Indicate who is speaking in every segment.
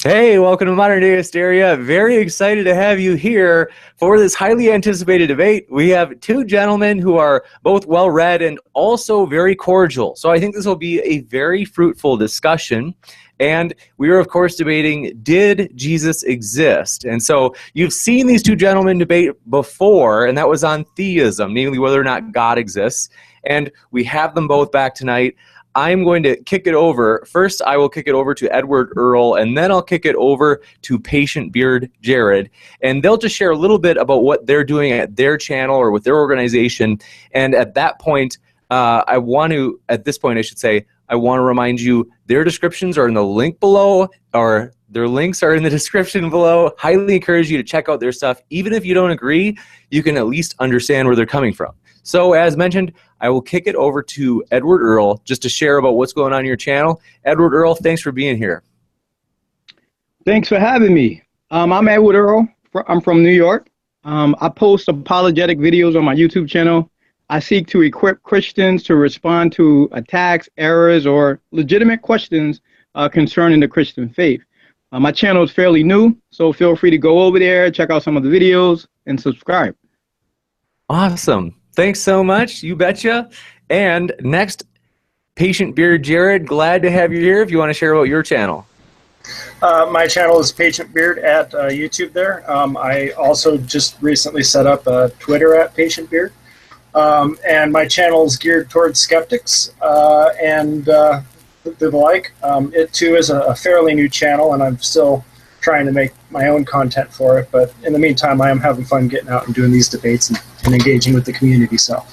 Speaker 1: Hey, welcome to Modern Day Hysteria. Very excited to have you here for this highly anticipated debate. We have two gentlemen who are both well-read and also very cordial. So I think this will be a very fruitful discussion. And we are, of course, debating, did Jesus exist? And so you've seen these two gentlemen debate before, and that was on theism, namely whether or not God exists. And we have them both back tonight. I'm going to kick it over. First, I will kick it over to Edward Earl, and then I'll kick it over to Patient Beard Jared. And they'll just share a little bit about what they're doing at their channel or with their organization. And at that point, I want to remind you, their descriptions are in the link below, or their links are in the description below. Highly encourage you to check out their stuff. Even if you don't agree, you can at least understand where they're coming from. So as mentioned, I will kick it over to Edward Earl just to share about what's going on in your channel. Edward Earl, thanks for being here.
Speaker 2: Thanks for having me. I'm Edward Earl. I'm from New York. I post apologetic videos on my YouTube channel. I seek to equip Christians to respond to attacks, errors, or legitimate questions concerning the Christian faith. My channel is fairly new, so feel free to go over there, check out some of the videos, and subscribe.
Speaker 1: Awesome. Thanks so much. You betcha. And next, Patient Beard Jared, glad to have you here if you want to share about your channel.
Speaker 3: My channel is Patient Beard at YouTube there. I also just recently set up Twitter at Patient Beard. And my channel is geared towards skeptics and the like. It too is a fairly new channel, and I'm still trying to make my own content for it. But in the meantime, I am having fun getting out and doing these debates and engaging with the community. So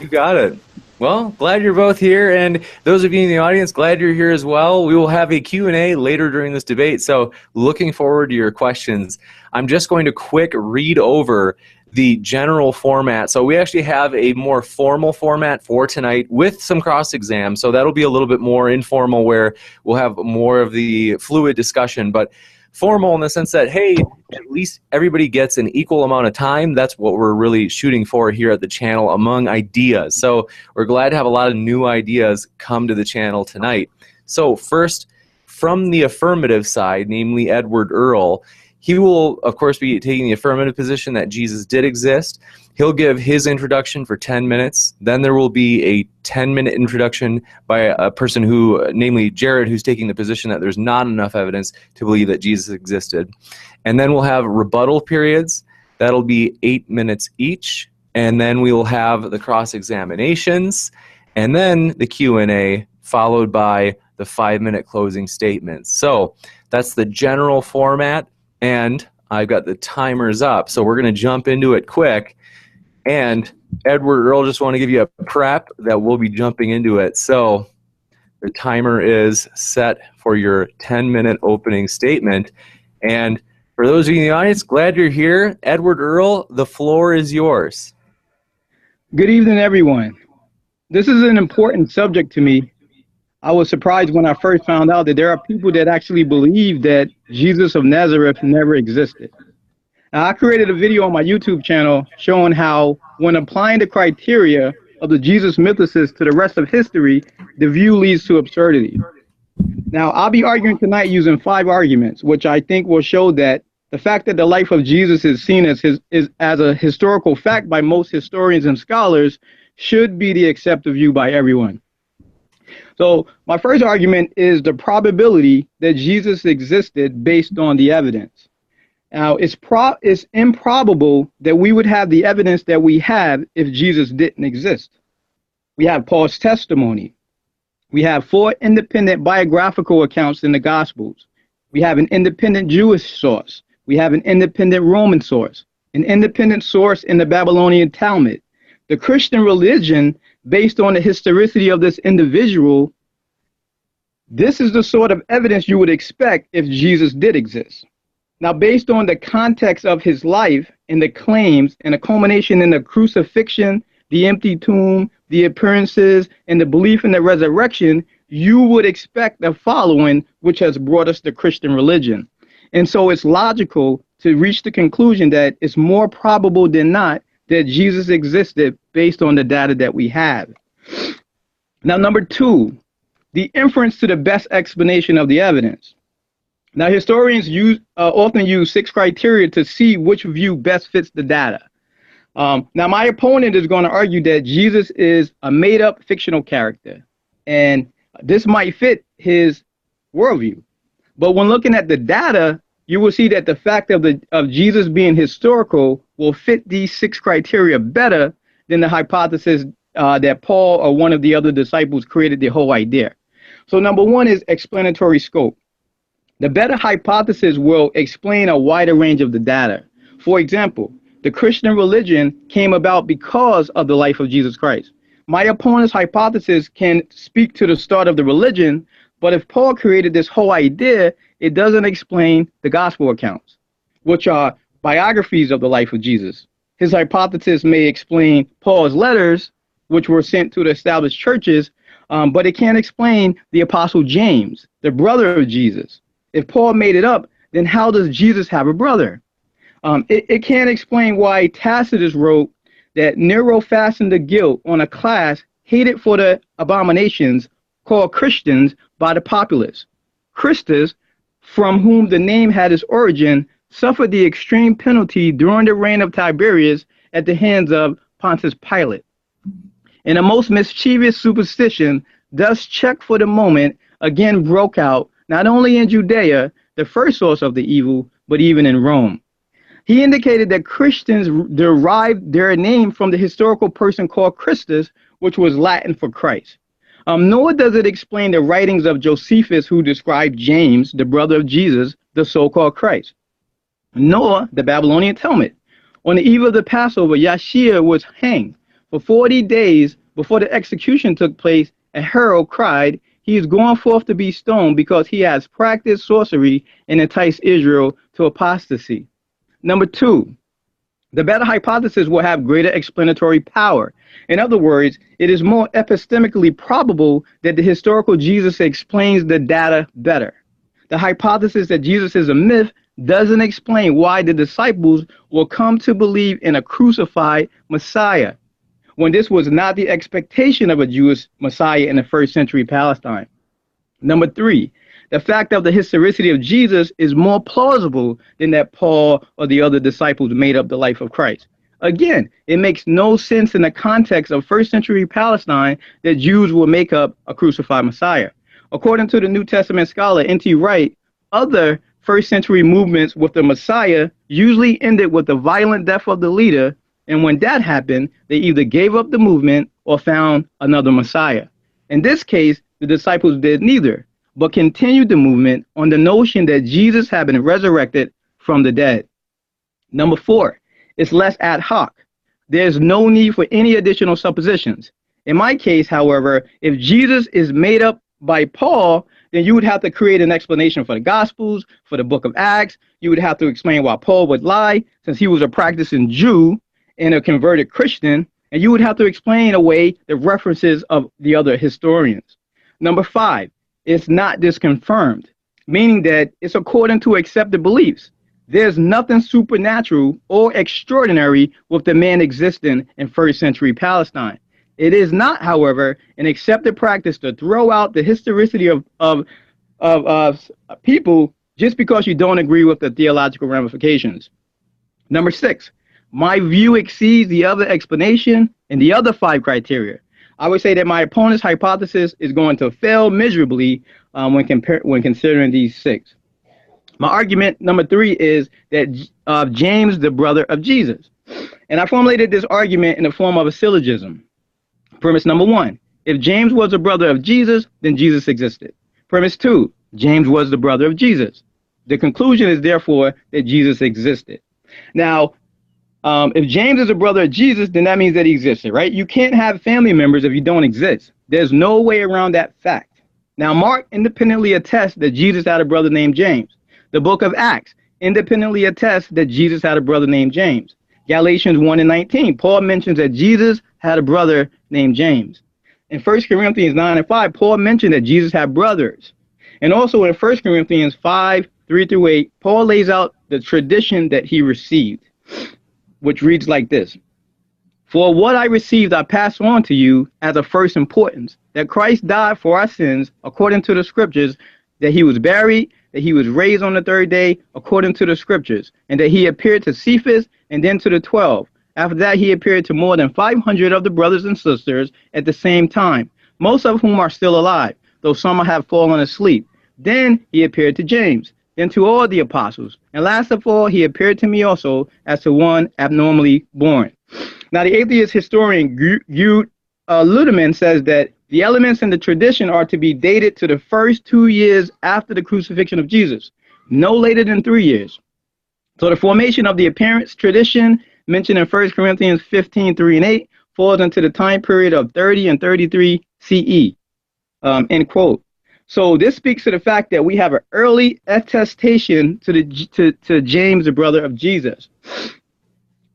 Speaker 1: you got it. Well, glad you're both here, and those of you in the audience, glad you're here as well. We will have a Q&A later during this debate, so looking forward to your questions. I'm just going to quick read over the general format. So we actually have a more formal format for tonight with some cross-exam, so that'll be a little bit more informal where we'll have more of the fluid discussion, but formal in the sense that, hey, at least everybody gets an equal amount of time. That's what we're really shooting for here at the channel among ideas. So we're glad to have a lot of new ideas come to the channel tonight. So first, from the affirmative side, namely Edward Earl, he will, of course, be taking the affirmative position that Jesus did exist. He'll give his introduction for 10 minutes. Then there will be a 10-minute introduction by a person who, namely Jared, who's taking the position that there's not enough evidence to believe that Jesus existed. And then we'll have rebuttal periods. That'll be 8 minutes each. And then we will have the cross-examinations. And then the Q&A, followed by the 5-minute closing statements. So that's the general format. And I've got the timers up, so we're going to jump into it quick. And Edward Earl, just want to give you a prep that we'll be jumping into it. So the timer is set for your 10-minute opening statement. And for those of you in the audience, glad you're here. Edward Earl, the floor is yours.
Speaker 2: Good evening, everyone. This is an important subject to me. I was surprised when I first found out that there are people that actually believe that Jesus of Nazareth never existed. Now, I created a video on my YouTube channel showing how, when applying the criteria of the Jesus mythicists to the rest of history, the view leads to absurdity. Now, I'll be arguing tonight using 5 arguments, which I think will show that the fact that the life of Jesus is seen as a historical fact by most historians and scholars should be the accepted view by everyone. So my first argument is the probability that Jesus existed based on the evidence. Now, it's improbable that we would have the evidence that we have if Jesus didn't exist. We have Paul's testimony. We have 4 independent biographical accounts in the Gospels. We have an independent Jewish source. We have an independent Roman source, an independent source in the Babylonian Talmud. The Christian religion, based on the historicity of this individual, this is the sort of evidence you would expect if Jesus did exist. Now, based on the context of his life and the claims and the culmination in the crucifixion, the empty tomb, the appearances, and the belief in the resurrection, you would expect the following, which has brought us the Christian religion. And so it's logical to reach the conclusion that it's more probable than not that Jesus existed based on the data that we have. Now, number 2, the inference to the best explanation of the evidence. Now, historians often use 6 criteria to see which view best fits the data. Now, my opponent is going to argue that Jesus is a made-up fictional character, and this might fit his worldview. But when looking at the data, you will see that the fact of Jesus being historical will fit these 6 criteria better than the hypothesis that Paul or one of the other disciples created the whole idea. So number 1 is explanatory scope. The better hypothesis will explain a wider range of the data. For example, the Christian religion came about because of the life of Jesus Christ. My opponent's hypothesis can speak to the start of the religion, but if Paul created this whole idea, it doesn't explain the gospel accounts, which are biographies of the life of Jesus. His hypothesis may explain Paul's letters, which were sent to the established churches, but it can't explain the apostle James, the brother of Jesus. If Paul made it up, then how does Jesus have a brother? It can't explain why Tacitus wrote that Nero fastened the guilt on a class hated for the abominations called Christians by the populace. Christus, from whom the name had its origin, suffered the extreme penalty during the reign of Tiberius at the hands of Pontius Pilate. And a most mischievous superstition, thus checked for the moment, again broke out, not only in Judea, the first source of the evil, but even in Rome. He indicated that Christians derived their name from the historical person called Christus, which was Latin for Christ. Nor does it explain the writings of Josephus, who described James, the brother of Jesus, the so-called Christ. Nor the Babylonian Talmud. On the eve of the Passover, Yeshua was hanged. For 40 days before the execution took place, a herald cried, "He is going forth to be stoned because he has practiced sorcery and enticed Israel to apostasy." Number 2, the better hypothesis will have greater explanatory power. In other words, it is more epistemically probable that the historical Jesus explains the data better. The hypothesis that Jesus is a myth doesn't explain why the disciples will come to believe in a crucified Messiah, when this was not the expectation of a Jewish Messiah in the first century Palestine. Number 3, the fact of the historicity of Jesus is more plausible than that Paul or the other disciples made up the life of Christ. Again, it makes no sense in the context of first century Palestine that Jews will make up a crucified Messiah. According to the New Testament scholar N.T. Wright, other first century movements with the Messiah usually ended with the violent death of the leader, and when that happened, they either gave up the movement or found another Messiah. In this case, the disciples did neither, but continued the movement on the notion that Jesus had been resurrected from the dead. Number 4, it's less ad hoc. There's no need for any additional suppositions. In my case, however, if Jesus is made up by Paul, then you would have to create an explanation for the Gospels, for the book of Acts. You would have to explain why Paul would lie, since he was a practicing Jew and a converted Christian, and you would have to explain away the references of the other historians. Number 5, it's not disconfirmed, meaning that it's according to accepted beliefs. There's nothing supernatural or extraordinary with the man existing in first century Palestine. It is not, however, an accepted practice to throw out the historicity of people just because you don't agree with the theological ramifications. Number 6, my view exceeds the other explanation and the other 5 criteria. I would say that my opponent's hypothesis is going to fail miserably when considering these 6. My argument number 3 is that James, the brother of Jesus. And I formulated this argument in the form of a syllogism. Premise number 1, if James was a brother of Jesus, then Jesus existed. Premise 2, James was the brother of Jesus. The conclusion is therefore that Jesus existed. Now, if James is a brother of Jesus, then that means that he existed, right? You can't have family members if you don't exist. There's no way around that fact. Now, Mark independently attests that Jesus had a brother named James. The book of Acts independently attests that Jesus had a brother named James. Galatians 1:19, Paul mentions that Jesus had a brother named James. In 1 Corinthians 9:5, Paul mentioned that Jesus had brothers. And also in 1 Corinthians 5:3-8, Paul lays out the tradition that he received, which reads like this: "For what I received I pass on to you as of first importance, that Christ died for our sins according to the scriptures, that he was buried, that he was raised on the third day according to the scriptures, and that he appeared to Cephas and then to the 12. After that, he appeared to more than 500 of the brothers and sisters at the same time, most of whom are still alive, though some have fallen asleep. Then he appeared to James, then to all the apostles. And last of all, he appeared to me also as to one abnormally born. Now, the atheist historian Jude Ludeman says that the elements in the tradition are to be dated to the first 2 years after the crucifixion of Jesus, no later than 3 years. So the formation of the appearance tradition mentioned in 1 Corinthians 15, 3 and 8 falls into the time period of 30 and 33 CE, end quote. So this speaks to the fact that we have an early attestation to James, the brother of Jesus.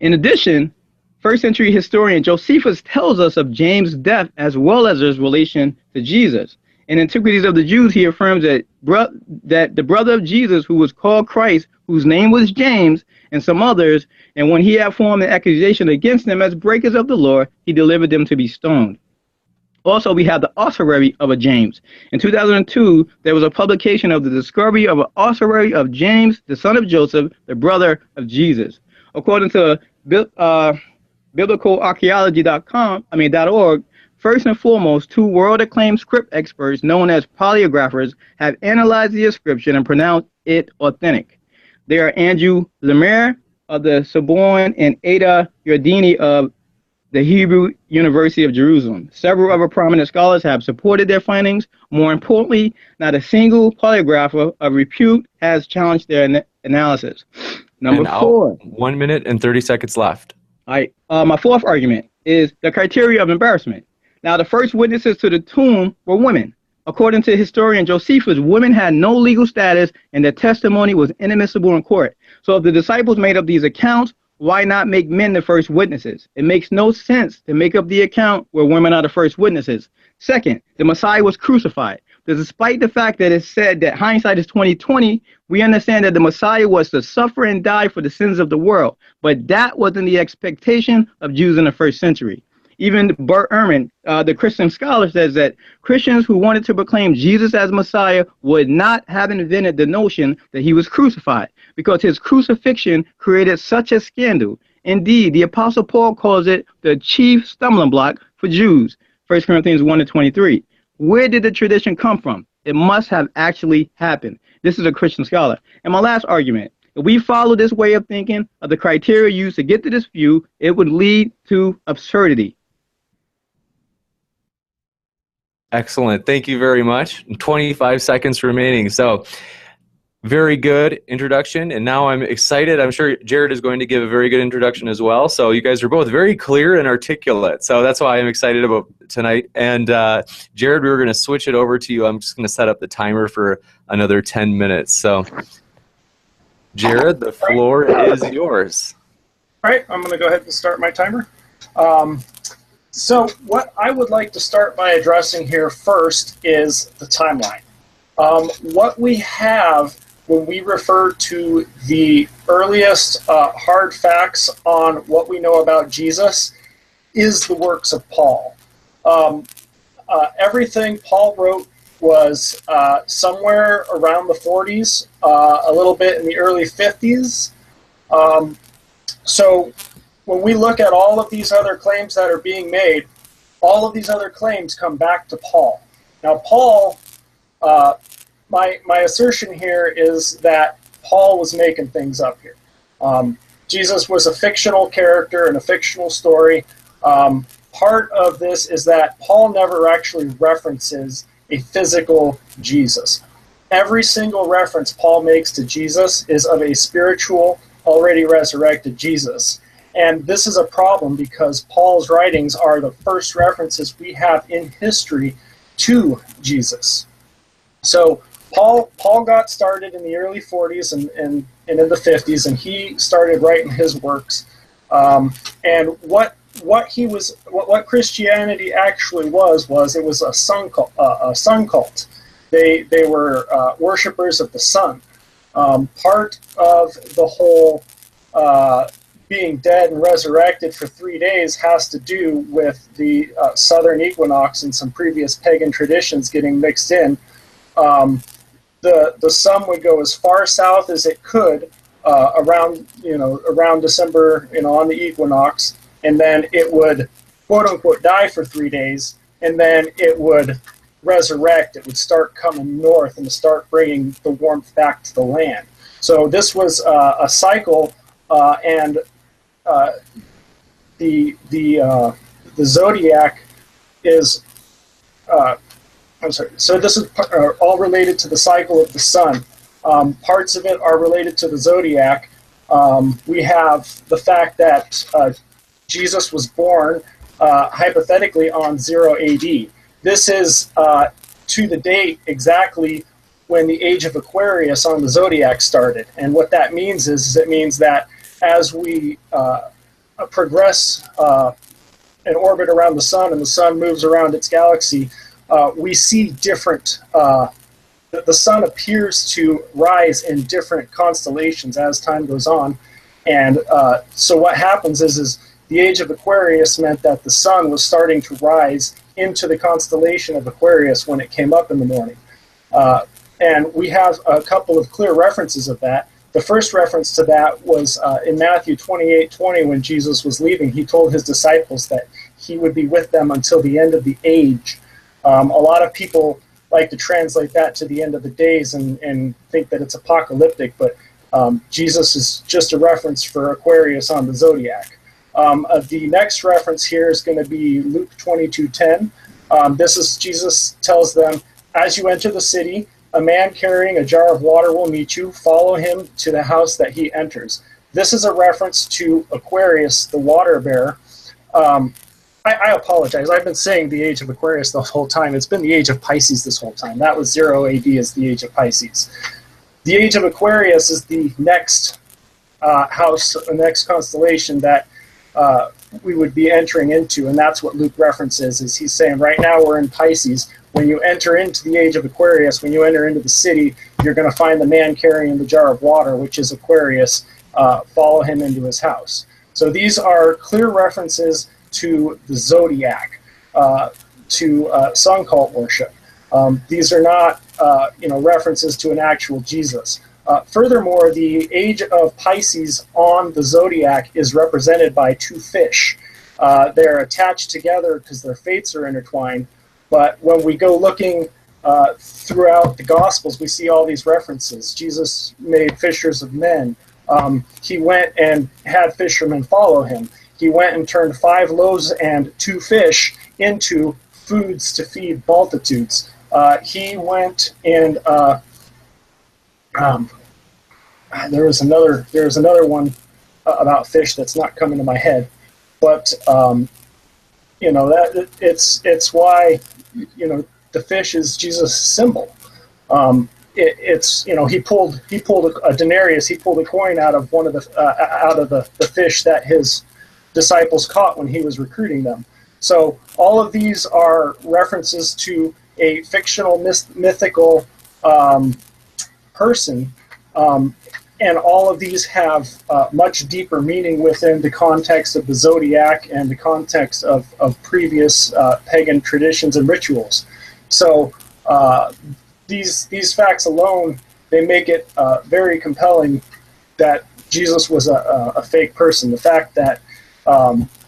Speaker 2: In addition, first century historian Josephus tells us of James' death as well as his relation to Jesus. In Antiquities of the Jews, he affirms that the brother of Jesus, who was called Christ, whose name was James, and some others, and when he had formed an accusation against them as breakers of the law, he delivered them to be stoned. Also, we have the Ossuary of James. In 2002, there was a publication of the discovery of an Ossuary of James, the son of Joseph, the brother of Jesus. According to biblicalarchaeology.org, first and foremost, two world-acclaimed script experts known as polyographers have analyzed the inscription and pronounced it authentic. They are Andrew Lemaire of the Sorbonne and Ada Yardini of the Hebrew University of Jerusalem. Several other prominent scholars have supported their findings. More importantly, not a single polygrapher of repute has challenged their analysis. Number 4.
Speaker 1: 1 minute and 30 seconds left.
Speaker 2: All right. My fourth argument is the criteria of embarrassment. Now, the first witnesses to the tomb were women. According to historian Josephus, women had no legal status and their testimony was inadmissible in court. So if the disciples made up these accounts, why not make men the first witnesses? It makes no sense to make up the account where women are the first witnesses. Second, the Messiah was crucified. Despite the fact that it's said that hindsight is 20/20, we understand that the Messiah was to suffer and die for the sins of the world. But that wasn't the expectation of Jews in the first century. Even Bert Ehrman, the Christian scholar, says that Christians who wanted to proclaim Jesus as Messiah would not have invented the notion that he was crucified, because his crucifixion created such a scandal. Indeed, the Apostle Paul calls it the chief stumbling block for Jews, 1 Corinthians 1:23. Where did the tradition come from? It must have actually happened. This is a Christian scholar. And my last argument, if we follow this way of thinking of the criteria used to get to this view, it would lead to absurdity.
Speaker 1: Excellent. Thank you very much. 25 seconds remaining. So very good introduction. And now I'm excited. I'm sure Jared is going to give a very good introduction as well. So you guys are both very clear and articulate. So that's why I'm excited about tonight. And Jared, we were going to switch it over to you. I'm just going to set up the timer for another 10 minutes. So Jared, the floor is yours.
Speaker 3: All right, I'm going to go ahead and start my timer. So what I would like to start by addressing here first is the timeline. What we have when we refer to the earliest hard facts on what we know about Jesus is the works of Paul. Everything Paul wrote was somewhere around the 40s, a little bit in the early 50s. So when we look at all of these other claims that are being made, all of these other claims come back to Paul. Now, Paul, my assertion here is that Paul was making things up here. Jesus was a fictional character and a fictional story. Part of this is that Paul never actually references a physical Jesus. Every single reference Paul makes to Jesus is of a spiritual, already resurrected Jesus. And this is a problem because Paul's writings are the first references we have in history to Jesus. So Paul got started in the early 40s and in the 50s, and he started writing his works. And what Christianity actually was it was a sun cult. They were worshipers of the sun. Part of the whole being dead and resurrected for 3 days has to do with the southern equinox and some previous pagan traditions getting mixed in. the sun would go as far south as it could around December, on the equinox, and then it would quote unquote die for 3 days, and then it would resurrect. It would start coming north and start bringing the warmth back to the land. So this was a cycle, and the zodiac is. I'm sorry. So this is all related to the cycle of the sun. Parts of it are related to the zodiac. We have the fact that Jesus was born hypothetically on 0 AD. This is to the date exactly when the age of Aquarius on the zodiac started. And what that means is it means that as we progress an orbit around the sun and the sun moves around its galaxy, we see different, the sun appears to rise in different constellations as time goes on. And so what happens is the age of Aquarius meant that the sun was starting to rise into the constellation of Aquarius when it came up in the morning. And we have a couple of clear references of that. The first reference to that was in Matthew 28:20, when Jesus was leaving. He told his disciples that he would be with them until the end of the age. A lot of people like to translate that to the end of the days and think that it's apocalyptic, but Jesus is just a reference for Aquarius on the zodiac. The next reference here is going to be Luke 22:10. This is Jesus tells them, "As you enter the city, a man carrying a jar of water will meet you. Follow him to the house that he enters." This is a reference to Aquarius, the water bearer. I apologize. I've been saying the age of Aquarius the whole time. It's been the age of Pisces this whole time. That was 0 AD as the age of Pisces. The age of Aquarius is the next house, the next constellation that we would be entering into, and that's what Luke references. Is he's saying right now we're in Pisces. When you enter into the age of Aquarius, when you enter into the city, you're going to find the man carrying the jar of water, which is Aquarius. Follow him into his house. So these are clear references to the zodiac, to sun cult worship. These are not, references to an actual Jesus. Furthermore, the age of Pisces on the zodiac is represented by two fish. They're attached together because their fates are intertwined. But when we go looking throughout the Gospels, we see all these references. Jesus made fishers of men. He went and had fishermen follow him. He went and turned 5 loaves and 2 fish into foods to feed multitudes. He went and there was another one about fish that's not coming to my head, but that it's why the fish is Jesus' symbol. He pulled a denarius. He pulled a coin out of one of the fish that his disciples caught when he was recruiting them. So all of these are references to a fictional, mythical person, and all of these have much deeper meaning within the context of the zodiac and the context of previous pagan traditions and rituals. So these facts alone, they make it very compelling that Jesus was a fake person. The fact that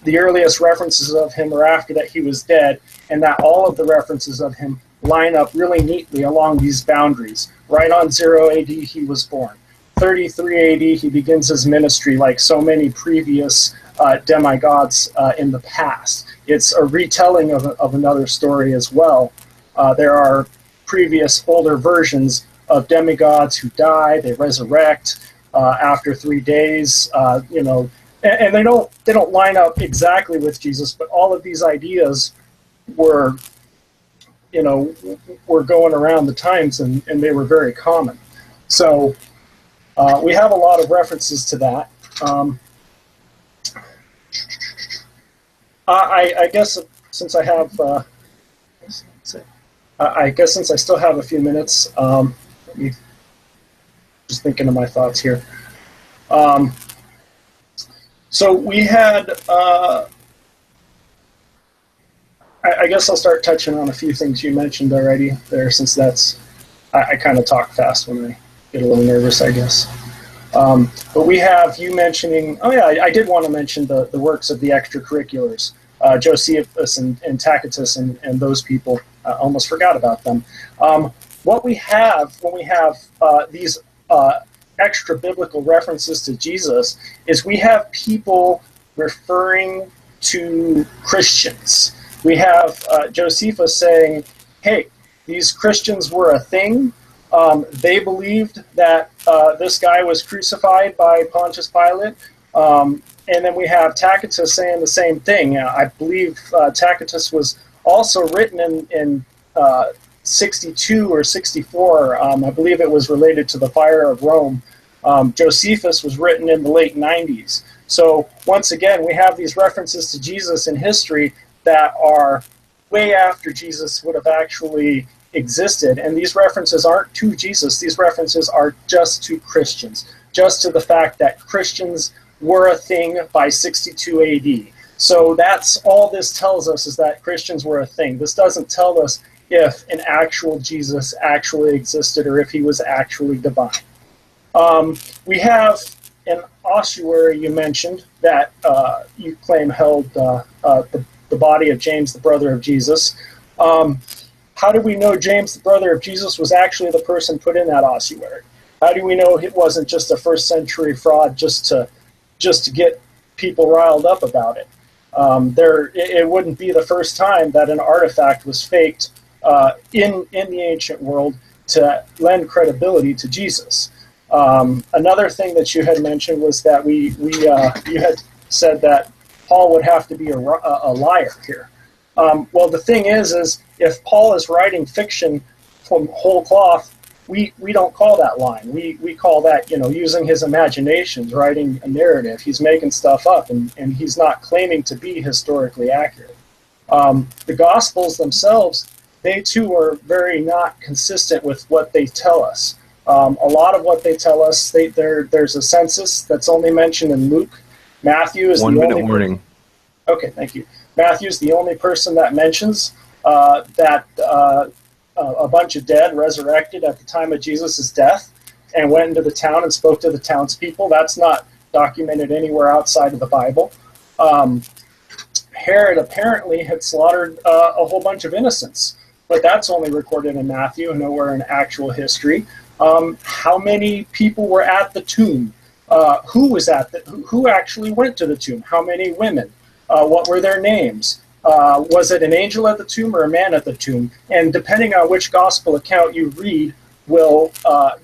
Speaker 3: the earliest references of him are after that he was dead, and that all of the references of him line up really neatly along these boundaries. Right on 0 AD, he was born. 33 AD, he begins his ministry like so many previous demigods in the past. It's a retelling of another story as well. There are previous older versions of demigods who die, they resurrect after 3 days, and they don't line up exactly with Jesus, but all of these ideas were going around the times, and they were very common. So we have a lot of references to that. I guess since I have, since I still have a few minutes, let me just thinking of my thoughts here. So we had, I guess I'll start touching on a few things you mentioned already there, since that's I kind of talk fast when I get a little nervous, I guess. But we have you mentioning, oh yeah, I did want to mention the works of the extracurriculars, Josephus and Tacitus and those people. I almost forgot about them. What we have when we have these extra biblical references to Jesus is we have people referring to Christians. We have Josephus saying, hey, these Christians were a thing. They believed that this guy was crucified by Pontius Pilate. And then we have Tacitus saying the same thing. I believe Tacitus was also written in 62 or 64. I believe it was related to the fire of Rome. Josephus was written in the late 90s. So once again, we have these references to Jesus in history that are way after Jesus would have actually existed. And these references aren't to Jesus. These references are just to Christians, just to the fact that Christians were a thing by 62 AD. So that's all this tells us, is that Christians were a thing. This doesn't tell us if an actual Jesus actually existed or if he was actually divine. We have an ossuary you mentioned that you claim held the body of James, the brother of Jesus. How do we know James, the brother of Jesus, was actually the person put in that ossuary? How do we know it wasn't just a first century fraud just to get people riled up about it? It wouldn't be the first time that an artifact was faked in the ancient world to lend credibility to Jesus. Another thing that you had mentioned was that you had said that Paul would have to be a liar here. Well, the thing is if Paul is writing fiction from whole cloth, we don't call that lying. We call that, using his imaginations, writing a narrative. He's making stuff up, and he's not claiming to be historically accurate. The Gospels themselves, they too are very not consistent with what they tell us. A lot of what they tell us, there's a census that's only mentioned in Luke. Matthew is
Speaker 1: 1
Speaker 3: the
Speaker 1: minute
Speaker 3: only
Speaker 1: warning.
Speaker 3: Okay, thank you. Matthew's the only person that mentions that a bunch of dead resurrected at the time of Jesus' death and went into the town and spoke to the townspeople. That's not documented anywhere outside of the Bible. Herod apparently had slaughtered a whole bunch of innocents, but that's only recorded in Matthew, nowhere in actual history. How many people were at the tomb? Who actually went to the tomb? How many women? What were their names? Was it an angel at the tomb or a man at the tomb? And depending on which gospel account you read will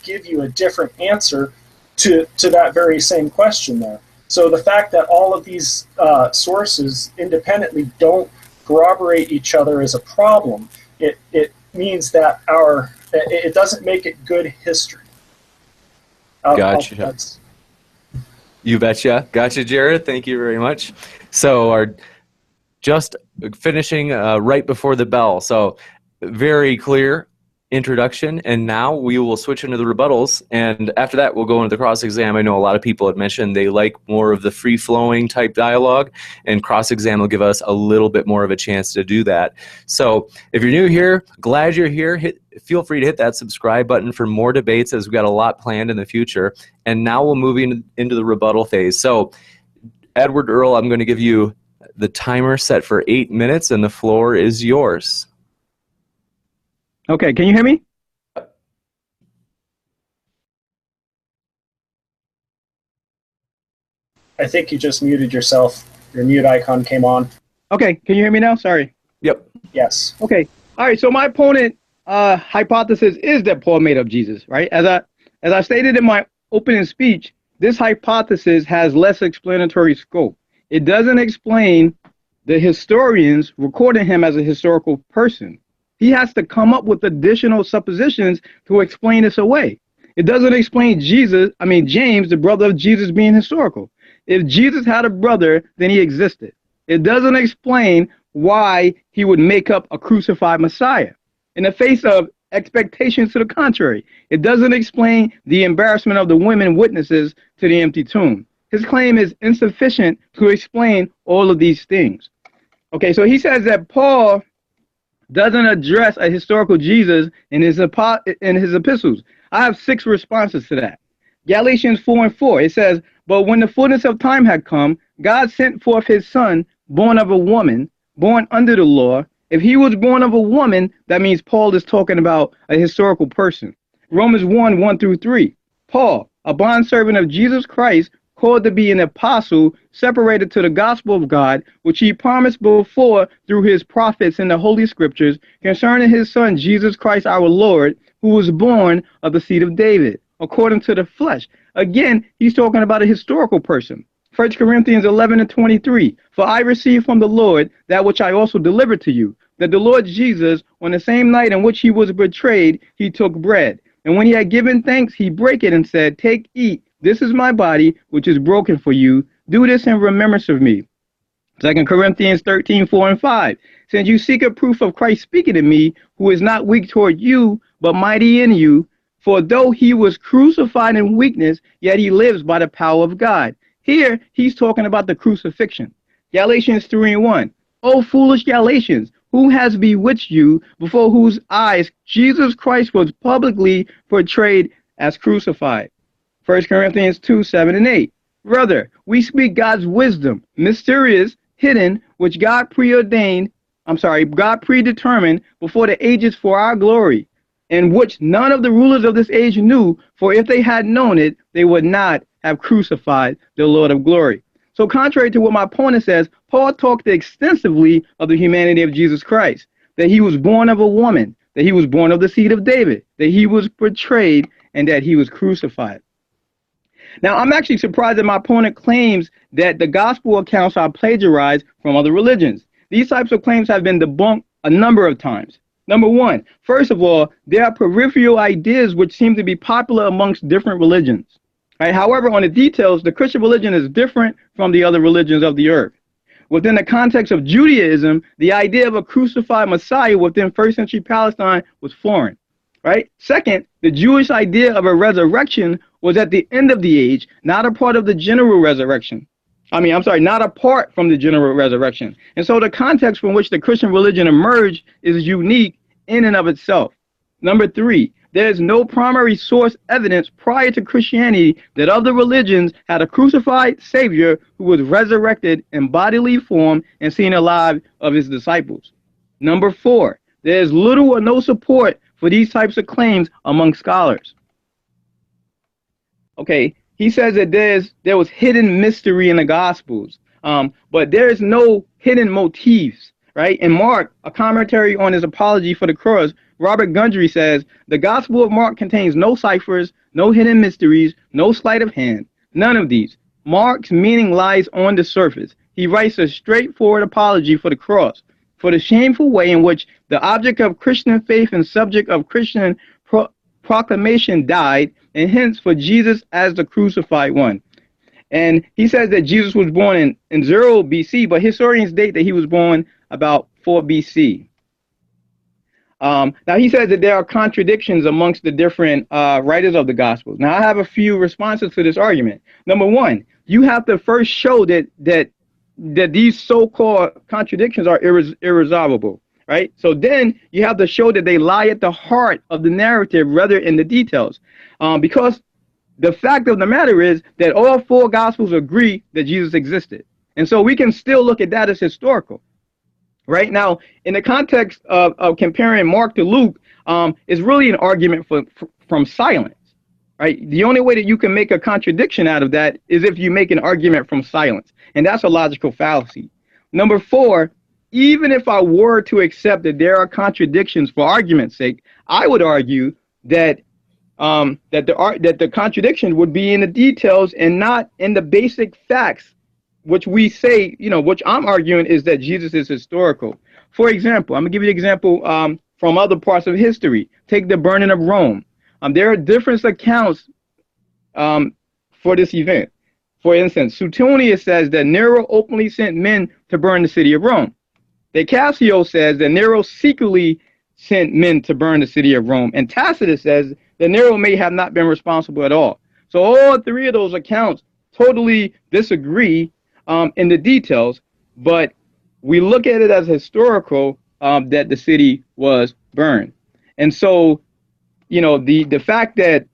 Speaker 3: give you a different answer to that very same question there. So the fact that all of these sources independently don't corroborate each other is a problem. It means that it doesn't make it good history.
Speaker 1: Gotcha. You betcha. Gotcha, Jared. Thank you very much. So just finishing right before the bell. So very clear introduction, and now we will switch into the rebuttals, and after that we'll go into the cross-exam. I know a lot of people had mentioned they like more of the free-flowing type dialogue, and cross-exam will give us a little bit more of a chance to do that. So if you're new here, glad you're here. Feel free to hit that subscribe button for more debates, as we've got a lot planned in the future. And now we'll move into the rebuttal phase. So Edward Earl, I'm going to give you the timer set for 8 minutes, and the floor is yours.
Speaker 2: Okay, can you hear me?
Speaker 3: I think you just muted yourself. Your mute icon came on.
Speaker 2: Okay, can you hear me now? Sorry.
Speaker 1: Yep.
Speaker 3: Yes.
Speaker 2: Okay. All right. So my opponent hypothesis is that Paul made up Jesus, right? As I stated in my opening speech, this hypothesis has less explanatory scope. It doesn't explain the historians recording him as a historical person. He has to come up with additional suppositions to explain this away. It doesn't explain James, the brother of Jesus, being historical. If Jesus had a brother, then he existed. It doesn't explain why he would make up a crucified Messiah in the face of expectations to the contrary. It doesn't explain the embarrassment of the women witnesses to the empty tomb. His claim is insufficient to explain all of these things. Okay, so he says that Paul doesn't address a historical Jesus in his epistles. I have 6 responses to that. Galatians 4:4, it says, "But when the fullness of time had come, God sent forth his son, born of a woman, born under the law." If he was born of a woman, that means Paul is talking about a historical person. Romans 1:1-3, Paul, a bondservant of Jesus Christ, called to be an apostle, separated to the gospel of God, which he promised before through his prophets in the Holy Scriptures, concerning his son Jesus Christ our Lord, who was born of the seed of David, according to the flesh. Again, he's talking about a historical person. 1 Corinthians 11:23, "For I received from the Lord that which I also delivered to you, that the Lord Jesus, on the same night in which he was betrayed, he took bread. And when he had given thanks, he brake it and said, 'Take, eat. This is my body, which is broken for you. Do this in remembrance of me.'" 2 Corinthians 13:4-5, "Since you seek a proof of Christ speaking in me, who is not weak toward you, but mighty in you, for though he was crucified in weakness, yet he lives by the power of God." Here, he's talking about the crucifixion. Galatians 3:1, "O foolish Galatians, who has bewitched you, before whose eyes Jesus Christ was publicly portrayed as crucified?" 1 Corinthians 2:7-8, "Brother, we speak God's wisdom, mysterious, hidden, which God predetermined before the ages for our glory, and which none of the rulers of this age knew, for if they had known it, they would not have crucified the Lord of glory." So contrary to what my opponent says, Paul talked extensively of the humanity of Jesus Christ, that he was born of a woman, that he was born of the seed of David, that he was betrayed, and that he was crucified. Now, I'm actually surprised that my opponent claims that the gospel accounts are plagiarized from other religions. These types of claims have been debunked a number of times. Number one, first of all, there are peripheral ideas which seem to be popular amongst different religions. Right? However, on the details, the Christian religion is different from the other religions of the earth. Within the context of Judaism, the idea of a crucified Messiah within first century Palestine was foreign. Right? Second, the Jewish idea of a resurrection was at the end of the age, not a part of the general resurrection. Not apart from the general resurrection. And so the context from which the Christian religion emerged is unique in and of itself. Number three, there is no primary source evidence prior to Christianity that other religions had a crucified Savior who was resurrected in bodily form and seen alive of his disciples. Number four, there is little or no support for these types of claims among scholars. Okay, he says that there was hidden mystery in the Gospels, but there is no hidden motifs, right? In Mark, a commentary on his apology for the cross, Robert Gundry says, "The Gospel of Mark contains no ciphers, no hidden mysteries, no sleight of hand, none of these. Mark's meaning lies on the surface. He writes a straightforward apology for the cross, for the shameful way in which the object of Christian faith and subject of Christian proclamation died, and hence for Jesus as the crucified one." And he says that Jesus was born in 0 BC, but historians date that he was born about 4 BC. Now, he says that there are contradictions amongst the different writers of the Gospels. Now, I have a few responses to this argument. Number one, you have to first show that these so-called contradictions are irresolvable, right? So then you have to show that they lie at the heart of the narrative rather in the details. Because the fact of the matter is that all 4 Gospels agree that Jesus existed. And so we can still look at that as historical. Right now, in the context of comparing Mark to Luke, it's really an argument from silence, right? The only way that you can make a contradiction out of that is if you make an argument from silence, and that's a logical fallacy. Number 4, even if I were to accept that there are contradictions for argument's sake, I would argue that the contradiction would be in the details and not in the basic facts, which we say, which I'm arguing is that Jesus is historical. For example, I'm going to give you an example from other parts of history. Take the burning of Rome. There are different accounts for this event. For instance, Suetonius says that Nero openly sent men to burn the city of Rome. De Cassio says that Nero secretly sent men to burn the city of Rome. And Tacitus says that Nero may have not been responsible at all. So all 3 of those accounts totally disagree in the details, but we look at it as historical that the city was burned. And so, you know, the fact that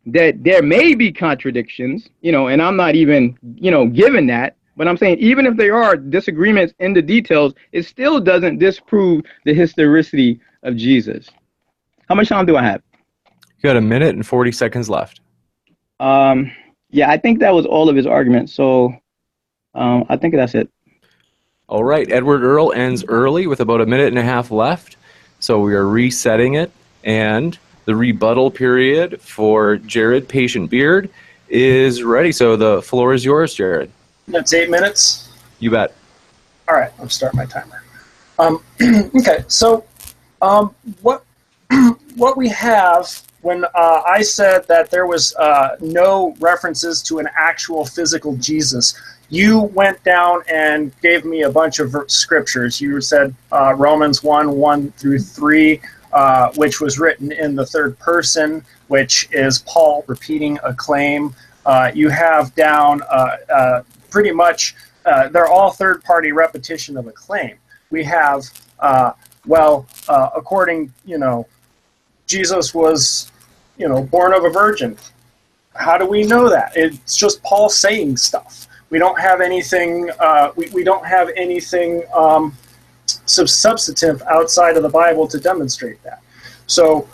Speaker 2: there may be contradictions, you know, and I'm not even, you know, given that, but I'm saying even if there are disagreements in the details, it still doesn't disprove the historicity of Jesus. How much time do I have?
Speaker 1: You got 1 minute and 40 seconds left.
Speaker 2: Yeah, I think that was all of his arguments. So I think that's it.
Speaker 1: All right, Edward Earl ends early with about 1.5 minutes left. So we are resetting it, and the rebuttal period for Jared Patient Beard is ready. So the floor is yours, Jared.
Speaker 3: That's 8 minutes.
Speaker 1: You bet.
Speaker 3: All right, I'm starting my timer. Okay, so what we have when I said that there was no references to an actual physical Jesus, you went down and gave me a bunch of scriptures. You said Romans 1:1-3, which was written in the third person, which is Paul repeating a claim. You have down pretty much, they're all third-party repetition of a claim. We have, according, you know, Jesus was, you know, born of a virgin. How do we know that? It's just Paul saying stuff. We don't have anything. We don't have anything substantive outside of the Bible to demonstrate that. So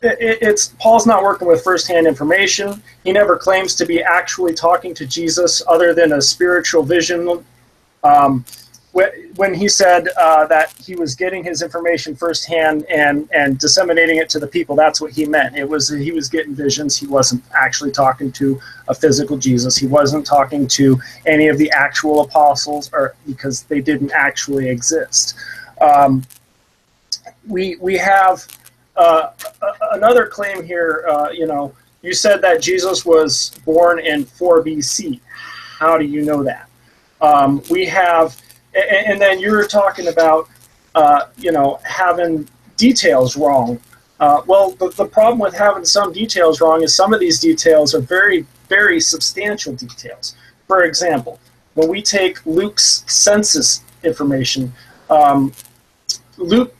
Speaker 3: it's Paul's not working with firsthand information. He never claims to be actually talking to Jesus, other than a spiritual vision. When he said that he was getting his information firsthand and disseminating it to the people, that's what he meant. He was getting visions. He wasn't actually talking to a physical Jesus. He wasn't talking to any of the actual apostles, or because they didn't actually exist. We have another claim here. You know, you said that Jesus was born in 4 BC. How do you know that? We have. And then you were talking about, you know, having details wrong. Well, the problem with having some details wrong is some of these details are very, very substantial details. For example, when we take Luke's census information, Luke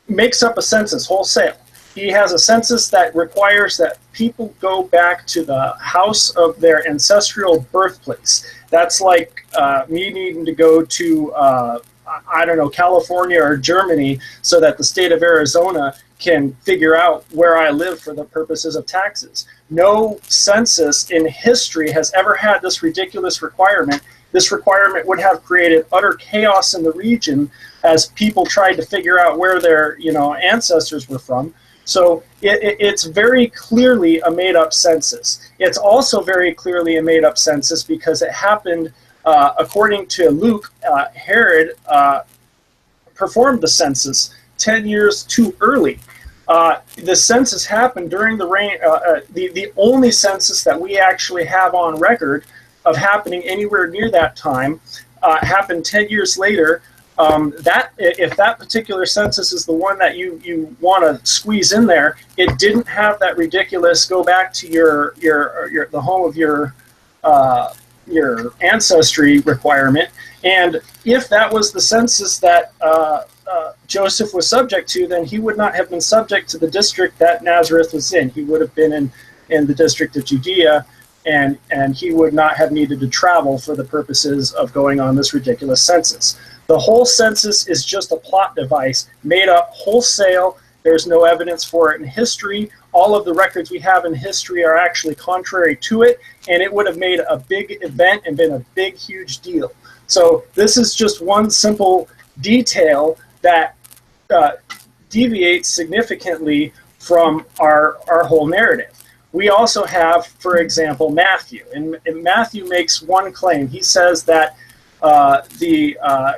Speaker 3: makes up a census wholesale. He has a census that requires that people go back to the house of their ancestral birthplace. That's like me needing to go to, I don't know, California or Germany so that the state of Arizona can figure out where I live for the purposes of taxes. No census in history has ever had this ridiculous requirement. This requirement would have created utter chaos in the region as people tried to figure out where their, you know, ancestors were from. So it's very clearly a made-up census. It's also very clearly a made-up census because it happened, according to Luke, Herod performed the census 10 years too early. The census happened during the reign, the only census that we actually have on record of happening anywhere near that time happened 10 years later. If that particular census is the one that you want to squeeze in there, it didn't have that ridiculous go back to the home of your ancestry requirement. And if that was the census that Joseph was subject to, then he would not have been subject to the district that Nazareth was in. He would have been in the district of Judea, and he would not have needed to travel for the purposes of going on this ridiculous census. The whole census is just a plot device made up wholesale. There's no evidence for it in history. All of the records we have in history are actually contrary to it, and it would have made a big event and been a big, huge deal. So this is just one simple detail that deviates significantly from our whole narrative. We also have, for example, Matthew. And Matthew makes one claim. He says that the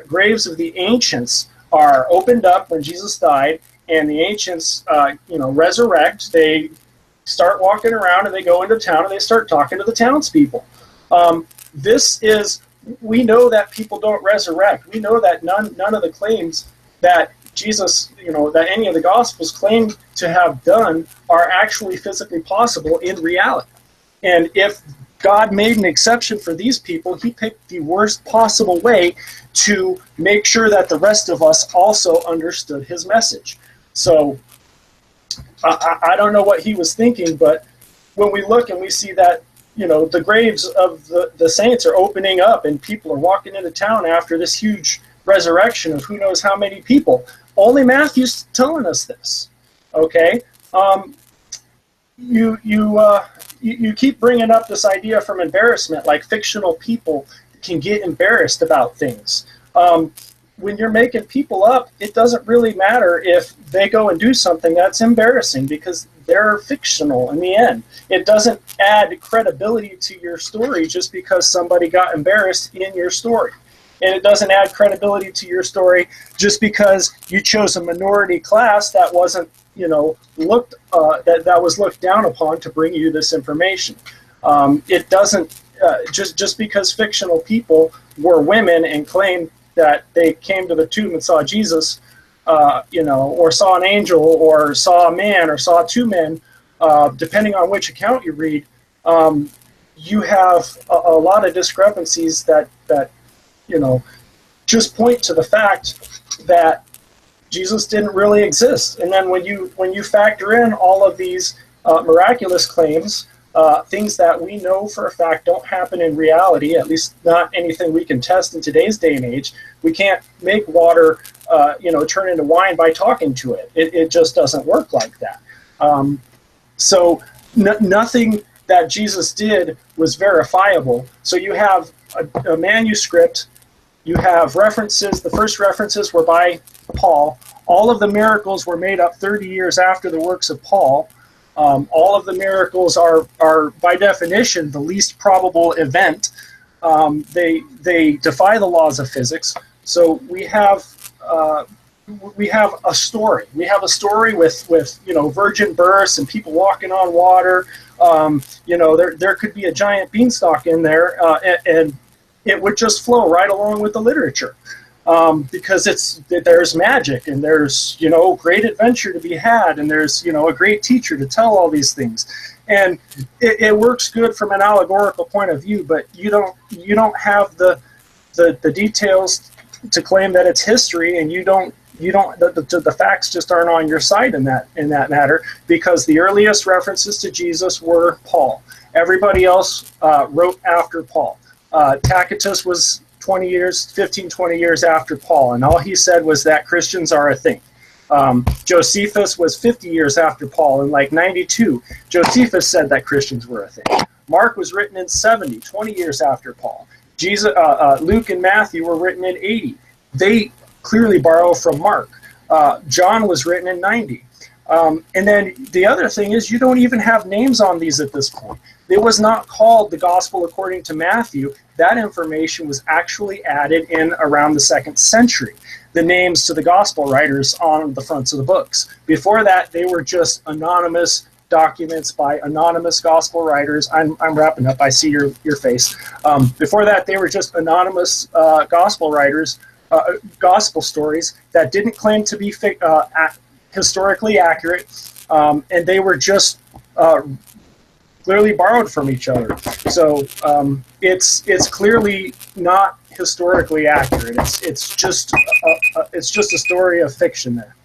Speaker 3: graves of the ancients are opened up when Jesus died, and the ancients, resurrect. They start walking around, and they go into town, and they start talking to the townspeople. We know that people don't resurrect. We know that none of the claims that Jesus, that any of the Gospels claim to have done are actually physically possible in reality. And if God made an exception for these people. He picked the worst possible way to make sure that the rest of us also understood his message. So I don't know what he was thinking, but when we look and we see that, you know, the graves of the saints are opening up and people are walking into town after this huge resurrection of who knows how many people. Only Matthew's telling us this, okay? You keep bringing up this idea from embarrassment, like fictional people can get embarrassed about things. When you're making people up, it doesn't really matter if they go and do something that's embarrassing because they're fictional in the end. It doesn't add credibility to your story just because somebody got embarrassed in your story. And it doesn't add credibility to your story just because you chose a minority class that wasn't, you know, that was looked down upon to bring you this information. It doesn't just because fictional people were women and claimed that they came to the tomb and saw Jesus, you know, or saw an angel, or saw a man, or saw two men, depending on which account you read, you have a lot of discrepancies that you know, just point to the fact that Jesus didn't really exist. And then when you factor in all of these miraculous claims, things that we know for a fact don't happen in reality, at least not anything we can test in today's day and age. We can't make water, you know, turn into wine by talking to it. It just doesn't work like that. So nothing that Jesus did was verifiable. So you have a manuscript. You have references. The first references were by Paul. All of the miracles were made up 30 years after the works of Paul. All of the miracles are by definition the least probable event. They defy the laws of physics. So we have a story. We have a story with you know, virgin births and people walking on water. You know, there could be a giant beanstalk in there, and it would just flow right along with the literature. Because there's magic, and there's, you know, great adventure to be had, and there's, you know, a great teacher to tell all these things, and it works good from an allegorical point of view. But you don't have the details to claim that it's history, and the facts just aren't on your side in that matter, because the earliest references to Jesus were Paul. Everybody else wrote after Paul. Tacitus was 20 years after Paul, and all he said was that Christians are a thing. Josephus was 50 years after Paul. In like 92, Josephus said that Christians were a thing. Mark was written in 70, 20 years after Paul. Luke and Matthew were written in 80. They clearly borrow from Mark. John was written in 90. And then the other thing is, you don't even have names on these at this point. It was not called the Gospel according to Matthew. That information was actually added in around the 2nd century. The names to the Gospel writers on the fronts of the books. Before that, they were just anonymous documents by anonymous Gospel writers. I'm wrapping up. I see your face. Before that, they were just anonymous Gospel writers, Gospel stories that didn't claim to be historically accurate, and they were just clearly borrowed from each other. So it's clearly not historically accurate. It's just a story of fiction there.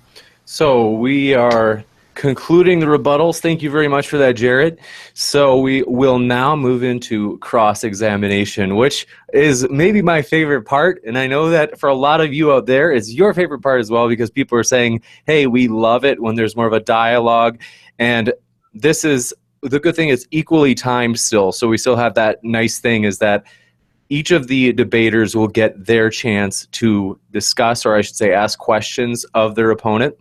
Speaker 1: So we are concluding the rebuttals. Thank you very much for that, Jared. So we will now move into cross-examination, which is maybe my favorite part. And I know that for a lot of you out there, it's your favorite part as well, because people are saying, hey, we love it when there's more of a dialogue. And this is, the good thing is equally timed still. So we still have that nice thing is that each of the debaters will get their chance to discuss, or I should say ask questions of their opponent.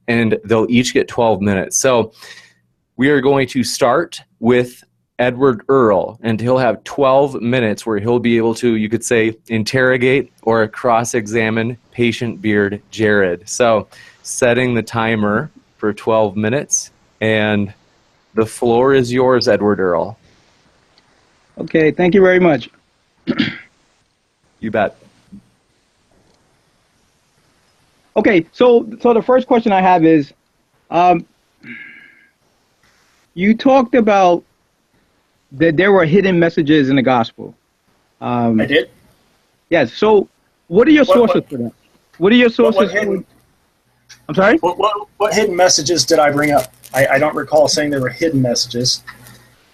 Speaker 1: And they'll each get 12 minutes. So we are going to start with Edward Earl, and he'll have 12 minutes where he'll be able to, you could say, interrogate or cross-examine Patient Beard Jared. So setting the timer for 12 minutes, and the floor is yours, Edward Earl.
Speaker 2: Okay, thank you very much.
Speaker 1: You bet.
Speaker 2: Okay, so the first question I have is, you talked about that there were hidden messages in the gospel.
Speaker 3: I did?
Speaker 2: Yes. So what are your sources for that? What are your sources? I'm sorry?
Speaker 3: What hidden messages did I bring up? I don't recall saying there were hidden messages.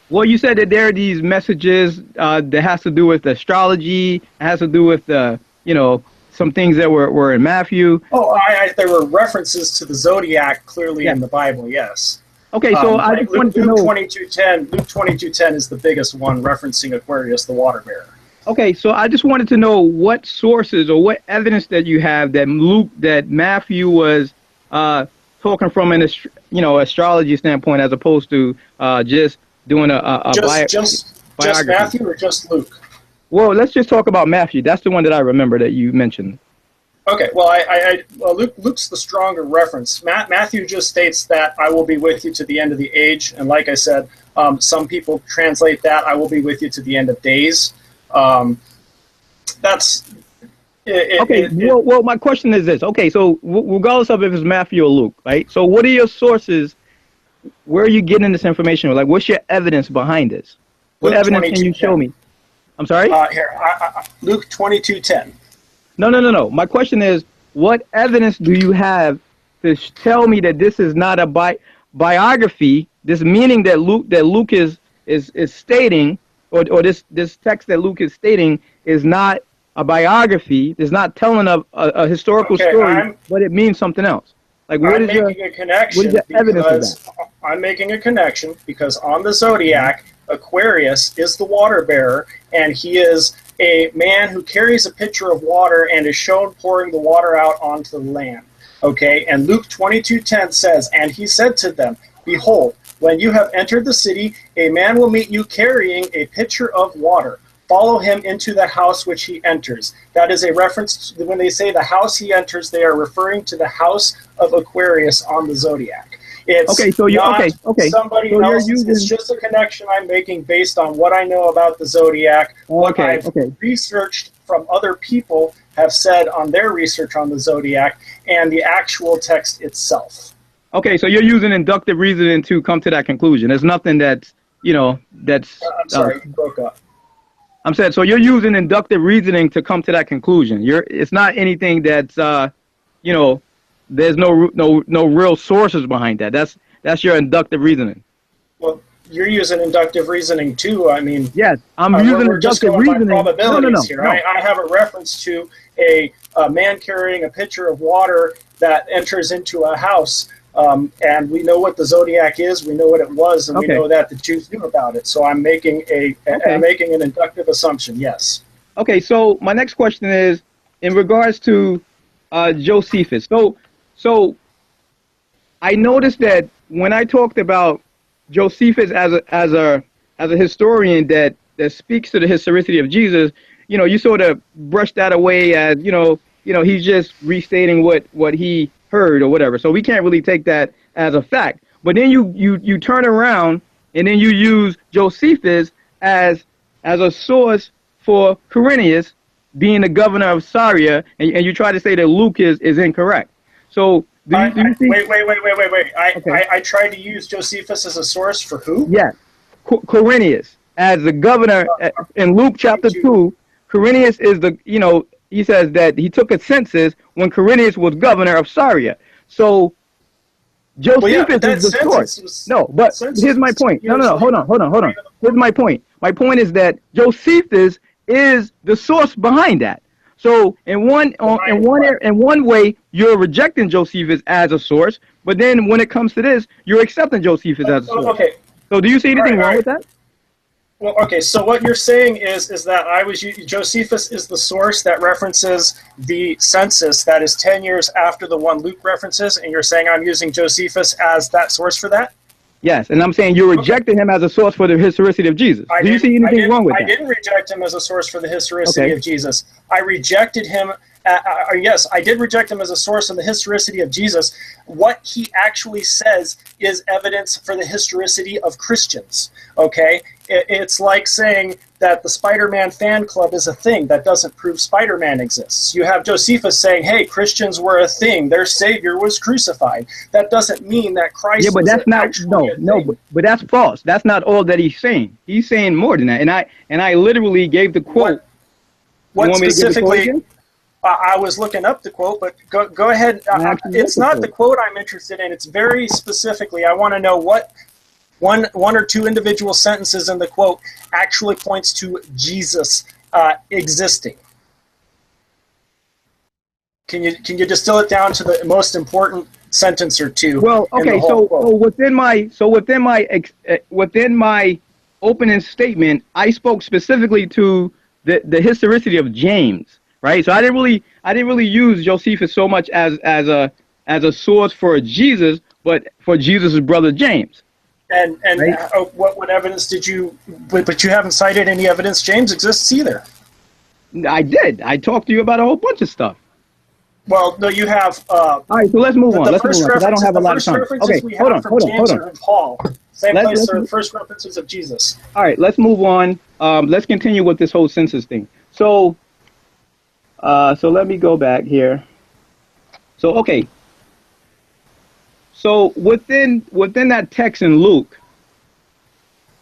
Speaker 2: Well, you said that there are these messages that has to do with astrology, has to do with some things that were in Matthew.
Speaker 3: Oh, there were references to the zodiac clearly in the Bible. Yes.
Speaker 2: Okay, so I just wanted to know.
Speaker 3: Luke 22:10 is the biggest one, referencing Aquarius, the water bearer.
Speaker 2: Okay, so I just wanted to know what sources or what evidence that you have that Matthew was talking from an astrology standpoint, as opposed to just doing
Speaker 3: just Matthew or just Luke?
Speaker 2: Well, let's just talk about Matthew. That's the one that I remember that you mentioned.
Speaker 3: Okay, well, Luke's the stronger reference. Matthew just states that I will be with you to the end of the age, and like I said, some people translate that I will be with you to the end of days. That's it.
Speaker 2: Okay. Well, my question is this. Okay, so regardless of if it's Matthew or Luke, right? So, what are your sources? Where are you getting this information? Like, what's your evidence behind this? What evidence can you show me? I'm sorry?
Speaker 3: Luke 22:10.
Speaker 2: No. My question is, what evidence do you have to tell me that this is not a biography? This meaning that Luke is stating, or this text that Luke is stating is not a biography. It's not telling a historical story, but it means something else. Like, what is your evidence of that?
Speaker 3: I'm making a connection because on the zodiac, Aquarius is the water bearer, and he is a man who carries a pitcher of water and is shown pouring the water out onto the land. Okay, and Luke 22:10 says, "And he said to them, Behold, when you have entered the city, a man will meet you carrying a pitcher of water. Follow him into the house which he enters." That is a reference to, when they say the house he enters, they are referring to the house of Aquarius on the zodiac. It's
Speaker 2: okay, so you're
Speaker 3: not
Speaker 2: okay.
Speaker 3: somebody
Speaker 2: so
Speaker 3: else. It's just a connection I'm making based on what I know about the zodiac, what I've researched from other people have said on their research on the zodiac, and the actual text itself.
Speaker 2: Okay, so you're using inductive reasoning to come to that conclusion. There's nothing that's.
Speaker 3: I'm sorry, you broke up.
Speaker 2: I'm saying, so you're using inductive reasoning to come to that conclusion. It's not anything that's, there's no real sources behind that. That's your inductive reasoning.
Speaker 3: Well, you're using inductive reasoning too. I mean,
Speaker 2: yes, I'm using inductive reasoning.
Speaker 3: No. I have a reference to a man carrying a pitcher of water that enters into a house. And we know what the zodiac is. We know what it was, and we know that the Jews knew about it. So I'm making an inductive assumption. Yes.
Speaker 2: Okay. So my next question is in regards to Josephus. So I noticed that when I talked about Josephus as a historian that speaks to the historicity of Jesus, you sort of brush that away as he's just restating what he heard or whatever. So we can't really take that as a fact. But then you turn around and then you use Josephus as a source for Quirinius being the governor of Syria, and you try to say that Luke is incorrect. So do you think?
Speaker 3: Wait. I tried to use Josephus as a source for who?
Speaker 2: Yeah, Quirinius as the governor in Luke chapter 2. Quirinius is he says that he took a census when Quirinius was governor of Syria. So Josephus is the source. No, but here's my point. No, hold on. Here's my point. My point is that Josephus is the source behind that. So in one way, you're rejecting Josephus as a source, but then when it comes to this, you're accepting Josephus as a source.
Speaker 3: Okay.
Speaker 2: So do you see anything wrong with that?
Speaker 3: Well, okay, so what you're saying is that Josephus is the source that references the census that is 10 years after the one Luke references, and you're saying I'm using Josephus as that source for that?
Speaker 2: Yes, and I'm saying you're rejecting him as a source for the historicity of Jesus. Do you see anything wrong with that?
Speaker 3: I didn't reject him as a source for the historicity of Jesus. I rejected him yes, I did reject him as a source on the historicity of Jesus. What he actually says is evidence for the historicity of Christians, okay? It's like saying that the Spider-Man fan club is a thing. That doesn't prove Spider-Man exists. You have Josephus saying, hey, Christians were a thing. Their Savior was crucified. That doesn't mean that Christ
Speaker 2: yeah, but
Speaker 3: was
Speaker 2: that's not, but that's false. That's not all that he's saying. He's saying more than that. And I literally gave the quote.
Speaker 3: What specifically? I was looking up the quote, but go ahead. It's not the quote I'm interested in. It's very specifically. I want to know what one or two individual sentences in the quote actually points to Jesus existing. Can you distill it down to the most important sentence or two?
Speaker 2: Well, okay. So within my opening statement, I spoke specifically to the historicity of James. Right, so I didn't really use Josephus so much as a source for Jesus, but for Jesus' brother James.
Speaker 3: And
Speaker 2: right?
Speaker 3: What evidence did you? But you haven't cited any evidence James exists either.
Speaker 2: I did. I talked to you about a whole bunch of stuff.
Speaker 3: Well, no, you have.
Speaker 2: All right, so let's move on. Let's move on, because I don't have a lot of time. Okay, hold on.
Speaker 3: Paul. Same place are the first references of Jesus.
Speaker 2: All right, let's move on. Let's continue with this whole census thing. So let me go back here. So, okay. So within that text in Luke,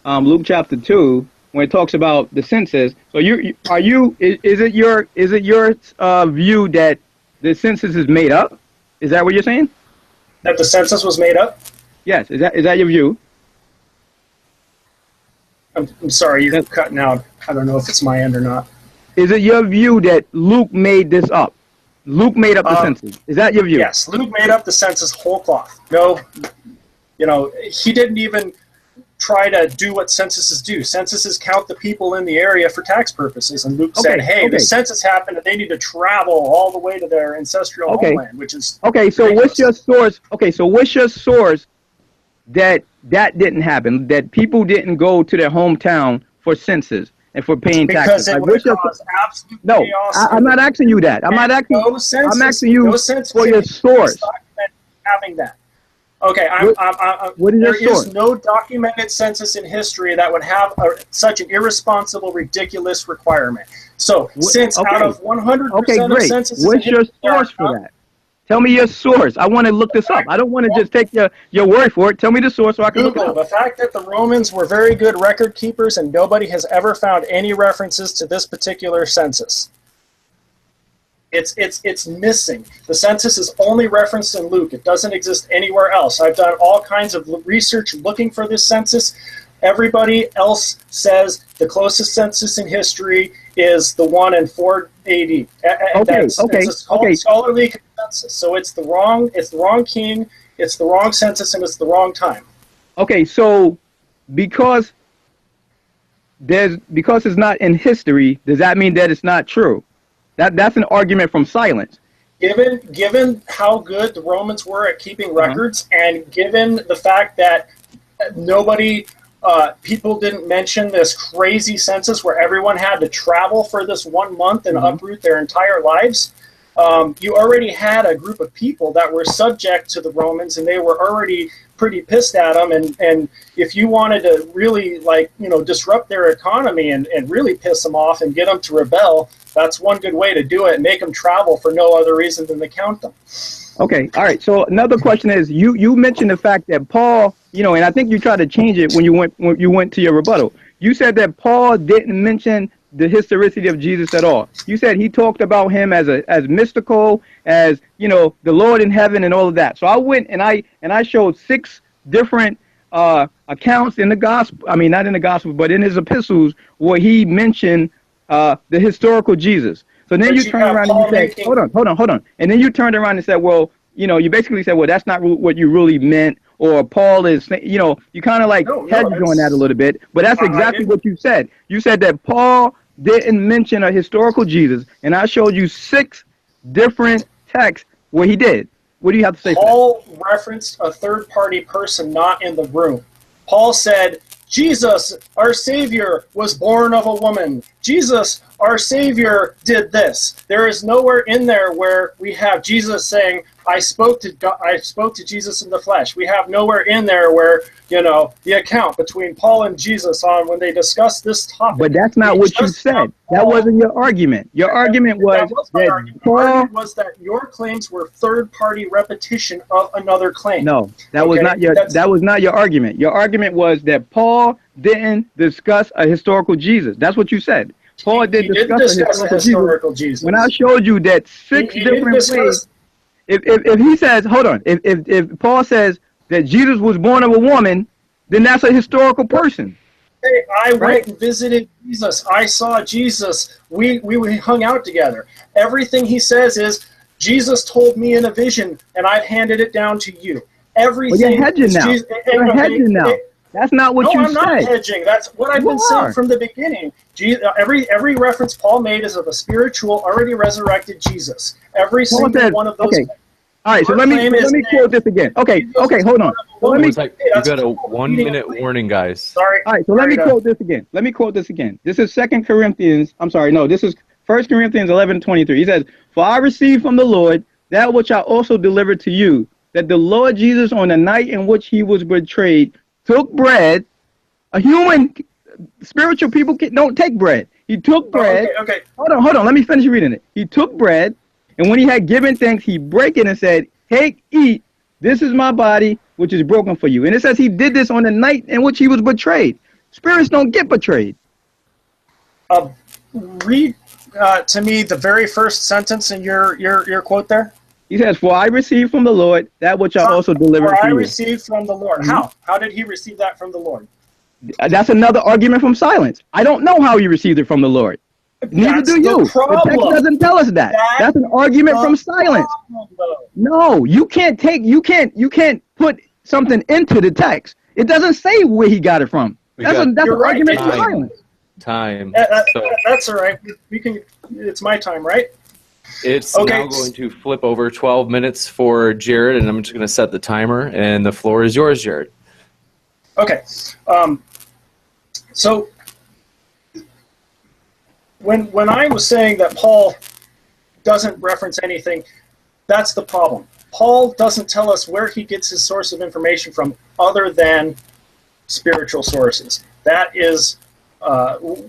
Speaker 2: Luke chapter 2, when it talks about the census, so is it your view that the census is made up? Is that what you're saying?
Speaker 3: That the census was made up?
Speaker 2: Yes. Is that your view?
Speaker 3: I'm sorry, you're cutting out. I don't know if it's my end or not.
Speaker 2: Is it your view that Luke made this up? Luke made up the census. Is that your view?
Speaker 3: Yes, Luke made up the census whole cloth. No, he didn't even try to do what censuses do. Censuses count the people in the area for tax purposes. And Luke said, hey, the census happened and they need to travel all the way to their ancestral homeland, which is
Speaker 2: ridiculous. So what's your source? Okay, so what's your source that didn't happen, that people didn't go to their hometown for census and for paying taxes?
Speaker 3: Because it would cause absolute chaos.
Speaker 2: I'm not asking you that. I'm asking you for your source.
Speaker 3: Having that. Okay, there is no documented census in history that would have such an irresponsible, ridiculous requirement. So, since out of 100% of censuses,
Speaker 2: what's your source for that? Tell me your source. I want to look this up. I don't want to just take your word for it. Tell me the source so I can look it up.
Speaker 3: The fact that the Romans were very good record keepers and nobody has ever found any references to this particular census. It's missing. The census is only referenced in Luke. It doesn't exist anywhere else. I've done all kinds of research looking for this census. Everybody else says the closest census in history is the one in 4 AD. It's a scholarly consensus. So it's the wrong king, it's the wrong census, and it's the wrong time.
Speaker 2: Okay, so because it's not in history, does that mean that it's not true? That's an argument from silence.
Speaker 3: Given how good the Romans were at keeping records, and given the fact that people didn't mention this crazy census where everyone had to travel for this 1 month and uproot their entire lives, you already had a group of people that were subject to the Romans, and they were already pretty pissed at them. And if you wanted to really disrupt their economy and really piss them off and get them to rebel, that's one good way to do it, and make them travel for no other reason than to count them.
Speaker 2: Okay, all right. So another question is, you mentioned the fact that Paul, and I think you tried to change it when you went to your rebuttal. You said that Paul didn't mention the historicity of Jesus at all. You said he talked about him as mystical, as the Lord in heaven and all of that. So I went and I showed 6 different accounts in the gospel. I mean, not in the gospel, but in his epistles where he mentioned the historical Jesus. So then you turn around and you say, hold on. And then you turned around and said, well, you basically said, well, that's not what you really meant. Or Paul is, you kind of hedged on that a little bit. But that's exactly what you said. You said that Paul didn't mention a historical Jesus. And I showed you 6 different texts where he did. What do you have to say?
Speaker 3: Paul referenced a third-party person not in the room. Paul said, Jesus, our Savior, was born of a woman. Jesus, our Savior, did this. There is nowhere in there where we have Jesus saying, I spoke to God, I spoke to Jesus in the flesh. We have nowhere in there where, you know, the account between Paul and Jesus on when they discuss this topic.
Speaker 2: But that's not what you said. That wasn't your argument. Your argument was
Speaker 3: my argument.
Speaker 2: Paul...
Speaker 3: My argument was that your claims were third-party repetition of another claim.
Speaker 2: No, that was not your argument. Your argument was that Paul didn't discuss a historical Jesus. That's what you said. Paul didn't discuss a historical Jesus. When I showed you that six different ways, if he says, hold on, if Paul says that Jesus was born of a woman, then that's a historical person.
Speaker 3: Hey, I went and visited Jesus. I saw Jesus. We hung out together. Everything he says is, Jesus told me in a vision, and I've handed it down to you. Everything.
Speaker 2: Well, you're hedging now. You're hedging now. That's not what you said.
Speaker 3: No, I'm not hedging. That's what I've been saying from the beginning. Every reference Paul made is of a spiritual, already resurrected Jesus. Every single one of those.
Speaker 2: Okay. All right, so let me quote this again. Okay, hold on. So
Speaker 1: you got a 1 minute warning, guys.
Speaker 3: Sorry.
Speaker 2: All right, so let me quote this again. Let me quote this again. This is 2 Corinthians. I'm sorry, no, this is 1 Corinthians 11:23. He says, "For I received from the Lord that which I also delivered to you, that the Lord Jesus, on the night in which he was betrayed, took bread." A human, spiritual people don't take bread. He took bread.
Speaker 3: Okay.
Speaker 2: Hold on. Let me finish reading it. He took bread, and when he had given thanks, he broke it and said, "Take, eat. This is my body, which is broken for you." And it says he did this on the night in which he was betrayed. Spirits don't get betrayed.
Speaker 3: Read to me the very first sentence in your quote there.
Speaker 2: He says, "For I received from the Lord that which I also delivered to you."
Speaker 3: I received from the Lord. How? How did he receive that from the Lord?
Speaker 2: That's another argument from silence. I don't know how he received it from the Lord. Neither do you. The text doesn't tell us that. That's an argument from silence. No, you can't put something into the text. It doesn't say where he got it from. That's an argument from silence.
Speaker 1: Time.
Speaker 3: That's all right. We can. It's my time, right?
Speaker 1: It's now going to flip over 12 minutes for Jared, and I'm just going to set the timer, and the floor is yours, Jared.
Speaker 3: Okay. So when I was saying that Paul doesn't reference anything, that's the problem. Paul doesn't tell us where he gets his source of information from other than spiritual sources. That is,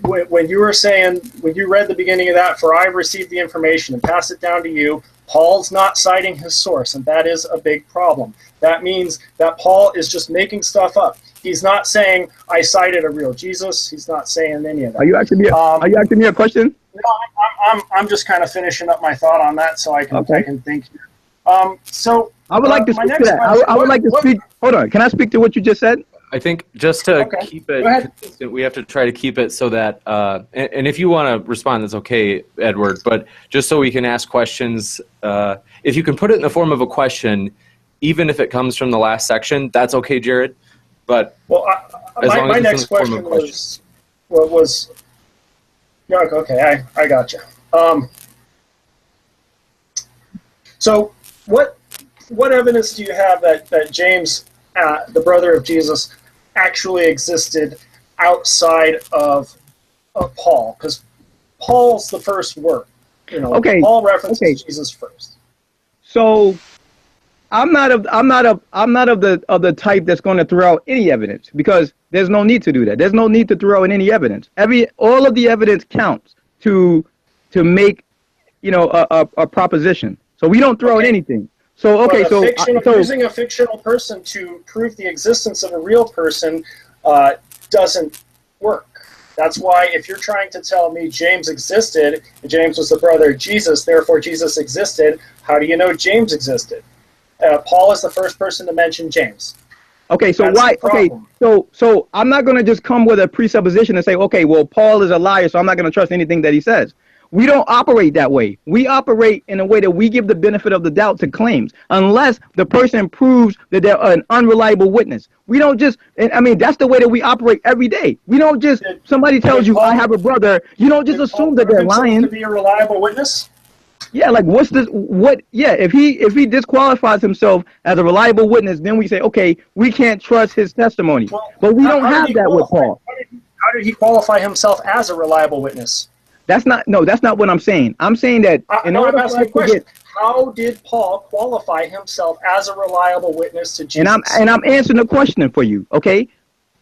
Speaker 3: when you were saying, when you read the beginning of that, "For I received the information and passed it down to you," Paul's not citing his source, and that is a big problem. That means that Paul is just making stuff up. He's not saying, "I cited a real Jesus." He's not saying any of that.
Speaker 2: Are you asking me a question?
Speaker 3: No, I'm just kind of finishing up my thought on that, so I can think here. So
Speaker 2: I would like to speak to that. I would like to speak. Hold on. Can I speak to what you just said?
Speaker 1: I think just to keep it consistent, we have to try to keep it so that, and if you want to respond, that's okay, Edward, but just so we can ask questions, if you can put it in the form of a question, even if it comes from the last section, that's okay, Jared. But
Speaker 3: my next question was yeah, okay, I got you. So what evidence do you have that James, the brother of Jesus, actually existed outside of Paul? Because Paul's the first work. Paul references Jesus first.
Speaker 2: So I'm not of the type that's going to throw out any evidence, because there's no need to do that. There's no need to throw in any evidence. All of the evidence counts to make a proposition. So we don't throw in anything. So
Speaker 3: using a fictional person to prove the existence of a real person doesn't work. That's why if you're trying to tell me James existed, and James was the brother of Jesus, therefore Jesus existed, how do you know James existed? Paul is the first person to mention James.
Speaker 2: Okay, so why? Okay, so I'm not going to just come with a presupposition and say, okay, well, Paul is a liar, so I'm not going to trust anything that he says. We don't operate that way. We operate in a way that we give the benefit of the doubt to claims, unless the person proves that they're an unreliable witness. We don't just, I mean, that's the way that we operate every day. We don't just, somebody tells you, I have a brother, you don't just assume that they're lying.
Speaker 3: To be a reliable witness?
Speaker 2: Yeah, like what's this? What? Yeah, if he disqualifies himself as a reliable witness, then we say, okay, we can't trust his testimony.
Speaker 3: Well,
Speaker 2: but we don't have that with Paul.
Speaker 3: How did he qualify himself as a reliable witness?
Speaker 2: That's not what I'm saying. I'm saying that in order for us to get,
Speaker 3: how did Paul qualify himself as a reliable witness to Jesus?
Speaker 2: And I'm answering the question for you. Okay,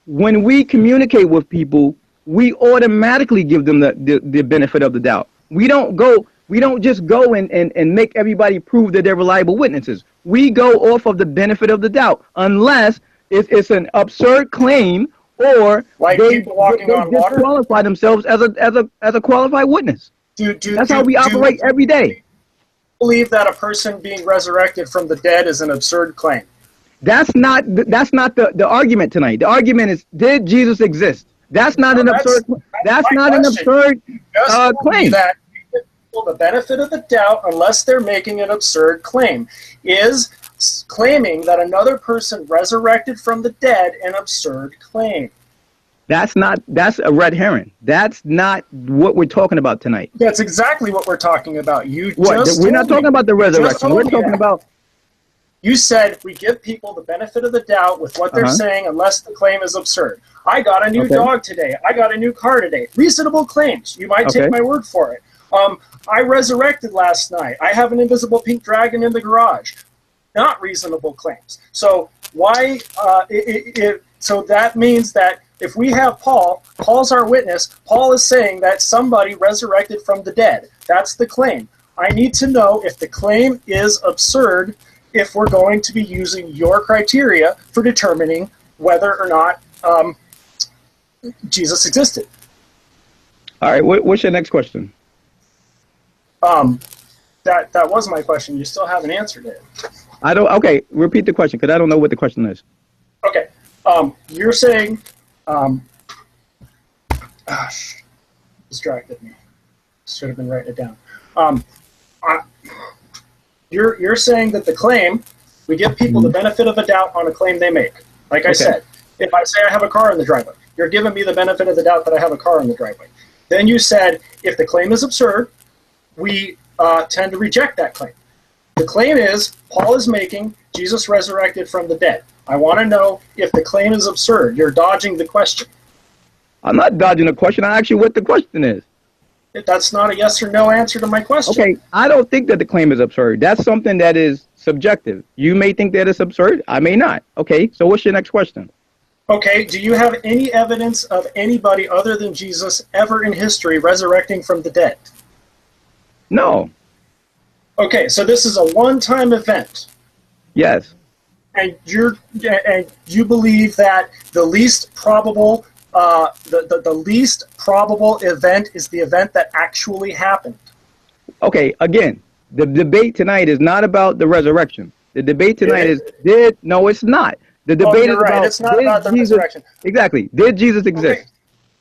Speaker 2: when we communicate with people, we automatically give them the benefit of the doubt. We don't just go and make everybody prove that they're reliable witnesses. We go off of the benefit of the doubt, unless it's an absurd claim or
Speaker 3: like
Speaker 2: they
Speaker 3: people walking on water,
Speaker 2: disqualify themselves as a qualified witness. That's how we operate every day.
Speaker 3: Do you believe that a person being resurrected from the dead is an absurd claim?
Speaker 2: That's not the argument tonight. The argument is, did Jesus exist? That's not an absurd. That's not an absurd claim.
Speaker 3: That the benefit of the doubt, unless they're making an absurd claim, is claiming that another person resurrected from the dead an absurd claim.
Speaker 2: That's a red herring. That's not what we're talking about tonight.
Speaker 3: That's exactly what we're talking about.
Speaker 2: We're not talking about the resurrection. We're talking about.
Speaker 3: You said we give people the benefit of the doubt with what they're saying unless the claim is absurd. I got a new dog today. I got a new car today. Reasonable claims. You might take my word for it. I resurrected last night. I have an invisible pink dragon in the garage. Not reasonable claims. So why? So that means that if we have Paul's our witness. Paul is saying that somebody resurrected from the dead. That's the claim. I need to know if the claim is absurd, if we're going to be using your criteria for determining whether or not Jesus existed.
Speaker 2: All right. What's your next question?
Speaker 3: That was my question. You still haven't answered it.
Speaker 2: Okay, repeat the question, because I don't know what the question is. Okay.
Speaker 3: You're saying, distracted me. Should have been writing it down. You're saying that the claim, we give people the benefit of the doubt on a claim they make. Like I said, if I say I have a car in the driveway, you're giving me the benefit of the doubt that I have a car in the driveway. Then you said, if the claim is absurd, we tend to reject that claim. The claim is, Paul is making Jesus resurrected from the dead. I want to know if the claim is absurd. You're dodging the question.
Speaker 2: I'm not dodging the question. I ask you what the question is.
Speaker 3: That's not a yes or no answer to my question.
Speaker 2: Okay, I don't think that the claim is absurd. That's something that is subjective. You may think that it's absurd. I may not. Okay, so what's your next question?
Speaker 3: Okay, do you have any evidence of anybody other than Jesus ever in history resurrecting from the dead?
Speaker 2: No.
Speaker 3: Okay, so this is a one-time event.
Speaker 2: Yes.
Speaker 3: And you believe that the least probable the least probable event is the event that actually happened.
Speaker 2: Okay, again, the debate tonight is not about the resurrection. The debate tonight is no, it's not. The debate is about,
Speaker 3: it's not about the resurrection.
Speaker 2: Exactly. Did Jesus exist?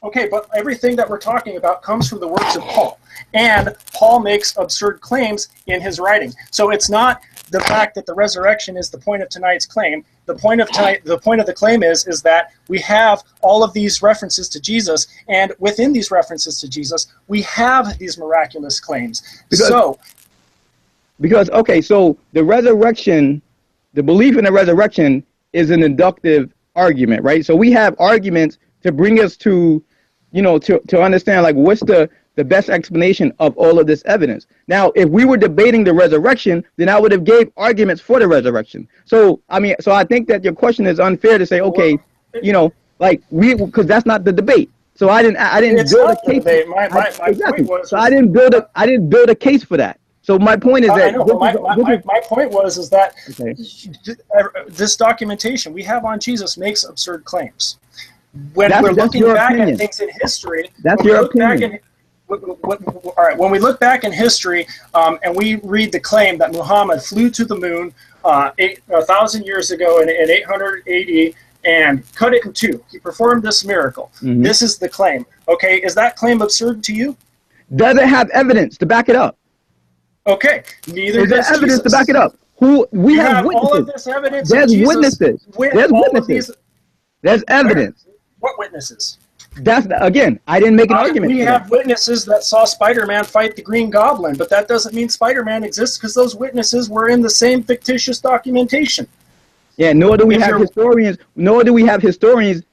Speaker 3: Okay, but everything that we're talking about comes from the works of Paul. And Paul makes absurd claims in his writing. So it's not the fact that the resurrection is the point of tonight's claim. The point of the claim is that we have all of these references to Jesus, and within these references to Jesus, we have these miraculous claims. So
Speaker 2: the resurrection, the belief in the resurrection is an inductive argument, right? So we have arguments to bring us to, to understand, like, what's the best explanation of all of this evidence. Now, if we were debating the resurrection, then I would have gave arguments for the resurrection. So I think that your question is unfair to say, okay, because that's not the debate. So I didn't build a case. I didn't build a case for that. So my point is
Speaker 3: my point was that this documentation we have on Jesus makes absurd claims. When we're looking back at things in history,
Speaker 2: that's your opinion.
Speaker 3: All right, when we look back in history and we read the claim that Muhammad flew to the moon 1,000 years ago in 800 AD and cut it in two. He performed this miracle. Mm-hmm. This is the claim. Okay, is that claim absurd to you?
Speaker 2: Does it have evidence to back it up?
Speaker 3: Okay, neither does
Speaker 2: there evidence
Speaker 3: Jesus.
Speaker 2: To back it up? We have witnesses.
Speaker 3: All of this evidence.
Speaker 2: There's witnesses. There's witnesses. There's evidence.
Speaker 3: What witnesses?
Speaker 2: That's again, I didn't make an argument.
Speaker 3: We have witnesses that saw Spider-Man fight the Green Goblin, but that doesn't mean Spider-Man exists because those witnesses were in the same fictitious documentation.
Speaker 2: Yeah, nor do we have historians. Nor do we have historians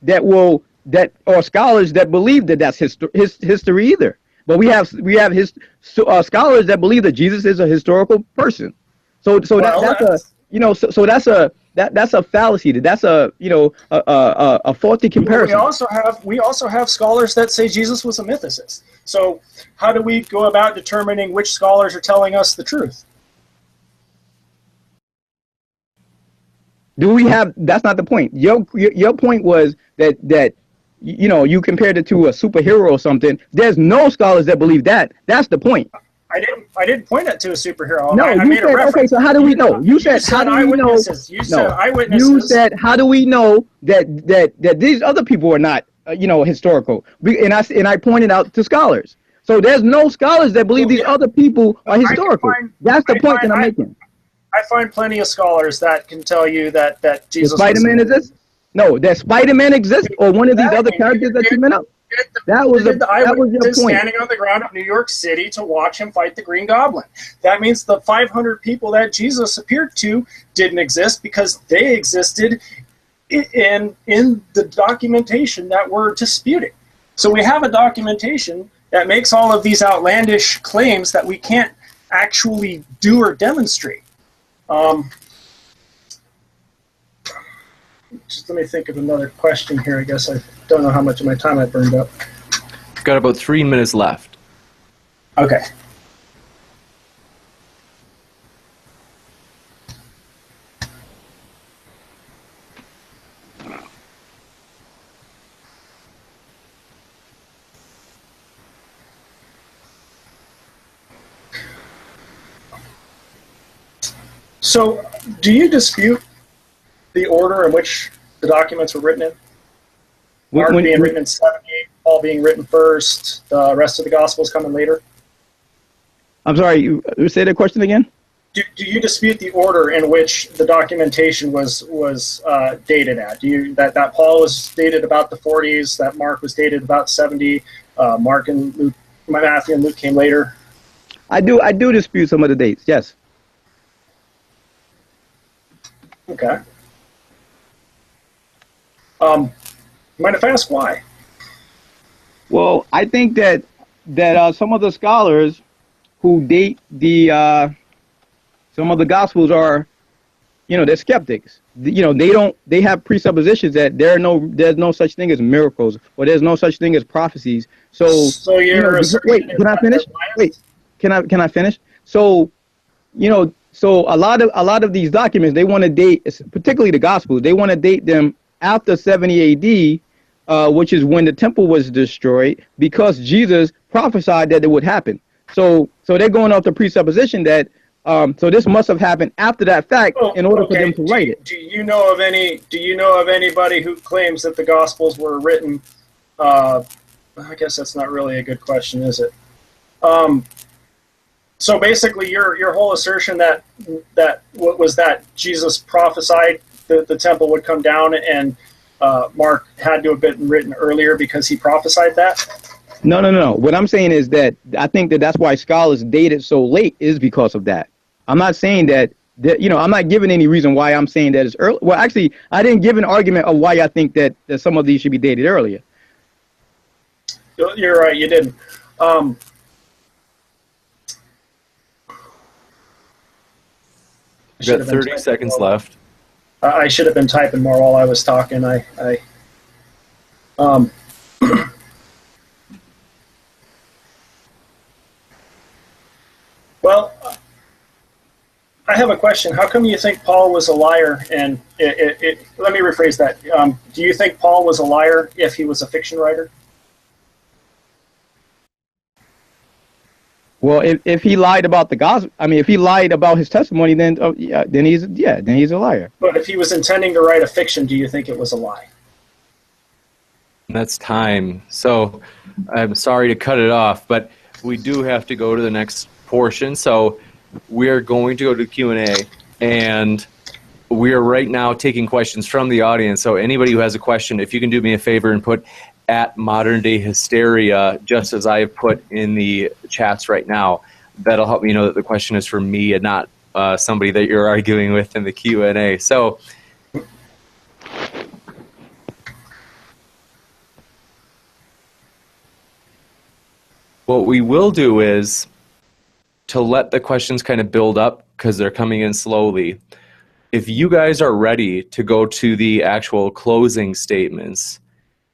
Speaker 2: or scholars that believe that that's history either. But we have scholars that believe that Jesus is a historical person. So that's a fallacy. That's a faulty comparison.
Speaker 3: We also have scholars that say Jesus was a mythicist. So how do we go about determining which scholars are telling us the truth?
Speaker 2: Do we have? That's not the point. Your point was that you compared it to a superhero or something. There's no scholars that believe that. That's the point.
Speaker 3: I didn't point it to a superhero.
Speaker 2: No,
Speaker 3: I
Speaker 2: you said, okay, so how do we know? You said, how do we know?
Speaker 3: You said eyewitnesses.
Speaker 2: You said, how do we know that these other people are not, historical? And I pointed out to scholars. So there's no scholars that believe these other people are historical. That's the point that I'm making.
Speaker 3: I find plenty of scholars that can tell you that Jesus.
Speaker 2: Spider-Man exists? No, that Spider-Man exists, or one of these other characters that you meant up. That was your point.
Speaker 3: Standing on the ground of New York City to watch him fight the Green Goblin. That means the 500 people that Jesus appeared to didn't exist because they existed in the documentation that we're disputing. So we have a documentation that makes all of these outlandish claims that we can't actually do or demonstrate. Just let me think of another question here. I guess I don't know how much of my time I burned up.
Speaker 1: Got about 3 minutes left.
Speaker 3: Okay. So, do you dispute the order in which the documents were written in? Mark being written in 70, Paul being written first, the rest of the Gospels coming later?
Speaker 2: I'm sorry, you say that question again?
Speaker 3: Do you dispute the order in which the documentation was dated at? That Paul was dated about the 40s, that Mark was dated about 70, Mark and Luke, Matthew and Luke came later?
Speaker 2: I do dispute some of the dates, yes.
Speaker 3: Okay. Mind if I ask why?
Speaker 2: Well, I think that some of the scholars who date some of the Gospels are, they're skeptics. They have presuppositions that there's no such thing as miracles, or there's no such thing as prophecies. So
Speaker 3: you're
Speaker 2: wait, can I finish? Wait, can I finish? So a lot of these documents, they want to date, particularly the Gospels, they want to date them after 70 AD, which is when the temple was destroyed, because Jesus prophesied that it would happen. So they're going off the presupposition that so this must have happened after that fact in order for them to write it.
Speaker 3: Do you know of anybody who claims that the Gospels were written? I guess that's not really a good question, is it? So basically, your whole assertion that Jesus prophesied the temple would come down, and Mark had to have been written earlier because he prophesied that?
Speaker 2: No. What I'm saying is that I think that's why scholars date it so late is because of that. I'm not saying that I'm not giving any reason why I'm saying that it's early. Well, actually, I didn't give an argument of why I think that some of these should be dated earlier.
Speaker 3: You're right, you didn't.
Speaker 1: You've got 30 seconds left.
Speaker 3: I should have been typing more while I was talking. Well, I have a question. How come you think Paul was a liar? And let me rephrase that. Do you think Paul was a liar if he was a fiction writer?
Speaker 2: Well, if he lied about the gospel, if he lied about his testimony, then he's a liar.
Speaker 3: But if he was intending to write a fiction, do you think it was a lie?
Speaker 1: That's time. So I'm sorry to cut it off, but we do have to go to the next portion. So we are going to go to Q&A, and we are right now taking questions from the audience. So anybody who has a question, if you can do me a favor and put at modern day hysteria, just as I have put in the chats right now. That'll help me know that the question is for me and not somebody that you're arguing with in the Q&A. So what we will do is to let the questions kind of build up because they're coming in slowly. If you guys are ready to go to the actual closing statements,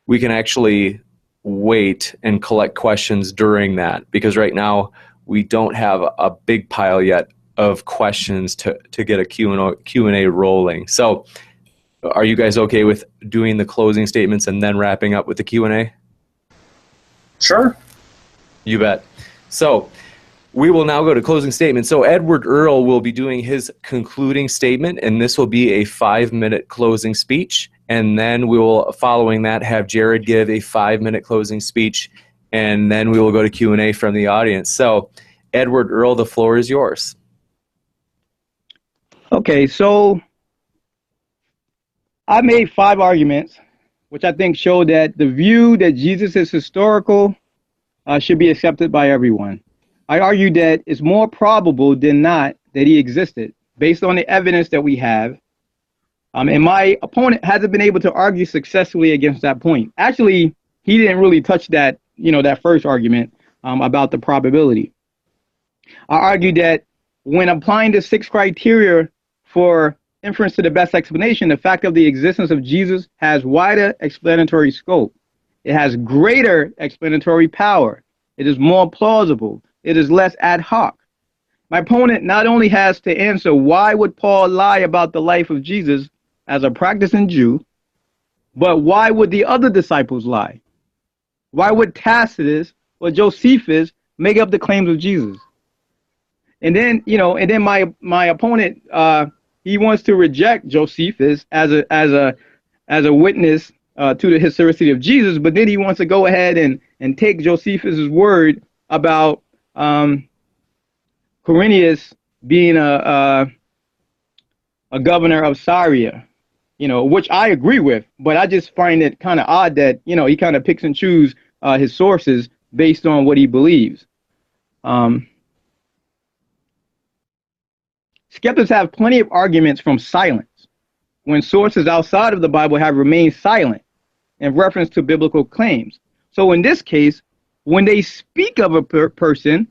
Speaker 1: we can actually wait and collect questions during that, because right now we don't have a big pile yet of questions to get a Q&A rolling. So are you guys okay with doing the closing statements and then wrapping up with the Q&A?
Speaker 3: Sure.
Speaker 1: You bet. So we will now go to closing statements. So Edward Earle will be doing his concluding statement, and this will be a 5-minute closing speech. And then we will, following that, have Jared give a 5-minute closing speech, and then we will go to Q&A from the audience. So Edward Earle, the floor is yours.
Speaker 2: Okay, so I made 5 arguments, which I think show that the view that Jesus is historical should be accepted by everyone. I argue that it's more probable than not that he existed, based on the evidence that we have. And my opponent hasn't been able to argue successfully against that point. Actually, he didn't really touch that, that first argument about the probability. I argue that when applying the 6 criteria for inference to the best explanation, the fact of the existence of Jesus has wider explanatory scope. It has greater explanatory power. It is more plausible. It is less ad hoc. My opponent not only has to answer why would Paul lie about the life of Jesus as a practicing Jew, but why would the other disciples lie? Why would Tacitus or Josephus make up the claims of Jesus? And then, my opponent, he wants to reject Josephus as a witness to the historicity of Jesus, but then he wants to go ahead and take Josephus's word about Quirinius being a governor of Syria, which I agree with, but I just find it kind of odd that, he kind of picks and chooses his sources based on what he believes. Skeptics have plenty of arguments from silence when sources outside of the Bible have remained silent in reference to biblical claims. So in this case, when they speak of a person,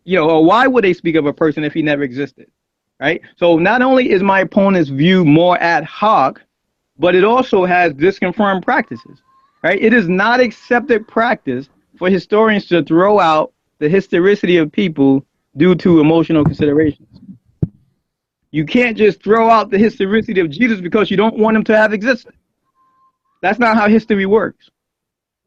Speaker 2: or why would they speak of a person if he never existed, right? So not only is my opponent's view more ad hoc, but it also has disconfirmed practices, right? It is not accepted practice for historians to throw out the historicity of people due to emotional considerations. You can't just throw out the historicity of Jesus because you don't want him to have existed. That's not how history works.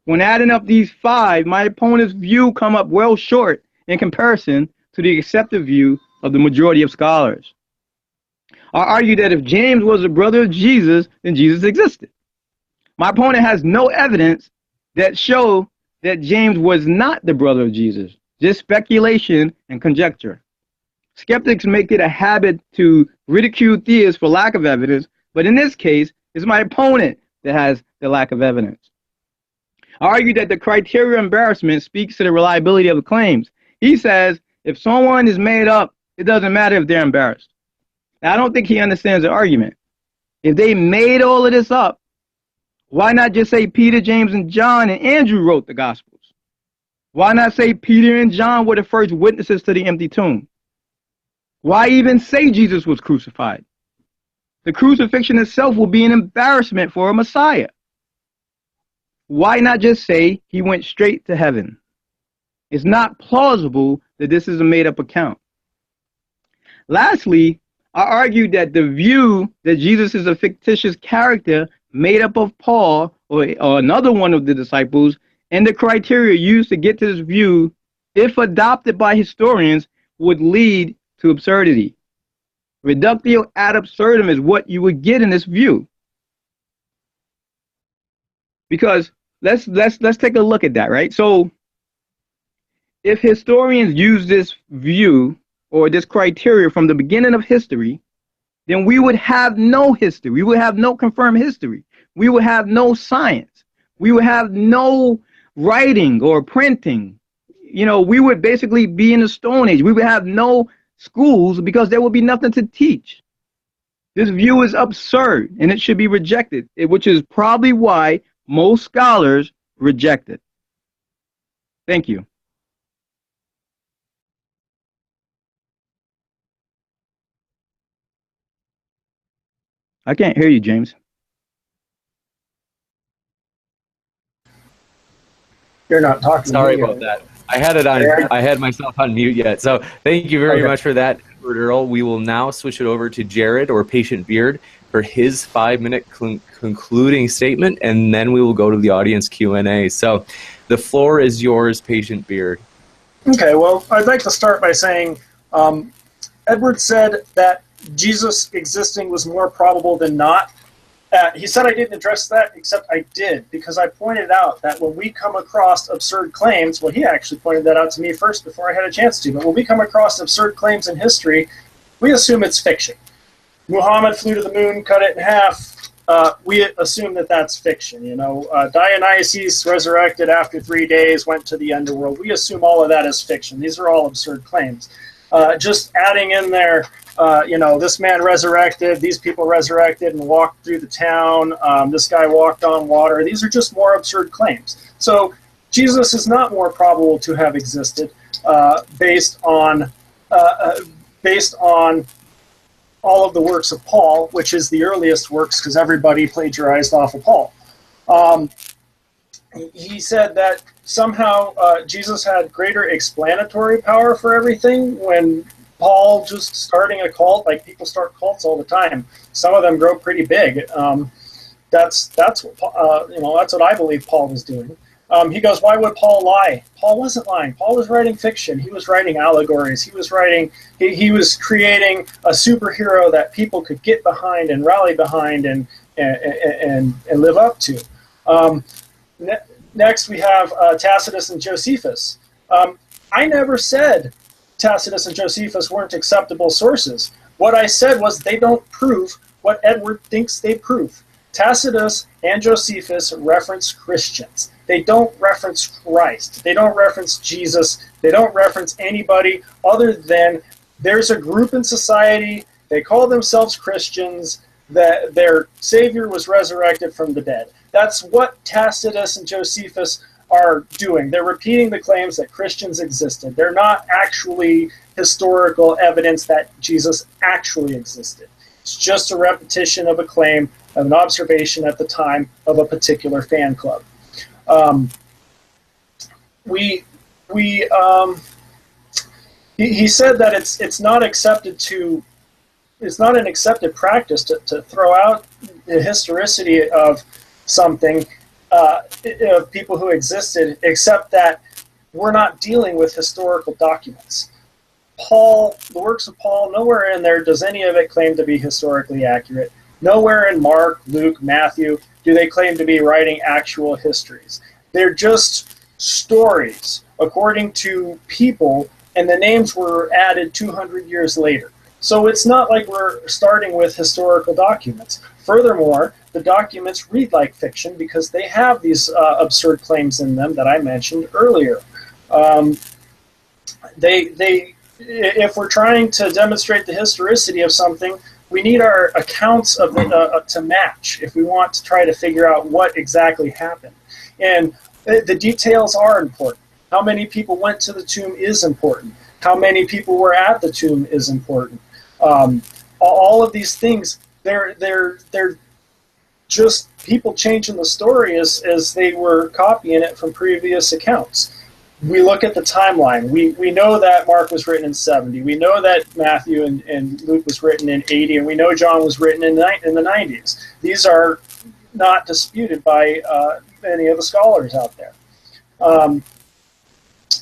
Speaker 2: When adding up these 5, my opponent's view come up well short in comparison to the accepted view of the majority of scholars. I argue that if James was a brother of Jesus, then Jesus existed. My opponent has no evidence that show that James was not the brother of Jesus, just speculation and conjecture. Skeptics make it a habit to ridicule theists for lack of evidence, but in this case, it's my opponent that has the lack of evidence. I argue that the criteria of embarrassment speaks to the reliability of the claims. He says if someone is made up, it doesn't matter if they're embarrassed. Now, I don't think he understands the argument. If they made all of this up, why not just say Peter, James, and John and Andrew wrote the Gospels? Why not say Peter and John were the first witnesses to the empty tomb? Why even say Jesus was crucified? The crucifixion itself will be an embarrassment for a Messiah. Why not just say he went straight to heaven? It's not plausible that this is a made-up account. Lastly, I argue that the view that Jesus is a fictitious character made up of Paul or another one of the disciples, and the criteria used to get to this view, if adopted by historians, would lead to absurdity. Reductio ad absurdum is what you would get in this view. Because let's take a look at that, right? So if historians use this view or this criteria from the beginning of history, then we would have no history. We would have no confirmed history. We would have no science. We would have no writing or printing. You know, we would basically be in the Stone Age. We would have no schools because there would be nothing to teach. This view is absurd and it should be rejected, which is probably why most scholars reject it. Thank you. I can't hear you, James.
Speaker 3: You're not talking.
Speaker 1: Sorry about that. I had it on. I had myself on mute yet. So thank you very much for that, Edward Earl. We will now switch it over to Jared or Patient Beard for his 5-minute concluding statement, and then we will go to the audience Q&A. So the floor is yours, Patient Beard.
Speaker 3: Okay, well, I'd like to start by saying Edward said that Jesus existing was more probable than not. He said I didn't address that, except I did, because I pointed out that when we come across absurd claims, well, he actually pointed that out to me first before I had a chance to, but when we come across absurd claims in history, we assume it's fiction. Muhammad flew to the moon, cut it in half. We assume that that's fiction. You know, Dionysus resurrected after 3 days, went to the underworld. We assume all of that is fiction. These are all absurd claims. Just adding in there, you know, this man resurrected, these people resurrected and walked through the town, this guy walked on water. These are just more absurd claims. So Jesus is not more probable to have existed based on all of the works of Paul, which is the earliest works because everybody plagiarized off of Paul. He said that somehow Jesus had greater explanatory power for everything when Paul just starting a cult, like people start cults all the time. Some of them grow pretty big. That's what you know. That's what I believe Paul was doing. He goes, why would Paul lie? Paul wasn't lying. Paul was writing fiction. He was writing allegories. He was writing. He was creating a superhero that people could get behind and rally behind and live up to. Next, we have Tacitus and Josephus. I never said Tacitus and Josephus weren't acceptable sources. What I said was they don't prove what Edward thinks they prove. Tacitus and Josephus reference Christians. They don't reference Christ. They don't reference Jesus. They don't reference anybody other than there's a group in society, they call themselves Christians, that their Savior was resurrected from the dead. That's what Tacitus and Josephus are doing. They're repeating the claims that Christians existed. They're not actually historical evidence that Jesus actually existed. It's just a repetition of a claim, of an observation at the time of a particular fan club. He said that it's not accepted to, it's not an accepted practice to throw out the historicity of something, of people who existed, except that we're not dealing with historical documents. Paul, the works of Paul, nowhere in there does any of it claim to be historically accurate. Nowhere in Mark, Luke, Matthew do they claim to be writing actual histories. They're just stories according to people, and the names were added 200 years later. So it's not like we're starting with historical documents. Furthermore, the documents read like fiction because they have these absurd claims in them that I mentioned earlier. If we're trying to demonstrate the historicity of something, we need our accounts of it to match if we want to try to figure out what exactly happened. And the details are important. How many people went to the tomb is important. How many people were at the tomb is important. All of these things, they're just people changing the story as they were copying it from previous accounts. We look at the timeline. We know that Mark was written in 70. We know that Matthew and Luke was written in 80, and we know John was written in the 90s. These are not disputed by any of the scholars out there.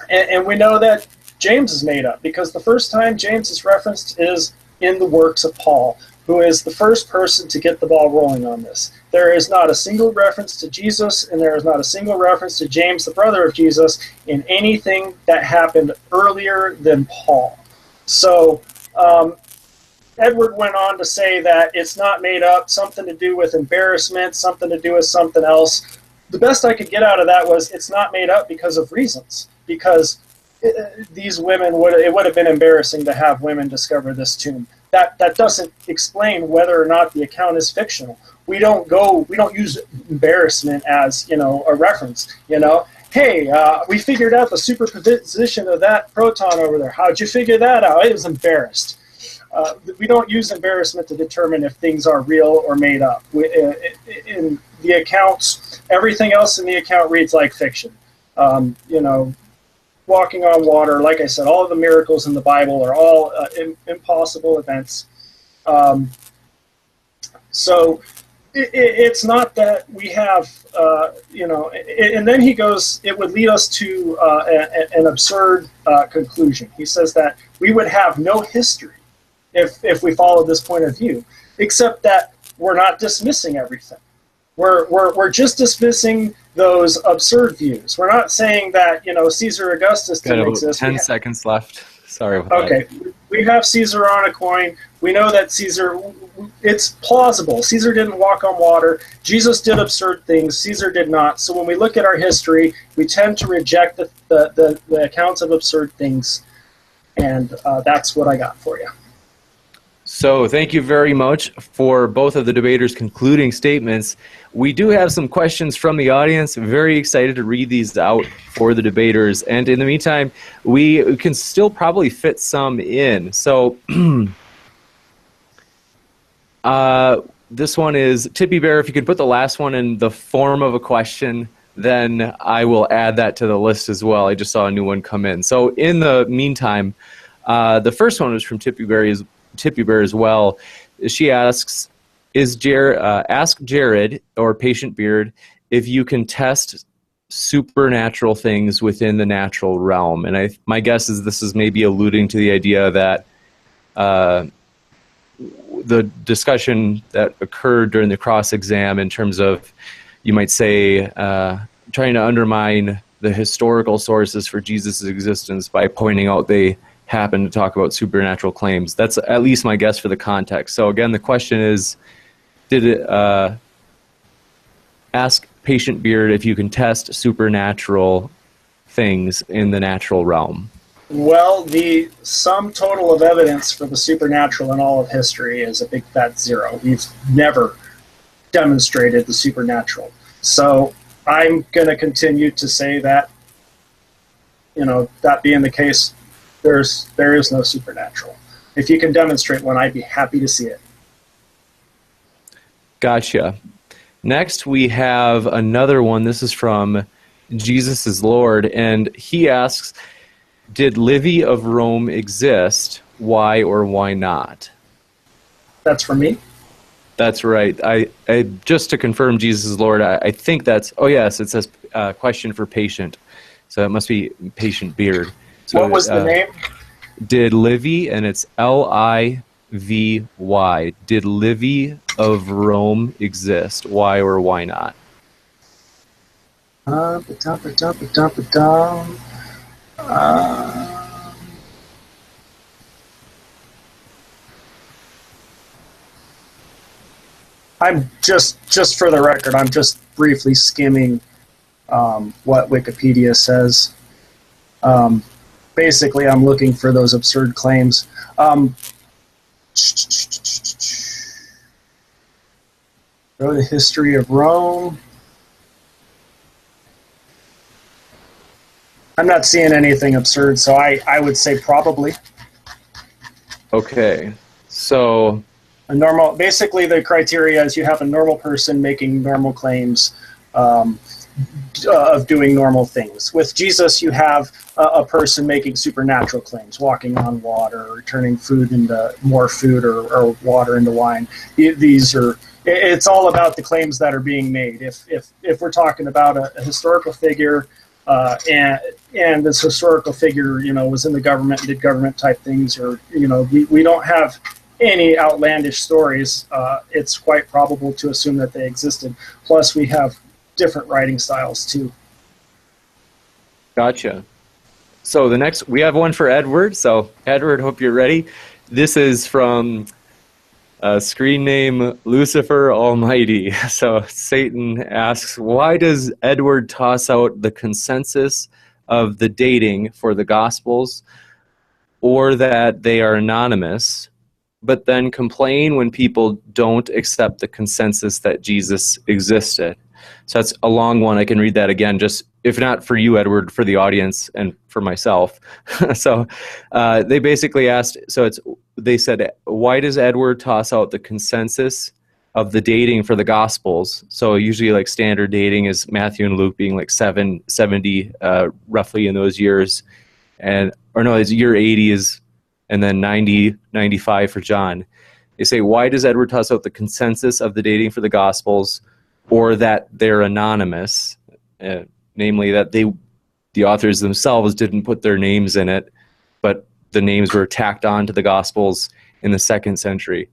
Speaker 3: And we know that James is made up, because the first time James is referenced is in the works of Paul, who is the first person to get the ball rolling on this. There is not a single reference to Jesus, and there is not a single reference to James, the brother of Jesus, in anything that happened earlier than Paul. So Edward went on to say that it's not made up, something to do with embarrassment, something to do with something else. the best I could get out of that was it's not made up because of reasons. Because these women it would have been embarrassing to have women discover this tomb. That doesn't explain whether or not the account is fictional. We don't use embarrassment as, a reference. Hey, we figured out the superposition of that proton over there. How'd you figure that out? I was embarrassed. We don't use embarrassment to determine if things are real or made up. In the accounts, everything else in the account reads like fiction. Walking on water, like I said, all of the miracles in the Bible are all impossible events. So it's not that we have, and then he goes, it would lead us to an absurd conclusion. He says that we would have no history if we followed this point of view, except that we're not dismissing everything. We're just dismissing those absurd views. We're not saying that, Caesar Augustus didn't exist.
Speaker 1: 10 seconds left. Sorry about
Speaker 3: that. Okay. We have Caesar on a coin. We know that Caesar, it's plausible. Caesar didn't walk on water. Jesus did absurd things. Caesar did not. So when we look at our history, we tend to reject the accounts of absurd things. And that's what I got for you.
Speaker 1: So thank you very much for both of the debaters' concluding statements. We do have some questions from the audience. Very excited to read these out for the debaters. And in the meantime, we can still probably fit some in. So this one is, Tippy Bear, if you could put the last one in the form of a question, then I will add that to the list as well. I just saw a new one come in. So in the meantime, the first one was from Tippy Bear as well. She asks, ask Jared or Patient Beard if you can test supernatural things within the natural realm. And my guess is this is maybe alluding to the idea that the discussion that occurred during the cross-exam in terms of, you might say, trying to undermine the historical sources for Jesus' existence by pointing out they happen to talk about supernatural claims. That's at least my guess for the context. So again, the question is, did it ask Patient Beard if you can test supernatural things in the natural realm?
Speaker 3: Well, the sum total of evidence for the supernatural in all of history is a big fat zero. We've never demonstrated the supernatural. So I'm going to continue to say that, that being the case, there is no supernatural. If you can demonstrate one, I'd be happy to see it.
Speaker 1: Gotcha. Next, we have another one. This is from Jesus is Lord, and he asks, did Livy of Rome exist? Why or why not?
Speaker 3: That's for me?
Speaker 1: That's right. I just to confirm Jesus is Lord, I think that's, oh yes, it says question for patient. So it must be Patient Beard. So,
Speaker 3: what was the name?
Speaker 1: Did Livy, and it's Livy, did Livy of Rome exist? Why or why not?
Speaker 3: I'm just for the record, I'm just briefly skimming what Wikipedia says. Basically, I'm looking for those absurd claims. Go to the history of Rome. I'm not seeing anything absurd, so I would say probably.
Speaker 1: Okay, so
Speaker 3: basically the criteria is you have a normal person making normal claims of doing normal things. With Jesus, you have a person making supernatural claims, walking on water, or turning food into more food, or water into wine. It's all about the claims that are being made. If we're talking about a historical figure, and this historical figure, was in the government and did government type things, or we don't have any outlandish stories. It's quite probable to assume that they existed. Plus, we have different writing styles too.
Speaker 1: Gotcha. So the next, we have one for Edward. So Edward, hope you're ready. This is from Screen name Lucifer Almighty. So Satan asks, why does Edward toss out the consensus of the dating for the Gospels, or that they are anonymous, but then complain when people don't accept the consensus that Jesus existed? So that's a long one. I can read that again, just if not for you, Edward, for the audience and for myself. So they basically asked, they said, why does Edward toss out the consensus of the dating for the Gospels? So usually like standard dating is Matthew and Luke being like 770 roughly in those years. It's year 80 is, and then 90, 95 for John. They say, why does Edward toss out the consensus of the dating for the Gospels, or that they're anonymous, namely that the authors themselves didn't put their names in it, but the names were tacked on to the Gospels in the 2nd century.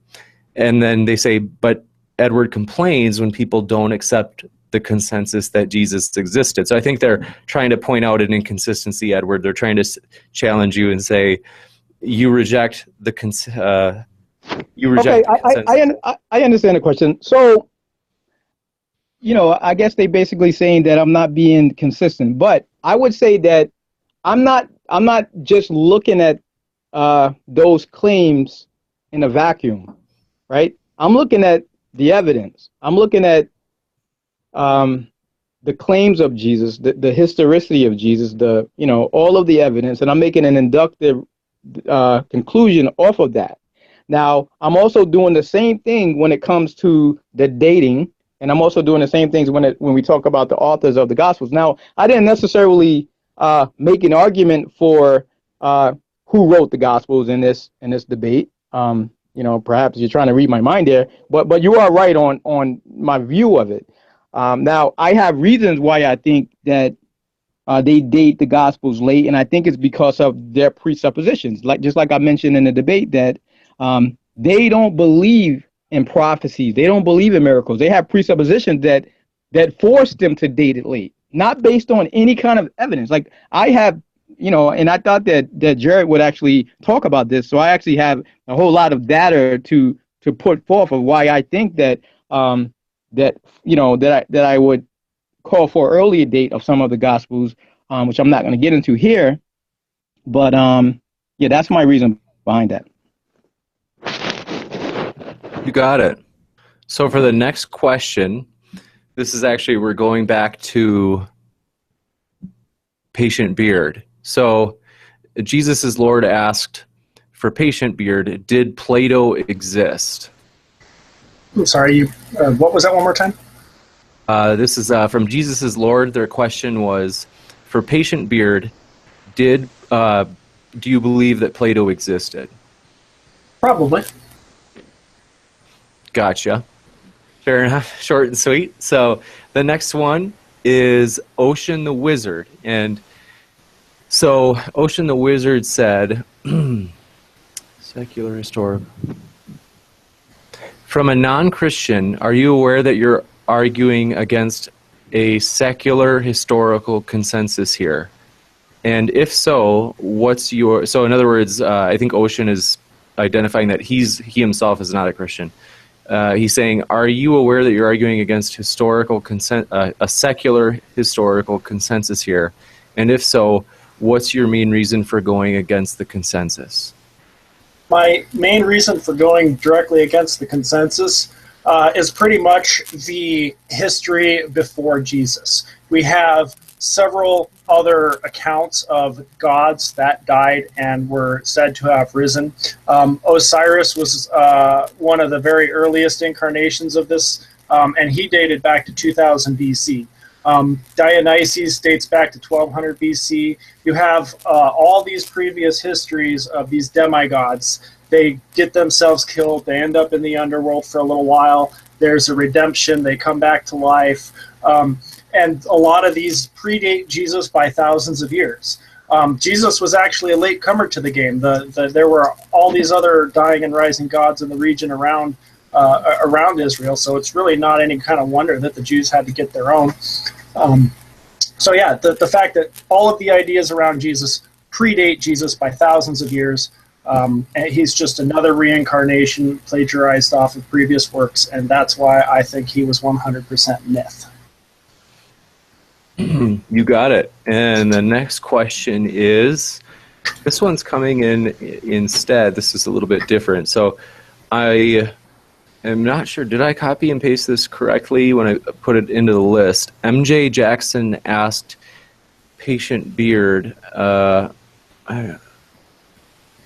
Speaker 1: And then they say, but Edward complains when people don't accept the consensus that Jesus existed. So I think they're trying to point out an inconsistency, Edward. They're trying to challenge you and say, you reject the consensus.
Speaker 2: I understand the question. So, I guess they basically saying that I'm not being consistent, but I would say that I'm not just looking at those claims in a vacuum, right? I'm looking at the evidence. I'm looking at the claims of Jesus, the historicity of Jesus, all of the evidence, and I'm making an inductive conclusion off of that. Now, I'm also doing the same thing when it comes to the dating, and I'm also doing the same things when we talk about the authors of the Gospels. Now, I didn't necessarily make an argument for who wrote the Gospels in this debate. Perhaps you're trying to read my mind there, but you are right on my view of it. Now, I have reasons why I think that they date the Gospels late, and I think it's because of their presuppositions. Just like I mentioned in the debate, that they don't believe in prophecies. They don't believe in miracles. They have presuppositions that force them to date it late, not based on any kind of evidence. Like I have, and I thought that Jared would actually talk about this. So I actually have a whole lot of data to put forth of why I think that that I would call for earlier date of some of the Gospels, which I'm not going to get into here. But that's my reason behind that.
Speaker 1: You got it. So for the next question, this is actually, we're going back to Patient Beard. So Jesus is Lord asked for Patient Beard, did Plato exist?
Speaker 3: I'm sorry, what was that one more time?
Speaker 1: This is from Jesus is Lord. Their question was, for Patient Beard, do you believe that Plato existed?
Speaker 3: Probably.
Speaker 1: Gotcha. Fair enough. Short and sweet. So the next one is Ocean the Wizard. And so Ocean the Wizard said, secular historical. From a non-Christian, are you aware that you're arguing against a secular historical consensus here? And if so, what's your... So in other words, I think Ocean is identifying that he himself is not a Christian. He's saying, are you aware that you're arguing against a secular historical consensus here? And if so, what's your main reason for going against the consensus?
Speaker 3: My main reason for going directly against the consensus is pretty much the history before Jesus. We have several other accounts of gods that died and were said to have risen. Osiris was one of the very earliest incarnations of this, and he dated back to 2000 BC. Dionysus dates back to 1200 BC. You have all these previous histories of these demigods. They get themselves killed. They end up in the underworld for a little while. There's a redemption. They come back to life. And a lot of these predate Jesus by thousands of years. Jesus was actually a late comer to the game. There were all these other dying and rising gods in the region around Israel, so it's really not any kind of wonder that the Jews had to get their own. So yeah, the fact that all of the ideas around Jesus predate Jesus by thousands of years And he's just another reincarnation plagiarized off of previous works, and that's why I think he was 100% myth.
Speaker 1: You got it. And the next question is, this one's coming in instead. This is a little bit different. So I am not sure, did I copy and paste this correctly when I put it into the list? MJ Jackson asked Patient Beard, I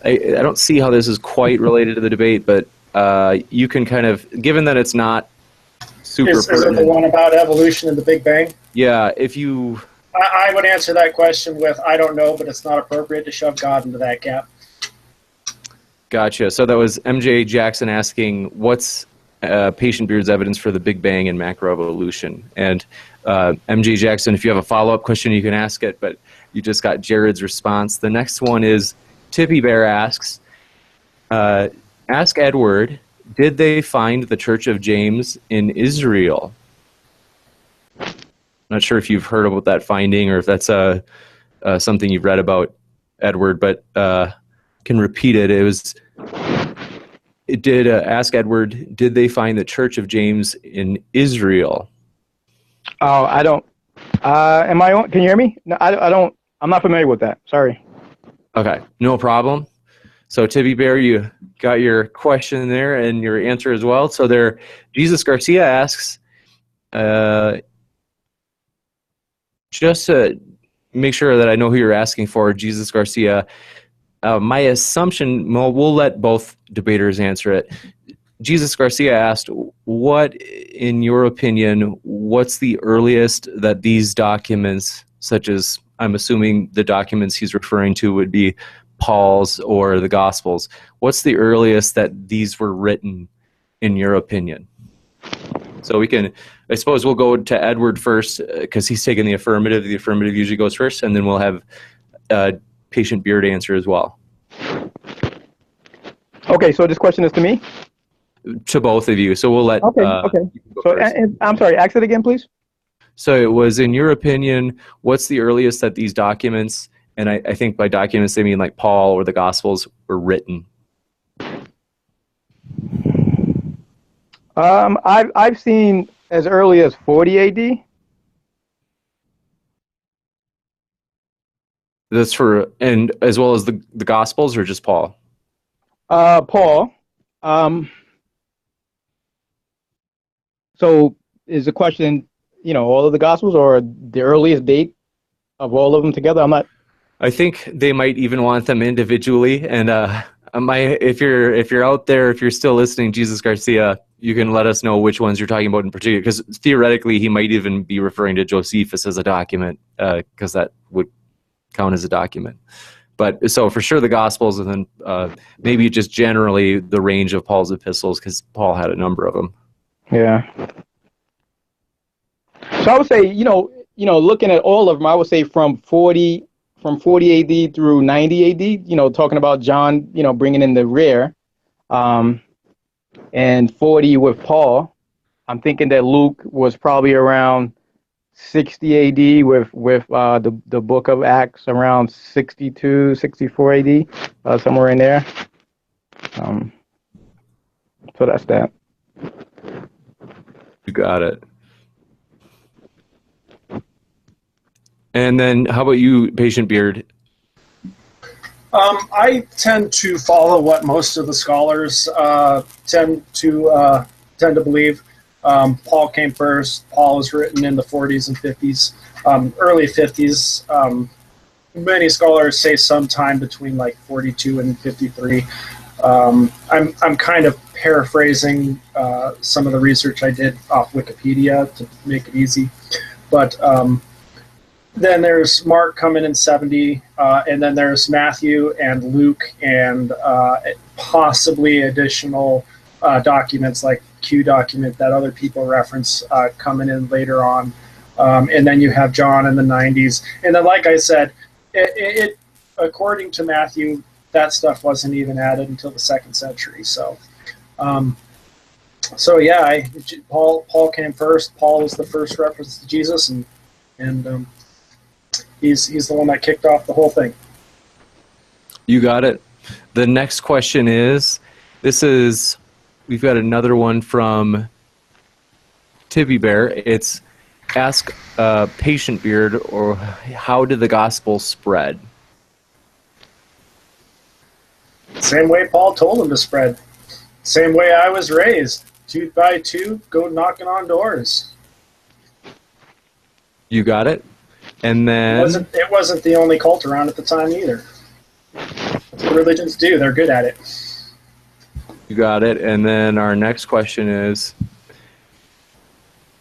Speaker 1: don't see how this is quite related to the debate, but you can kind of, given that it's not super
Speaker 3: Is it the one about evolution and the Big Bang?
Speaker 1: Yeah, if you...
Speaker 3: I would answer that question with, I don't know, but it's not appropriate to shove God into that gap.
Speaker 1: Gotcha. So that was MJ Jackson asking, what's Patient Beard's evidence for the Big Bang and macroevolution? And MJ Jackson, if you have a follow-up question, you can ask it, but you just got Jared's response. The next one is, Tippy Bear asks, ask Edward, did they find the Church of James in Israel? Not sure if you've heard about that finding or if that's something you've read about, Edward, but can repeat it. It did ask Edward, did they find the Church of James in Israel?
Speaker 2: Oh, I don't. Am I on? Can you hear me? No, I don't. I'm not familiar with that. Sorry.
Speaker 1: Okay, no problem. So Tibby Bear, you got your question there and your answer as well. So there, Jesus Garcia asks, just to make sure that I know who you're asking for, Jesus Garcia, my assumption, we'll let both debaters answer it. Jesus Garcia asked, what, in your opinion, what's the earliest that these documents, such as, I'm assuming the documents he's referring to would be Paul's or the Gospels, what's the earliest that these were written, in your opinion? So we can, I suppose we'll go to Edward first, because he's taking the affirmative. The affirmative usually goes first, and then we'll have Patient Beard answer as well.
Speaker 2: Okay, so this question is to me?
Speaker 1: To both of you. So we'll let...
Speaker 2: Okay. So, and I'm sorry, ask it again, please.
Speaker 1: So it was, in your opinion, what's the earliest that these documents, and I think by documents they mean like Paul or the Gospels, were written?
Speaker 2: I've seen as early as 40 AD.
Speaker 1: That's for, and as well as the Gospels, or just Paul?
Speaker 2: Paul. So is the question, all of the Gospels or the earliest date of all of them together? I'm not.
Speaker 1: I think they might even want them individually. And if you're out there, if you're still listening, Jesus Garcia, you can let us know which ones you're talking about in particular, because theoretically he might even be referring to Josephus as a document, because that would count as a document. But so for sure the Gospels, and then maybe just generally the range of Paul's epistles, because Paul had a number of them. Yeah.
Speaker 2: So I would say, looking at all of them, I would say from 40 AD through 90 AD, talking about John, bringing in the rear, and 40 with Paul. I'm thinking that Luke was probably around 60 AD with the book of Acts around 62, 64 AD, somewhere in there. So that's that.
Speaker 1: You got it. And then how about you, Patient Beard?
Speaker 3: I tend to follow what most of the scholars tend to believe. Paul came first. Paul was written in the 40s and 50s, early 50s. Many scholars say sometime between like 42 and 53. I'm kind of paraphrasing some of the research I did off Wikipedia to make it easy, but then there's Mark coming in 70, and then there's Matthew and Luke and possibly additional documents like Q document that other people reference coming in later on. And then you have John in the 90s. And then, like I said, it according to Matthew, that stuff wasn't even added until the 2nd century. So, yeah, Paul came first. Paul was the first reference to Jesus, and he's the one that kicked off the whole thing.
Speaker 1: You got it. The next question is, we've got another one from Tibby Bear. It's, ask Patient Beard, or how did the gospel spread?
Speaker 3: Same way Paul told him to spread. Same way I was raised. 2 by 2, go knocking on doors.
Speaker 1: You got it. And then
Speaker 3: It wasn't the only cult around at the time either. That's what religions do. They're good at it.
Speaker 1: you got it. And then our next question is,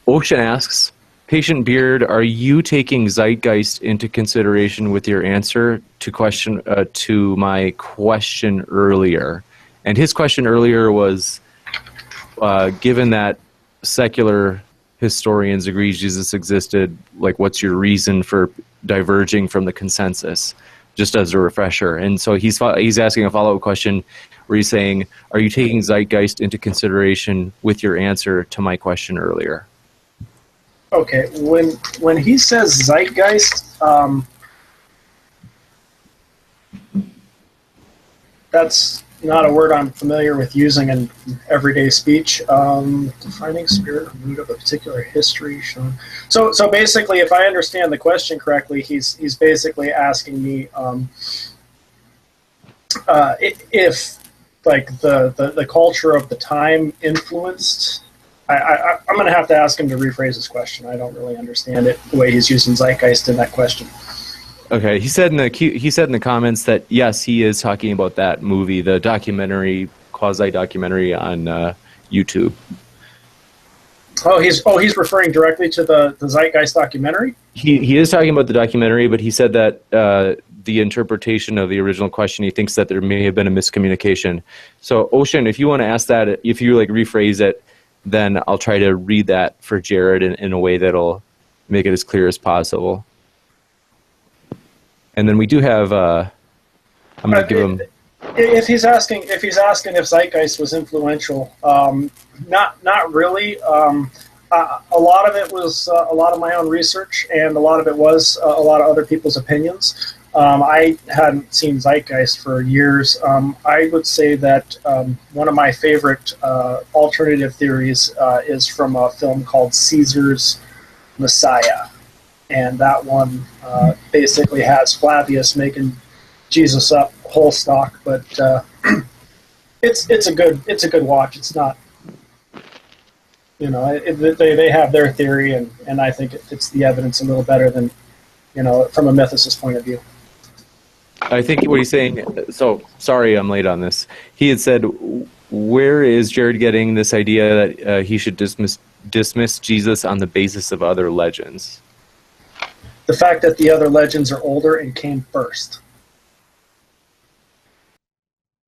Speaker 1: Ocean asks, Patient Beard, are you taking zeitgeist into consideration with your answer to my question earlier? And his question earlier was, given that secular historians agree Jesus existed, like, what's your reason for diverging from the consensus? Just as a refresher. And so he's asking a follow-up question where he's saying, are you taking zeitgeist into consideration with your answer to my question earlier?
Speaker 3: Okay, when he says zeitgeist, that's not a word I'm familiar with using in everyday speech. Defining spirit or mood of a particular history shown. So basically, if I understand the question correctly, he's basically asking me if like the culture of the time influenced. I'm going to have to ask him to rephrase his question. I don't really understand it the way he's using zeitgeist in that question.
Speaker 1: Okay, he said in the comments that yes, he is talking about that movie, the documentary, quasi-documentary on YouTube.
Speaker 3: Oh, he's referring directly to the zeitgeist documentary?
Speaker 1: He is talking about the documentary, but he said that the interpretation of the original question, he thinks that there may have been a miscommunication. So, Ocean, if you want to ask that, if you like rephrase it, then I'll try to read that for Jared in a way that'll make it as clear as possible. And then we do have, I'm going to give him...
Speaker 3: If he's asking if zeitgeist was influential, not really. A lot of it was a lot of my own research, and a lot of it was a lot of other people's opinions. I hadn't seen zeitgeist for years. I would say that one of my favorite alternative theories is from a film called Caesar's Messiah. And that one basically has Flavius making Jesus up whole stock, but it's a good watch. It's not, they have their theory, and I think it fits the evidence a little better than, from a mythicist point of view.
Speaker 1: I think what he's saying, so sorry I'm late on this. He had said, where is Jared getting this idea that he should dismiss Jesus on the basis of other legends?
Speaker 3: The fact that the other legends are older and came first.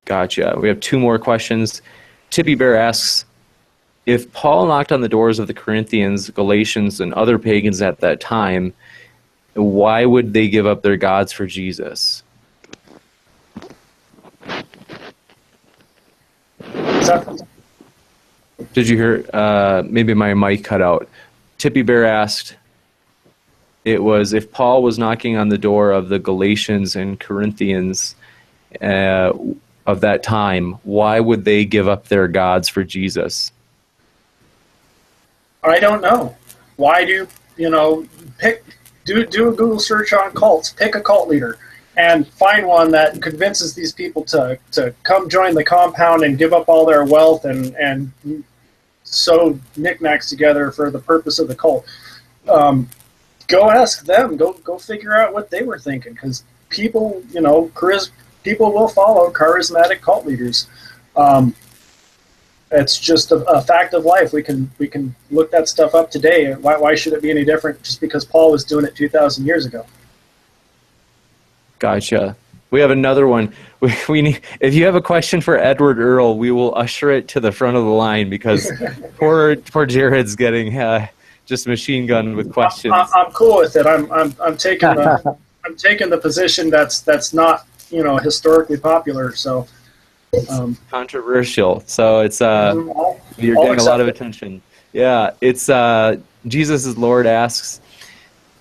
Speaker 1: Gotcha. We have 2 more questions. Tippy Bear asks, if Paul knocked on the doors of the Corinthians, Galatians, and other pagans at that time, why would they give up their gods for Jesus? Did you hear? Maybe my mic cut out. Tippy Bear asked, it was if Paul was knocking on the door of the Galatians and Corinthians of that time, why would they give up their gods for Jesus?
Speaker 3: I don't know. Why do do a Google search on cults, pick a cult leader, and find one that convinces these people to come join the compound and give up all their wealth and sew knickknacks together for the purpose of the cult. Go ask them. Go figure out what they were thinking, because people, people will follow charismatic cult leaders. It's just a fact of life. We can look that stuff up today. Why should it be any different just because Paul was doing it 2,000 years ago?
Speaker 1: Gotcha. We have another one. We need, if you have a question for Edward Earl, we will usher it to the front of the line, because poor Jared's getting just machine gunned with questions.
Speaker 3: I'm cool with it. I'm taking the position that's not historically popular. So
Speaker 1: controversial. So it's you're getting a lot of attention. Yeah, it's Jesus is Lord asks,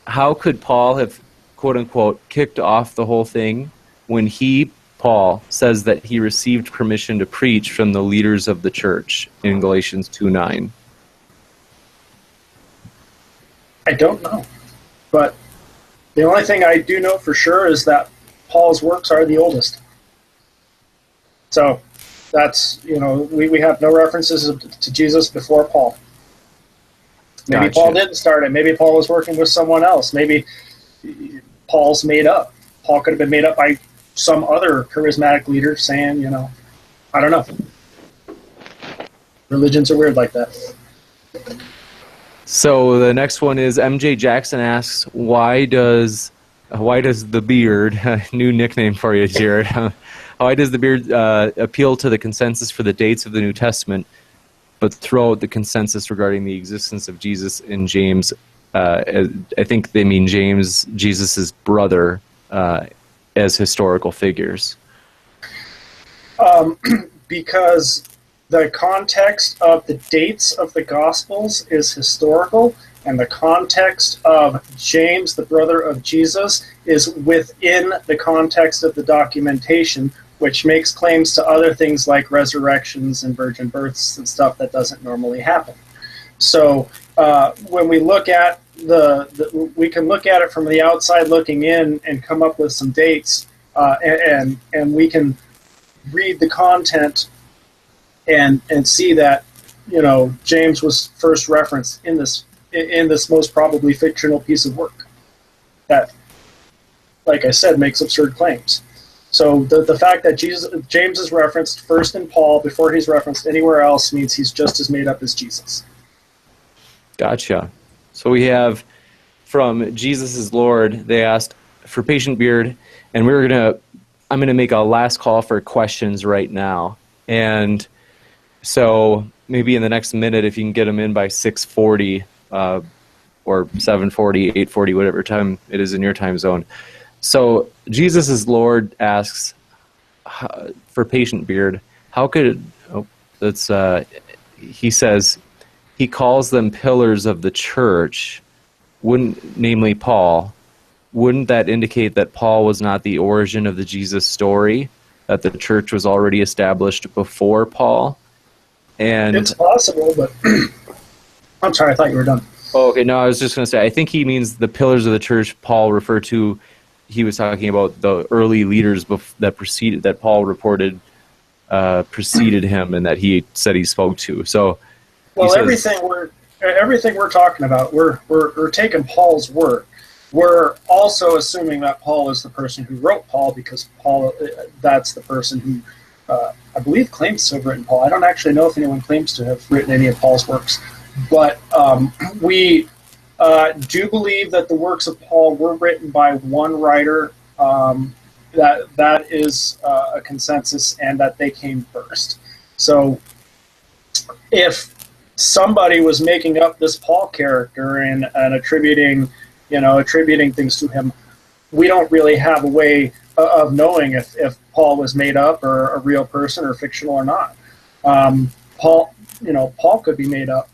Speaker 1: how could Paul have, quote unquote, kicked off the whole thing when he Paul, says that he received permission to preach from the leaders of the church in Galatians 2:9?
Speaker 3: I don't know. But the only thing I do know for sure is that Paul's works are the oldest. So that's, we have no references to Jesus before Paul. Maybe
Speaker 1: Gotcha.
Speaker 3: Paul didn't start it. Maybe Paul was working with someone else. Maybe Paul's made up. Paul could have been made up by some other charismatic leader saying, I don't know. Religions are weird like that.
Speaker 1: So the next one is MJ Jackson asks, why does the beard, new nickname for you, Jared, why does the beard appeal to the consensus for the dates of the New Testament, but throw out the consensus regarding the existence of Jesus in James? I think they mean James, Jesus' brother, as historical figures.
Speaker 3: Because the context of the dates of the Gospels is historical, and the context of James, the brother of Jesus, is within the context of the documentation, which makes claims to other things like resurrections and virgin births and stuff that doesn't normally happen. So when we look at we can look at it from the outside looking in and come up with some dates, and we can read the content and see that James was first referenced in this most probably fictional piece of work that, like I said, makes absurd claims. So the fact that James is referenced first in Paul before he's referenced anywhere else means he's just as made up as Jesus.
Speaker 1: Gotcha. So we have from Jesus is Lord, they asked for Patient Beard, and I'm gonna make a last call for questions right now. And so maybe in the next minute, if you can get them in by 6:40 or 7:40, 8:40, whatever time it is in your time zone. So Jesus is Lord asks for Patient Beard, how could he says he calls them pillars of the church, namely Paul. Wouldn't that indicate that Paul was not the origin of the Jesus story, that the church was already established before Paul? And
Speaker 3: it's possible, but I'm sorry, I thought you were done.
Speaker 1: Oh, okay, no, I was just going to say, I think he means the pillars of the church Paul referred to. He was talking about the early leaders that Paul reported preceded him and that he said he spoke to. So,
Speaker 3: well, everything we're talking about, we're taking Paul's word. We're also assuming that Paul is the person who wrote Paul, because Paul, that's the person who I believe claims to have written Paul. I don't actually know if anyone claims to have written any of Paul's works, but we do believe that the works of Paul were written by one writer. That is a consensus, and that they came first. So if somebody was making up this Paul character and attributing things to him, we don't really have a way of knowing if Paul was made up or a real person or fictional or not. Paul could be made up,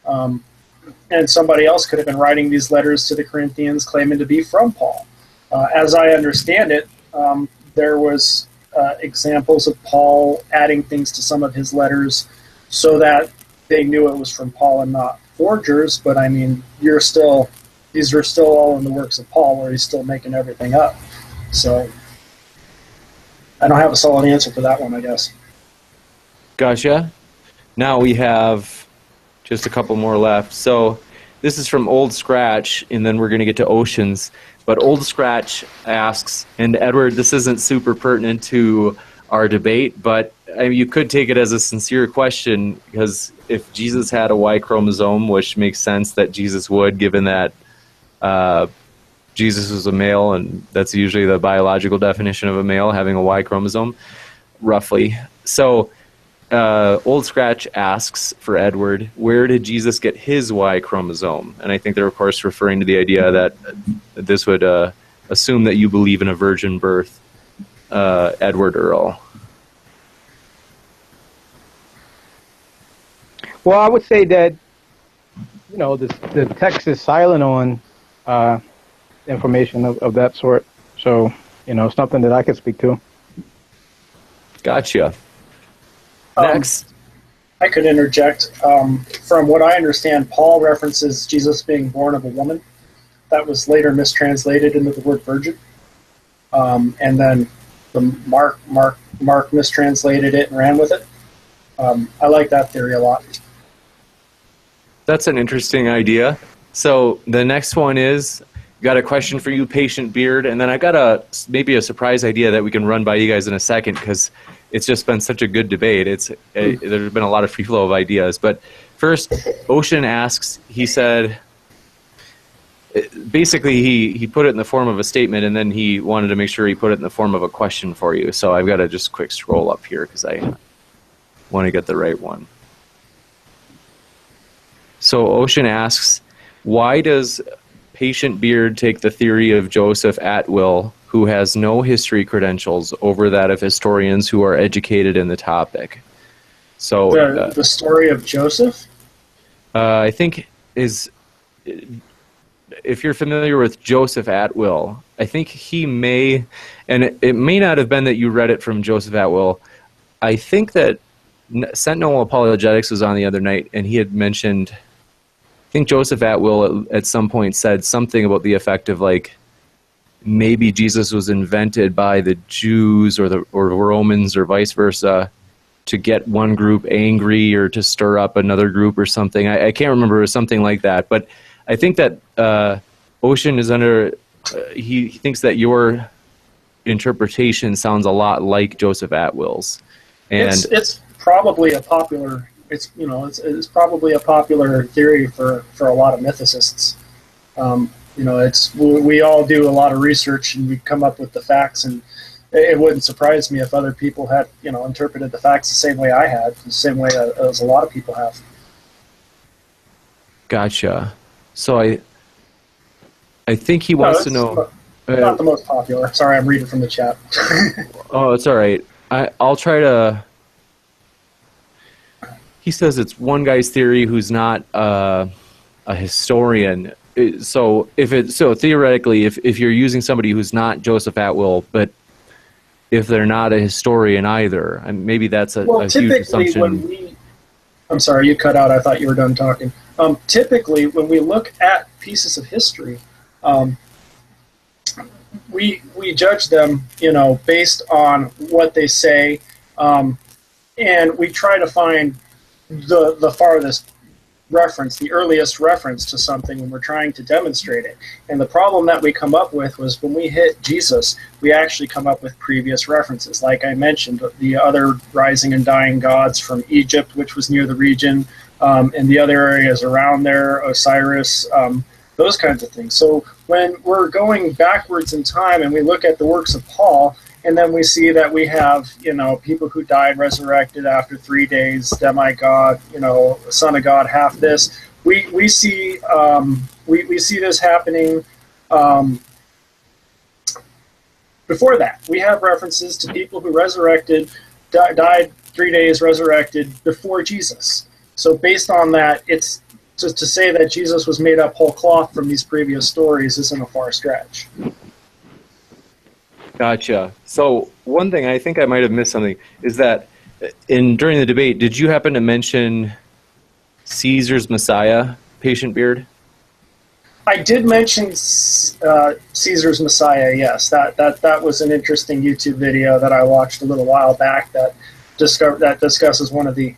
Speaker 3: and somebody else could have been writing these letters to the Corinthians claiming to be from Paul. As I understand it, there was examples of Paul adding things to some of his letters so that they knew it was from Paul and not forgers. But I mean, these are still all in the works of Paul, where he's still making everything up. So I don't have a solid answer for that one, I guess.
Speaker 1: Gotcha. Now we have just a couple more left. So this is from Old Scratch, and then we're going to get to Oceans. But Old Scratch asks, and Edward, this isn't super pertinent to our debate, but you could take it as a sincere question, because if Jesus had a Y chromosome, which makes sense that Jesus would, given that Jesus was a male, and that's usually the biological definition of a male, having a Y chromosome, roughly. So Old Scratch asks for Edward, where did Jesus get his Y chromosome? And I think they're, of course, referring to the idea that this would assume that you believe in a virgin birth, Edward Earl.
Speaker 2: Well, I would say that, the text is silent on information of that sort. So, it's nothing that I can speak to.
Speaker 1: Gotcha.
Speaker 3: Um,
Speaker 1: Next.
Speaker 3: I could interject. From what I understand, Paul references Jesus being born of a woman. That was later mistranslated into the word virgin. And then the Mark mistranslated it and ran with it. I like that theory a lot.
Speaker 1: That's an interesting idea. So the next one is, got a question for you, Patient Beard, and then I got maybe a surprise idea that we can run by you guys in a second, because it's just been such a good debate. There's been a lot of free flow of ideas. But first, Ocean asks, he said, basically he put it in the form of a statement, and then he wanted to make sure he put it in the form of a question for you. So I've got to just quick scroll up here because I want to get the right one. So Ocean asks, why does Patient Beard take the theory of Joseph Atwill, who has no history credentials, over that of historians who are educated in the topic? So
Speaker 3: the story of Joseph?
Speaker 1: I think is, if you're familiar with Joseph Atwill, I think he may, and it may not have been that you read it from Joseph Atwill. I think that Sentinel Apologetics was on the other night, and he had mentioned, I think Joseph Atwill at some point said something about the effect of, like, maybe Jesus was invented by the Jews or the Romans or vice versa to get one group angry or to stir up another group or something. I can't remember. It was something like that. But I think that Ocean is under, he thinks that your interpretation sounds a lot like Joseph Atwill's. And
Speaker 3: it's probably a popular, it's probably a popular theory for a lot of mythicists. We all do a lot of research and we come up with the facts, and it wouldn't surprise me if other people had, interpreted the facts the same way I had, the same way as a lot of people have.
Speaker 1: Gotcha. So I think he wants to know.
Speaker 3: Not the most popular. Sorry, I'm reading from the chat.
Speaker 1: Oh, it's all right. I'll try to. He says it's one guy's theory who's not a historian. So theoretically, if you're using somebody who's not Joseph Atwill, but if they're not a historian either, maybe that's a huge assumption.
Speaker 3: I'm sorry, you cut out. I thought you were done talking. Typically, when we look at pieces of history, we judge them, based on what they say, and we try to find the farthest reference, the earliest reference to something when we're trying to demonstrate it. And the problem that we come up with was when we hit Jesus, we actually come up with previous references. Like I mentioned, the other rising and dying gods from Egypt, which was near the region, and the other areas around there, Osiris, those kinds of things. So when we're going backwards in time and we look at the works of Paul, and then we see that we have, people who died, resurrected after 3 days, demigod, son of God, half this. We see this happening. Before that, we have references to people who resurrected, died 3 days, resurrected before Jesus. So based on that, it's to say that Jesus was made up whole cloth from these previous stories isn't a far stretch.
Speaker 1: Gotcha. So one thing, I think I might have missed something, is that during the debate, did you happen to mention Caesar's Messiah, Patient Beard?
Speaker 3: I did mention Caesar's Messiah, yes. That was an interesting YouTube video that I watched a little while back that discusses one of the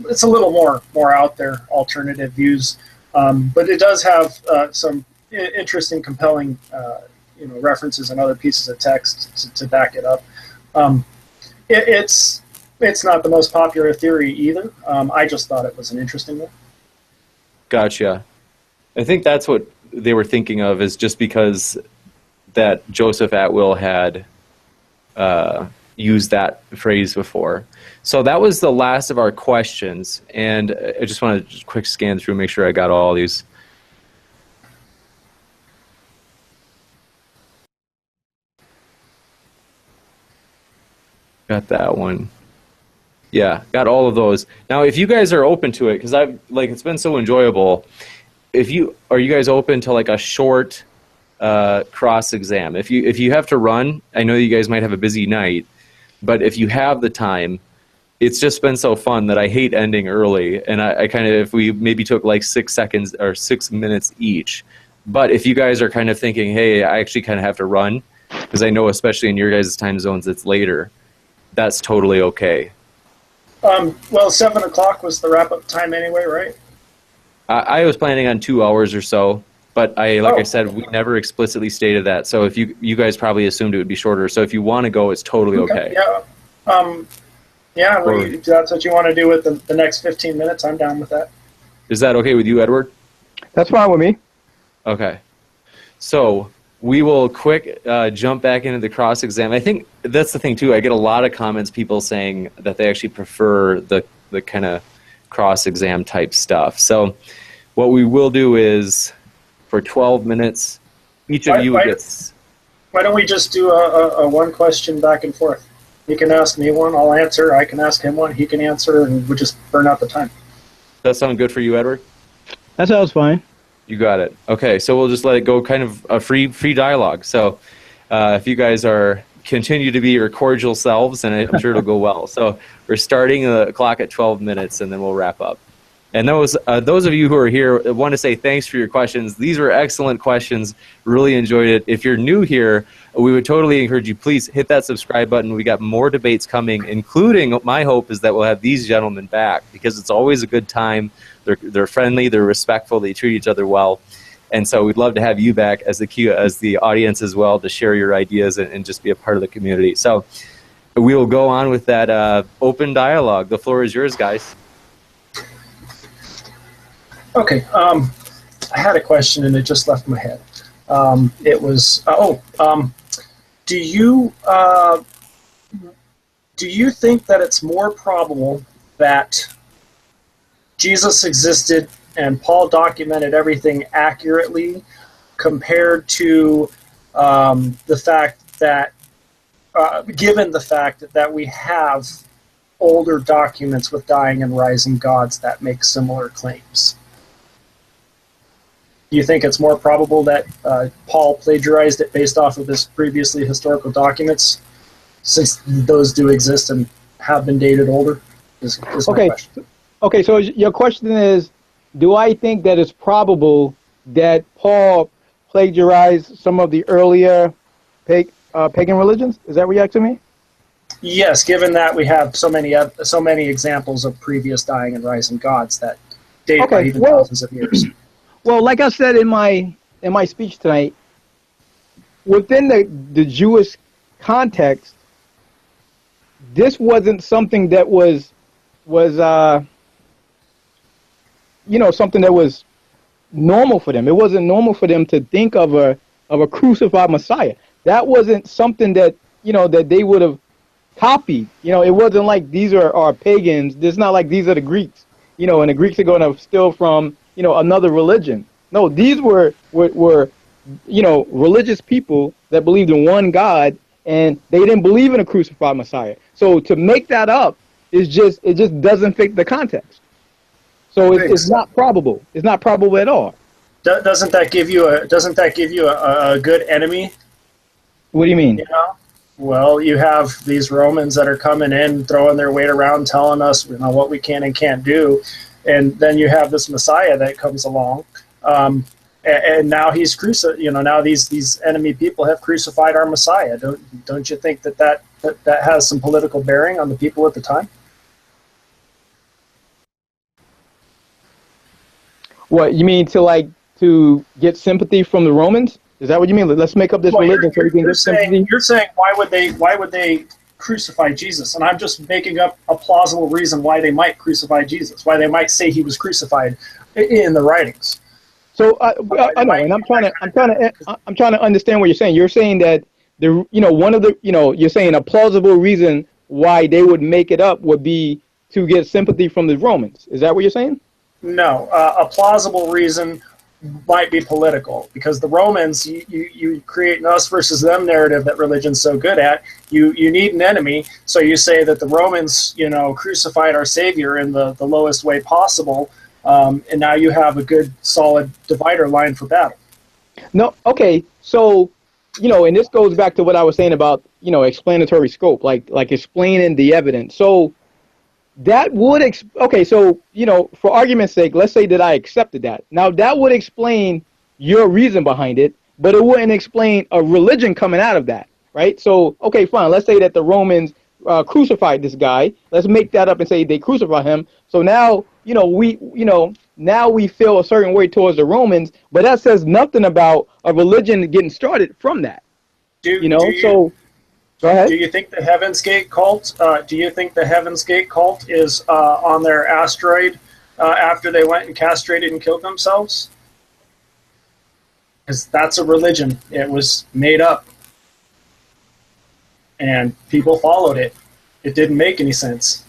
Speaker 3: it's a little more out there alternative views, but it does have some interesting, compelling references and other pieces of text to back it up. It's not the most popular theory either. I just thought it was an interesting one.
Speaker 1: Gotcha. I think that's what they were thinking of, is just because that Joseph Atwill had used that phrase before. So that was the last of our questions, and I just want to quick scan through and make sure I got all these. Got that one. Yeah, got all of those. Now, if you guys are open to it, because it's been so enjoyable. Are you guys open to like a short cross exam? If you have to run, I know you guys might have a busy night. But if you have the time, it's just been so fun that I hate ending early. And I kind of, if we maybe took like 6 seconds or 6 minutes each. But if you guys are kind of thinking, hey, I actually kind of have to run, because I know especially in your guys' time zones it's later, that's totally okay.
Speaker 3: Well, 7 o'clock was the wrap-up time anyway, right?
Speaker 1: I was planning on 2 hours or so, but I said, we
Speaker 3: Okay.
Speaker 1: never explicitly stated that. So if you guys probably assumed it would be shorter. So if you want to go, it's totally okay.
Speaker 3: Yeah, if that's what you want to do with the next 15 minutes, I'm down with that.
Speaker 1: Is that okay with you, Edward?
Speaker 2: That's fine with me.
Speaker 1: Okay. So we will quick jump back into the cross-exam. I think that's the thing, too. I get a lot of comments, people saying that they actually prefer the kind of cross-exam type stuff. So what we will do is, for 12 minutes, each of you gets...
Speaker 3: Why don't we just do a one question back and forth? He can ask me one, I'll answer. I can ask him one, he can answer, and we'll just burn out the time.
Speaker 1: Does that sound good for you, Edward?
Speaker 2: That sounds fine.
Speaker 1: You got it. Okay, so we'll just let it go, kind of a free dialogue. So if you guys continue to be your cordial selves, and I'm sure it'll go well. So we're starting the clock at 12 minutes, and then we'll wrap up. And those of you who are here, I want to say thanks for your questions. These were excellent questions. Really enjoyed it. If you're new here, we would totally encourage you, please hit that subscribe button. We got more debates coming, including, my hope is that we'll have these gentlemen back, because it's always a good time. They're friendly, they're respectful, they treat each other well. And so we'd love to have you back as the audience as well, to share your ideas and just be a part of the community. So we will go on with that open dialogue. The floor is yours, guys.
Speaker 3: Okay, I had a question and it just left my head. It was, do you think that it's more probable that Jesus existed and Paul documented everything accurately compared to the fact that, given the fact that we have older documents with dying and rising gods that make similar claims? Do you think it's more probable that Paul plagiarized it based off of his previously historical documents, since those do exist and have been dated older? Is my question.
Speaker 2: Okay, so your question is, do I think that it's probable that Paul plagiarized some of the earlier pagan religions? Is that what you're asking me?
Speaker 3: Yes, given that we have so many examples of previous dying and rising gods that date by even thousands of years.
Speaker 2: Well, like I said in my speech tonight, within the Jewish context, this wasn't something that was something that was normal for them. It wasn't normal for them to think of a crucified Messiah. That wasn't something that that they would have copied. It wasn't like these are pagans. It's not like these are the Greeks. And the Greeks are going to steal from another religion. No, these were religious people that believed in one God, and they didn't believe in a crucified Messiah. So to make that up it just doesn't fit the context. So it's not probable. It's not probable at all.
Speaker 3: Doesn't that give you a good enemy?
Speaker 2: What do you mean?
Speaker 3: Well, you have these Romans that are coming in, throwing their weight around, telling us what we can and can't do. And then you have this Messiah that comes along, and now he's crucified. Now these enemy people have crucified our Messiah. Don't you think that has some political bearing on the people at the time?
Speaker 2: What you mean, to get sympathy from the Romans? Is that what you mean? Let's make up this religion so we can get sympathy.
Speaker 3: You're saying why would they crucify Jesus? And I'm just making up a plausible reason why they might crucify Jesus, why they might say he was crucified in the writings.
Speaker 2: So I know, and I'm trying to understand what you're saying. You're saying that you're saying a plausible reason why they would make it up would be to get sympathy from the Romans. Is that what you're saying? No,
Speaker 3: a plausible reason might be political, because the Romans, you create an us versus them narrative that religion's so good at. You need an enemy, so you say that the Romans crucified our Savior in the lowest way possible, and now you have a good solid divider line for battle.
Speaker 2: No, okay, so you know, and this goes back to what I was saying about, you know, explanatory scope, like explaining the evidence. So that would, okay, so, you know, for argument's sake, let's say that I accepted that. Now, that would explain your reason behind it, but it wouldn't explain a religion coming out of that, right? So, okay, fine. Let's say that the Romans crucified this guy. Let's make that up and say they crucified him. So now, you know, now we feel a certain way towards the Romans, but that says nothing about a religion getting started from that. So go ahead.
Speaker 3: Do you think the Heaven's Gate cult? Do you think the Heaven's Gate cult is on their asteroid after they went and castrated and killed themselves? Because that's a religion. It was made up, and people followed it. It didn't make any sense.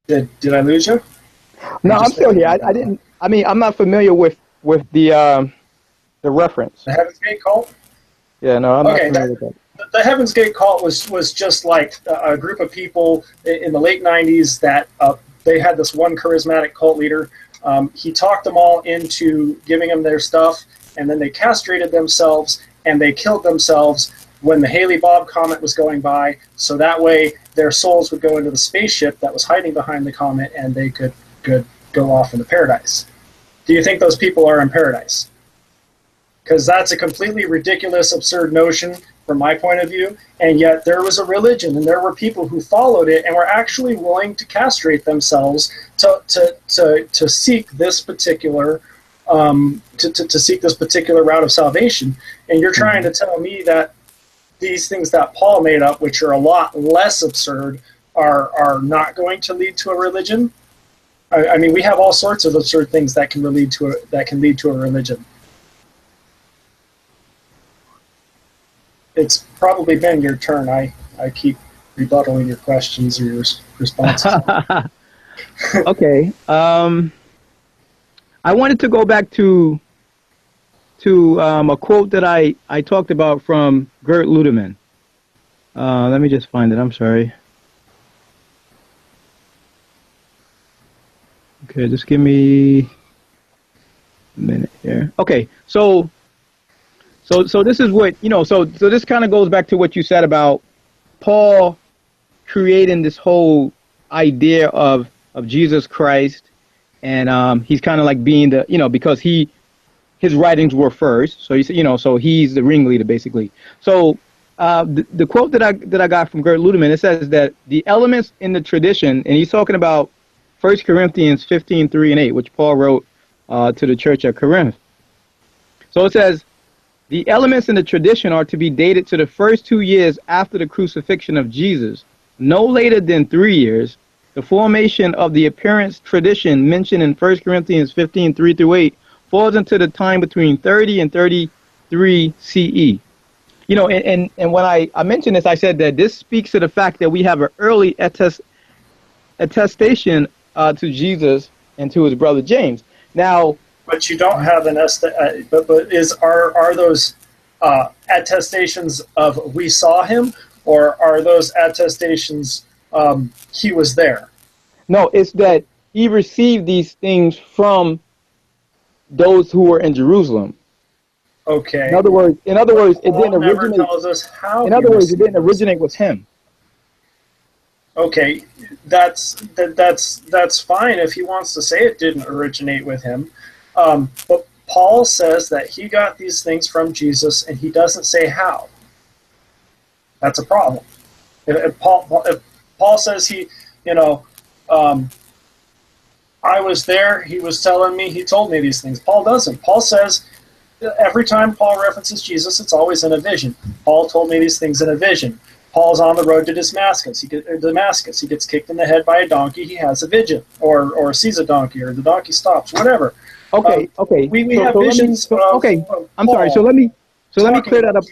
Speaker 3: Did I lose you?
Speaker 2: No, I'm still here. I didn't. I mean, I'm not familiar with the reference.
Speaker 3: The Heaven's Gate cult?
Speaker 2: Yeah, no, I'm not familiar with that.
Speaker 3: The Heaven's Gate cult was just like a group of people in the late 90s that they had this one charismatic cult leader. He talked them all into giving them their stuff, and then they castrated themselves and they killed themselves when the Halley-Bob comet was going by, so that way their souls would go into the spaceship that was hiding behind the comet and they could go off into paradise. Do you think those people are in paradise? Because that's a completely ridiculous, absurd notion from my point of view, and yet there was a religion and there were people who followed it and were actually willing to castrate themselves to seek this particular to seek this particular route of salvation. And you're trying to tell me that these things that Paul made up, which are a lot less absurd, are not going to lead to a religion? I mean, we have all sorts of absurd things that can lead to a religion. It's probably been your turn. I keep rebuttaling your questions or your responses.
Speaker 2: Okay. I wanted to go back to a quote that I talked about from Gert Ludemann. Let me just find it. I'm sorry. Okay, just give me a minute here. Okay, so this is what, you know, so this kind of goes back to what you said about Paul creating this whole idea of Jesus Christ, and he's kind of like being the, you know, because his writings were first, so so he's the ringleader basically. So the quote that I got from Gert Ludemann, it says that the elements in the tradition, and he's talking about 1 Corinthians 15:3-8, which Paul wrote to the church at Corinth. So it says, the elements in the tradition are to be dated to the first 2 years after the crucifixion of Jesus, no later than 3 years. The formation of the appearance tradition mentioned in 1 Corinthians 15:3-8 falls into the time between 30 and 33 CE. You know, and when I mentioned this, I said that this speaks to the fact that we have an early attestation to Jesus and to his brother James. Now,
Speaker 3: but you don't have an are those attestations of we saw him, or are those attestations he was there?
Speaker 2: No, it's that he received these things from those who were in Jerusalem.
Speaker 3: Okay.
Speaker 2: In other words, it didn't originate.
Speaker 3: Tells us how.
Speaker 2: In other words, it didn't originate with him.
Speaker 3: Okay, that's fine if he wants to say it didn't originate with him. But Paul says that he got these things from Jesus, and he doesn't say how. That's a problem. If Paul says he, I was there, he was telling me, he told me these things. Paul doesn't. Paul says every time Paul references Jesus, it's always in a vision. Paul told me these things in a vision. Paul's on the road to Damascus. He gets kicked in the head by a donkey. He has a vision, or sees a donkey, or the donkey stops, whatever.
Speaker 2: Okay.
Speaker 3: We have visions.
Speaker 2: I'm sorry. So let me clear that up.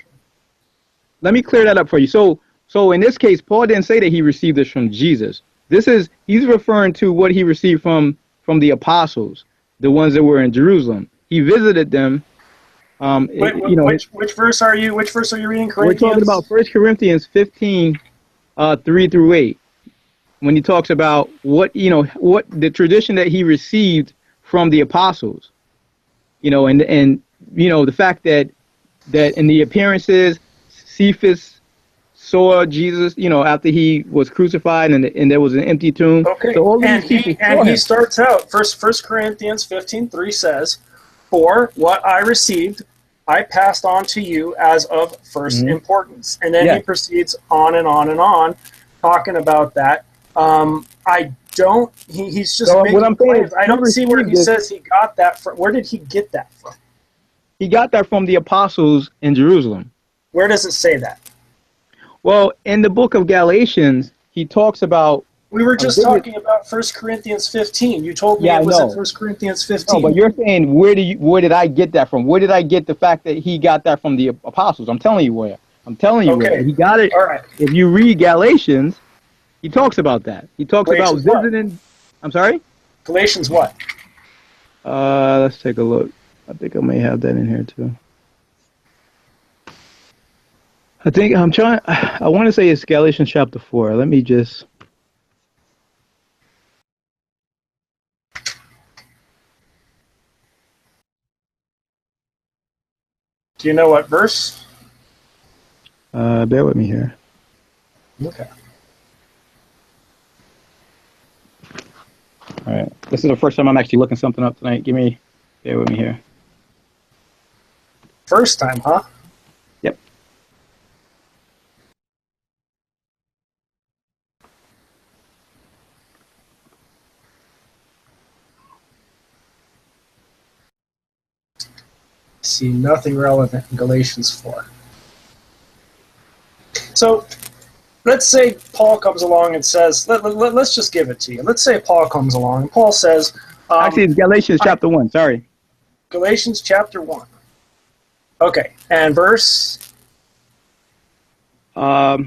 Speaker 2: Let me clear that up for you. So in this case, Paul didn't say that he received this from Jesus. He's referring to what he received from the apostles, the ones that were in Jerusalem. He visited them.
Speaker 3: Which verse are you reading? Corinthians?
Speaker 2: We're talking about 1 Corinthians 15, 3-8. when he talks about what the tradition that he received from the apostles, and the fact that in the appearances, Cephas saw Jesus, after he was crucified, and there was an empty tomb.
Speaker 3: Okay,
Speaker 2: so all
Speaker 3: and
Speaker 2: these
Speaker 3: he starts out, First Corinthians 15:3 says, "For what I received, I passed on to you as of first importance." And then he proceeds on and on and on, talking about that. He's just making claims. I don't see where he says he got that from. Where did he get that from?
Speaker 2: He got that from the apostles in Jerusalem.
Speaker 3: Where does it say that?
Speaker 2: Well, in the book of Galatians, he talks about...
Speaker 3: We were just talking about 1 Corinthians 15. You told me it was in 1 Corinthians 15.
Speaker 2: No, but you're saying, where did I get that from? Where did I get the fact that he got that from the apostles? I'm telling you where. Where. He got it.
Speaker 3: All right.
Speaker 2: If you read Galatians, he talks about that. He talks
Speaker 3: Galatians
Speaker 2: about visiting... What? I'm sorry?
Speaker 3: Galatians what?
Speaker 2: Let's take a look. I think I may have that in here too. I want to say it's Galatians chapter 4. Let me just...
Speaker 3: Do you know what verse?
Speaker 2: Bear with me here.
Speaker 3: Okay.
Speaker 2: All right. This is the first time I'm actually looking something up tonight. Bear with me here.
Speaker 3: First time, huh?
Speaker 2: Yep.
Speaker 3: See nothing relevant in Galatians 4. So, let's say Paul comes along and says, let's just give it to you. Let's say Paul comes along and Paul says...
Speaker 2: actually, it's Galatians chapter 1, sorry.
Speaker 3: Galatians chapter 1. Okay, and verse?
Speaker 2: Well,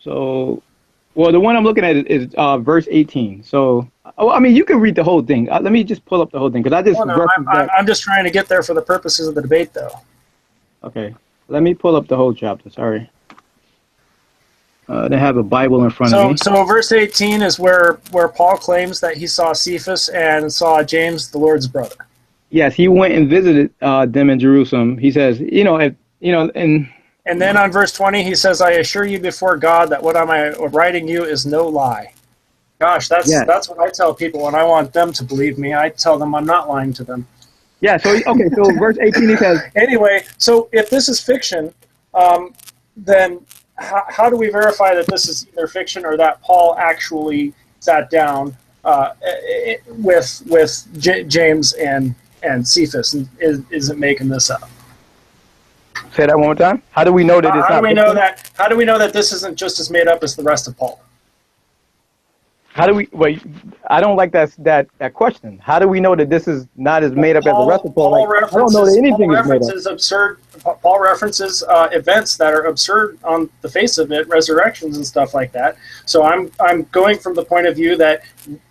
Speaker 2: the one I'm looking at is verse 18. So, you can read the whole thing. Let me just pull up the whole thing, because I just...
Speaker 3: I'm just trying to get there for the purposes of the debate, though.
Speaker 2: Okay, let me pull up the whole chapter, sorry. They have a Bible in front of me.
Speaker 3: So verse 18 is where Paul claims that he saw Cephas and saw James, the Lord's brother.
Speaker 2: Yes, he went and visited them in Jerusalem. He says,
Speaker 3: And then on verse 20, he says, "I assure you before God that what I'm writing you is no lie." Gosh, that's what I tell people when I want them to believe me. I tell them I'm not lying to them.
Speaker 2: Yeah. So so verse 18 he says.
Speaker 3: Anyway, so if this is fiction, then how do we verify that this is either fiction or that Paul actually sat down with James and Cephas and isn't making this up?
Speaker 2: Say that one more time. How do we know that it's not?
Speaker 3: How do we know that this isn't just as made up as the rest of Paul?
Speaker 2: How do we? Wait, I don't like that question. How do we know that this is not as made up as the rest of Paul? I don't know that anything is made up.
Speaker 3: Absurd. Paul references events that are absurd on the face of it, resurrections and stuff like that. So I'm going from the point of view that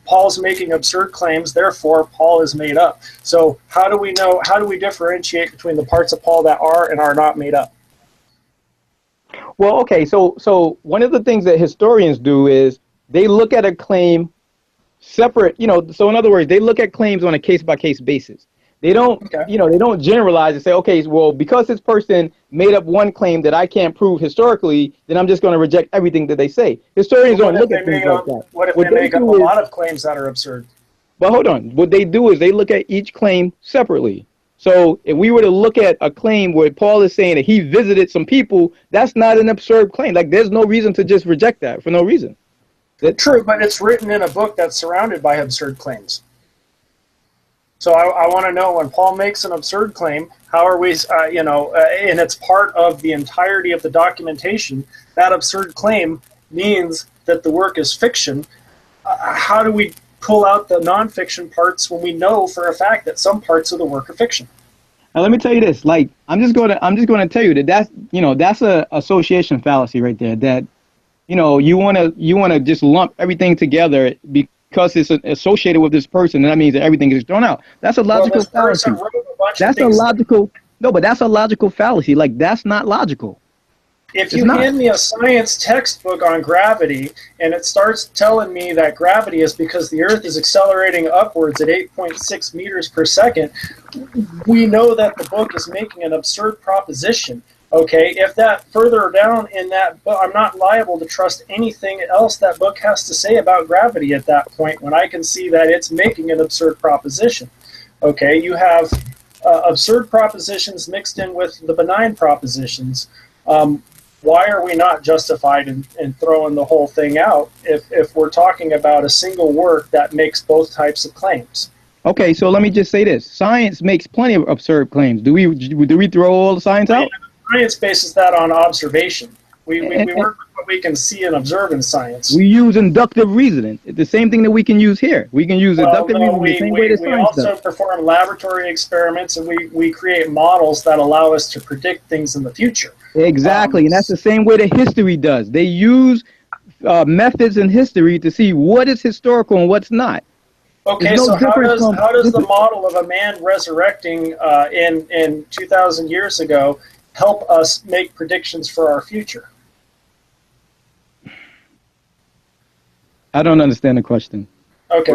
Speaker 3: Paul's making absurd claims, therefore Paul is made up. So how do we know? How do we differentiate between the parts of Paul that are and are not made up?
Speaker 2: Well, okay. So one of the things that historians do is they look at a claim separate. So in other words, they look at claims on a case-by-case basis. They don't, they don't generalize and say, okay, well, because this person made up one claim that I can't prove historically, then I'm just going to reject everything that they say. Historians don't look at things like that.
Speaker 3: What if they make up a lot of claims that are absurd?
Speaker 2: But hold on. What they do is they look at each claim separately. So if we were to look at a claim where Paul is saying that he visited some people, that's not an absurd claim. Like, there's no reason to just reject that for no reason.
Speaker 3: True, but it's written in a book that's surrounded by absurd claims. So I want to know, when Paul makes an absurd claim, how are we, and it's part of the entirety of the documentation, that absurd claim means that the work is fiction. How do we pull out the nonfiction parts when we know for a fact that some parts of the work are fiction?
Speaker 2: Now, let me tell you this. Like, I'm just going to tell you that's a association fallacy right there. That you want to just lump everything together because it's associated with this person, and that means that everything is thrown out. That's a logical fallacy. That's a logical fallacy. Like, that's not logical.
Speaker 3: If you hand me a science textbook on gravity and it starts telling me that gravity is because the Earth is accelerating upwards at 8.6 meters per second, we know that the book is making an absurd proposition. Okay, if that further down in that book, I'm not liable to trust anything else that book has to say about gravity at that point when I can see that it's making an absurd proposition. Okay, you have absurd propositions mixed in with the benign propositions. Why are we not justified in throwing the whole thing out if we're talking about a single work that makes both types of claims?
Speaker 2: Okay, so let me just say this. Science makes plenty of absurd claims. Do we throw all the science out?
Speaker 3: Science bases that on observation. We work with what we can see and observe in science.
Speaker 2: We use inductive reasoning. It's the same thing that we can use here. We can use inductive reasoning the same way that science does.
Speaker 3: We also perform laboratory experiments, and we create models that allow us to predict things in the future.
Speaker 2: Exactly, and that's the same way that history does. They use methods in history to see what is historical and what's not.
Speaker 3: Okay, so how does the model of a man resurrecting in 2,000 years ago help us make predictions for our future?
Speaker 2: I don't understand the question.
Speaker 3: Okay,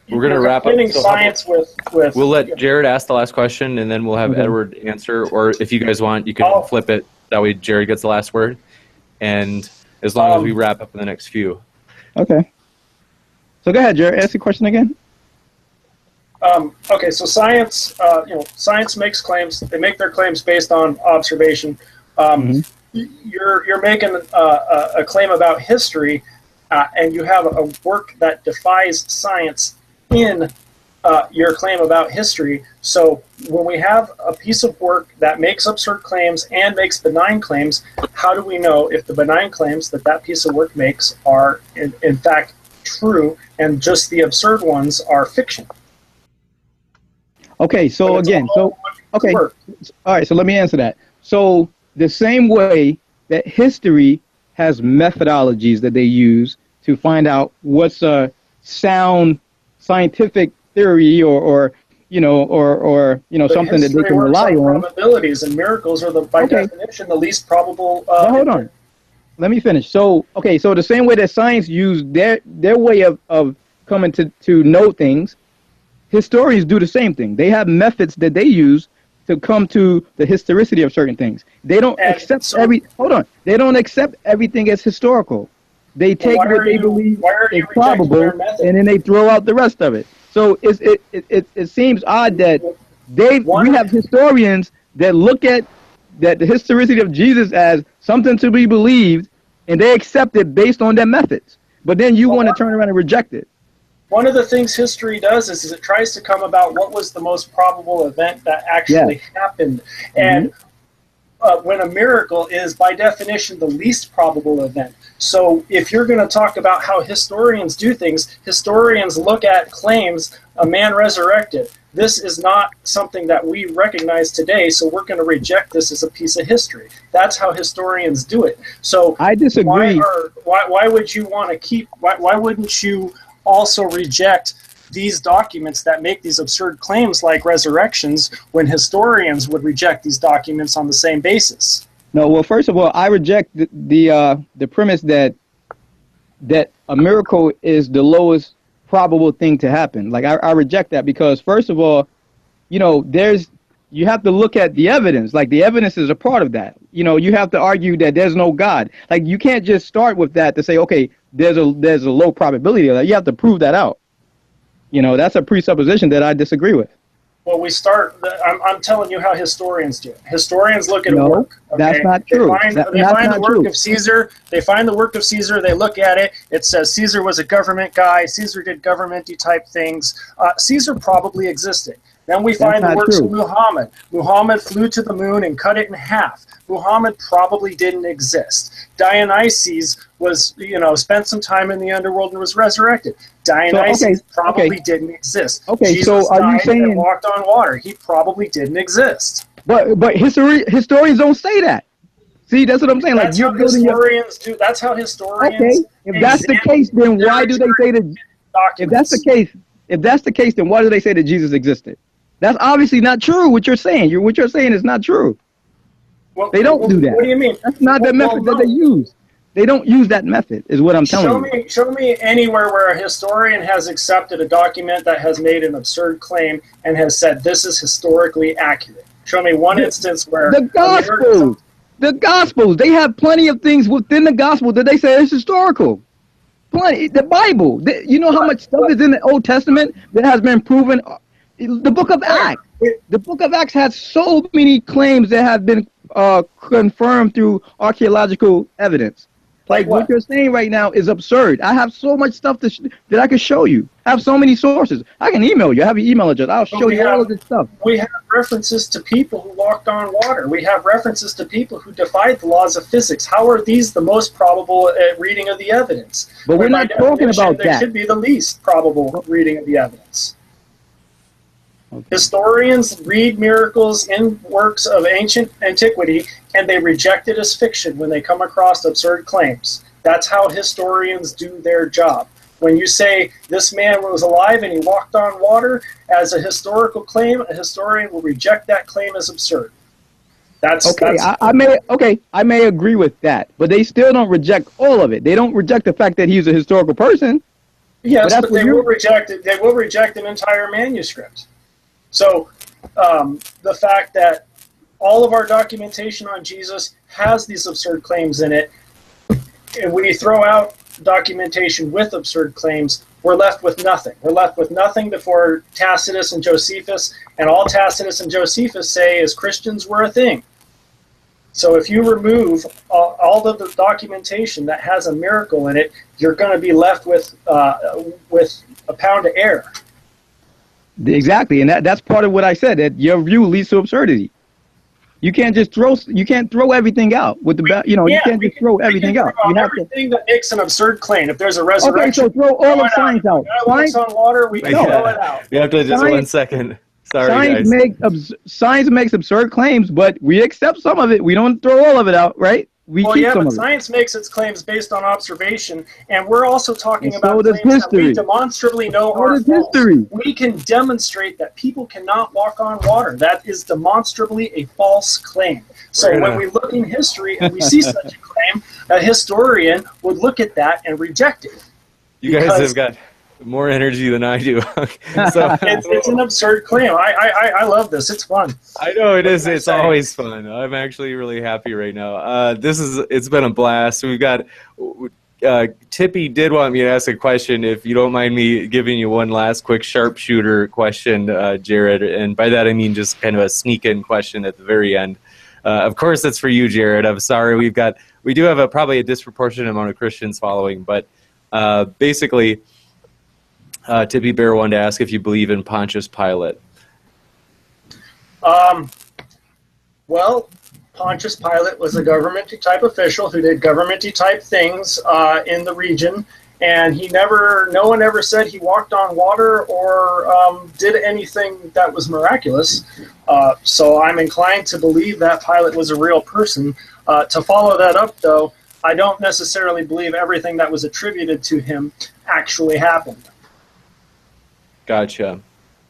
Speaker 1: we're gonna wrap up. So
Speaker 3: science with.
Speaker 1: We'll let Jared ask the last question, and then we'll have Edward answer. Or if you guys want, you can flip it. That way, Jared gets the last word. And as long as we wrap up in the next few.
Speaker 2: Okay. So go ahead, Jared. Ask the question again.
Speaker 3: Okay, so science, science makes claims. They make their claims based on observation. You're making a claim about history. And you have a work that defies science in your claim about history. So when we have a piece of work that makes absurd claims and makes benign claims, how do we know if the benign claims that piece of work makes are in fact true and just the absurd ones are fiction?
Speaker 2: Okay, so again, all right, so let me answer that. So the same way that history has methodologies that they use to find out what's a sound scientific theory or something that they can rely on.
Speaker 3: Probabilities and miracles are by definition the least probable.
Speaker 2: Hold on, let me finish. So so the same way that science used their way of coming to know things, historians do the same thing. They have methods that they use to come to the historicity of certain things. They don't accept They don't accept everything as historical. They take what they believe is probable, and then they throw out the rest of it. So it seems odd that we have historians that look at the historicity of Jesus as something to be believed, and they accept it based on their methods. But then you want to turn around and reject it.
Speaker 3: One of the things history does is it tries to come about what was the most probable event that actually happened. And when a miracle is, by definition, the least probable event. So if you're going to talk about how historians do things, historians look at claims, a man resurrected. This is not something that we recognize today, so we're going to reject this as a piece of history. That's how historians do it. So
Speaker 2: I disagree.
Speaker 3: Why would you want to keep? Why wouldn't you also reject these documents that make these absurd claims like resurrections when historians would reject these documents on the same basis?
Speaker 2: No, well, first of all, I reject the premise that a miracle is the lowest probable thing to happen. Like I reject that because first of all, you have to look at the evidence. Like the evidence is a part of that. You have to argue that there's no God. Like you can't just start with that to say, okay, there's a low probability of that. You have to prove that out. That's a presupposition that I disagree with.
Speaker 3: Well, I'm telling you how historians do it. Historians look at a work. Okay?
Speaker 2: That's not true.
Speaker 3: They find the work of Caesar. They find the work of Caesar. They look at it. It says Caesar was a government guy. Caesar did government-y type things. Caesar probably existed. Then we find the works of Muhammad. Muhammad flew to the moon and cut it in half. Muhammad probably didn't exist. Dionysus was, spent some time in the underworld and was resurrected. Dionysus probably didn't exist.
Speaker 2: Okay,
Speaker 3: Jesus
Speaker 2: so are you saying
Speaker 3: and walked on water? He probably didn't exist.
Speaker 2: But historians don't say that. See, that's what I'm saying.
Speaker 3: That's how historians do. That's how historians.
Speaker 2: Okay, if that's the case, then why do they say that? If that's the case, then why do they say that Jesus existed? That's obviously not true. What you're saying is not true. They don't do that.
Speaker 3: What do you mean?
Speaker 2: That's not the method that they use. They don't use that method, is what I'm telling you.
Speaker 3: Show me anywhere where a historian has accepted a document that has made an absurd claim and has said this is historically accurate. Show me one instance where
Speaker 2: the Gospels, they have plenty of things within the Gospel that they say is historical. Plenty. The Bible, you know how much stuff is in the Old Testament that has been proven. The Book of Acts. The Book of Acts has so many claims that have been confirmed through archaeological evidence. Like what you're saying right now is absurd. I have so much stuff that I can show you. I have so many sources. I can email you. I have your email address. I'll show you all of this stuff.
Speaker 3: We have references to people who walked on water. We have references to people who defied the laws of physics. How are these the most probable reading of the evidence?
Speaker 2: But we're not talking about that.
Speaker 3: They should be the least probable reading of the evidence. Okay. Historians read miracles in works of ancient antiquity, and they reject it as fiction when they come across absurd claims. That's how historians do their job. When you say this man was alive and he walked on water as a historical claim, a historian will reject that claim as absurd. I may agree with that, but they still don't reject all of it. They don't reject the fact that he's a historical person. Yes, but they will reject it. They will reject an entire manuscript. So the fact that all of our documentation on Jesus has these absurd claims in it, and when you throw out documentation with absurd claims, we're left with nothing. We're left with nothing before Tacitus and Josephus, and all Tacitus and Josephus say is Christians were a thing. So if you remove all of the documentation that has a miracle in it, you're going to be left with a pound of air.
Speaker 2: Exactly, and that's part of what I said, that your view leads to absurdity. You can't just throw everything out with the you can't just throw everything out. You have
Speaker 3: everything that makes an absurd claim. If there's a resurrection,
Speaker 2: okay, so throw all of science out.
Speaker 3: Science on water, we can throw it out.
Speaker 1: You have to just 1 second. Sorry,
Speaker 2: science makes absurd claims, but we accept some of it. We don't throw all of it out, right?
Speaker 3: But science makes its claims based on observation, and we're also talking about claims that we demonstrably know are false. We can demonstrate that people cannot walk on water. That is demonstrably a false claim. So when we look in history and we see such a claim, a historian would look at that and reject it.
Speaker 1: You guys have got more energy than I do.
Speaker 3: So it's an absurd claim. I love this. It's fun.
Speaker 1: I know it is. It's always fun. I'm actually really happy right now. It's been a blast. We've got Tippy did want me to ask a question. If you don't mind me giving you one last quick sharpshooter question, Jared, and by that I mean just kind of a sneak-in question at the very end. Of course, that's for you, Jared. I'm sorry. We do have probably a disproportionate amount of Christians following, but basically. Tippy Bear wanted to ask if you believe in Pontius Pilate.
Speaker 3: Well, Pontius Pilate was a government type official who did government type things in the region, and no one ever said he walked on water or did anything that was miraculous. So I'm inclined to believe that Pilate was a real person. To follow that up, though, I don't necessarily believe everything that was attributed to him actually happened.
Speaker 1: Gotcha.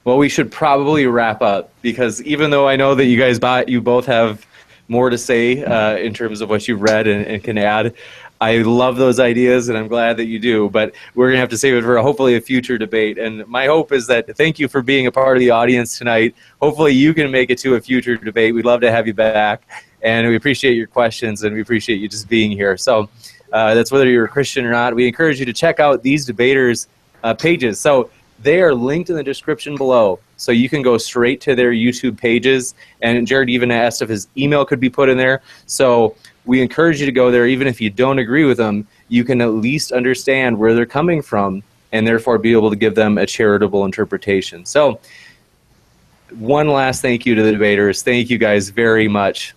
Speaker 1: Well, we should probably wrap up, because even though I know that you both have more to say in terms of what you've read and can add, I love those ideas, and I'm glad that you do. But we're going to have to save it for hopefully a future debate. And my hope is that, thank you for being a part of the audience tonight. Hopefully you can make it to a future debate. We'd love to have you back. And we appreciate your questions, and we appreciate you just being here. So that's whether you're a Christian or not. We encourage you to check out these debaters' pages. So they are linked in the description below, so you can go straight to their YouTube pages. And Jared even asked if his email could be put in there. So we encourage you to go there. Even if you don't agree with them, you can at least understand where they're coming from and therefore be able to give them a charitable interpretation. So one last thank you to the debaters. Thank you guys very much.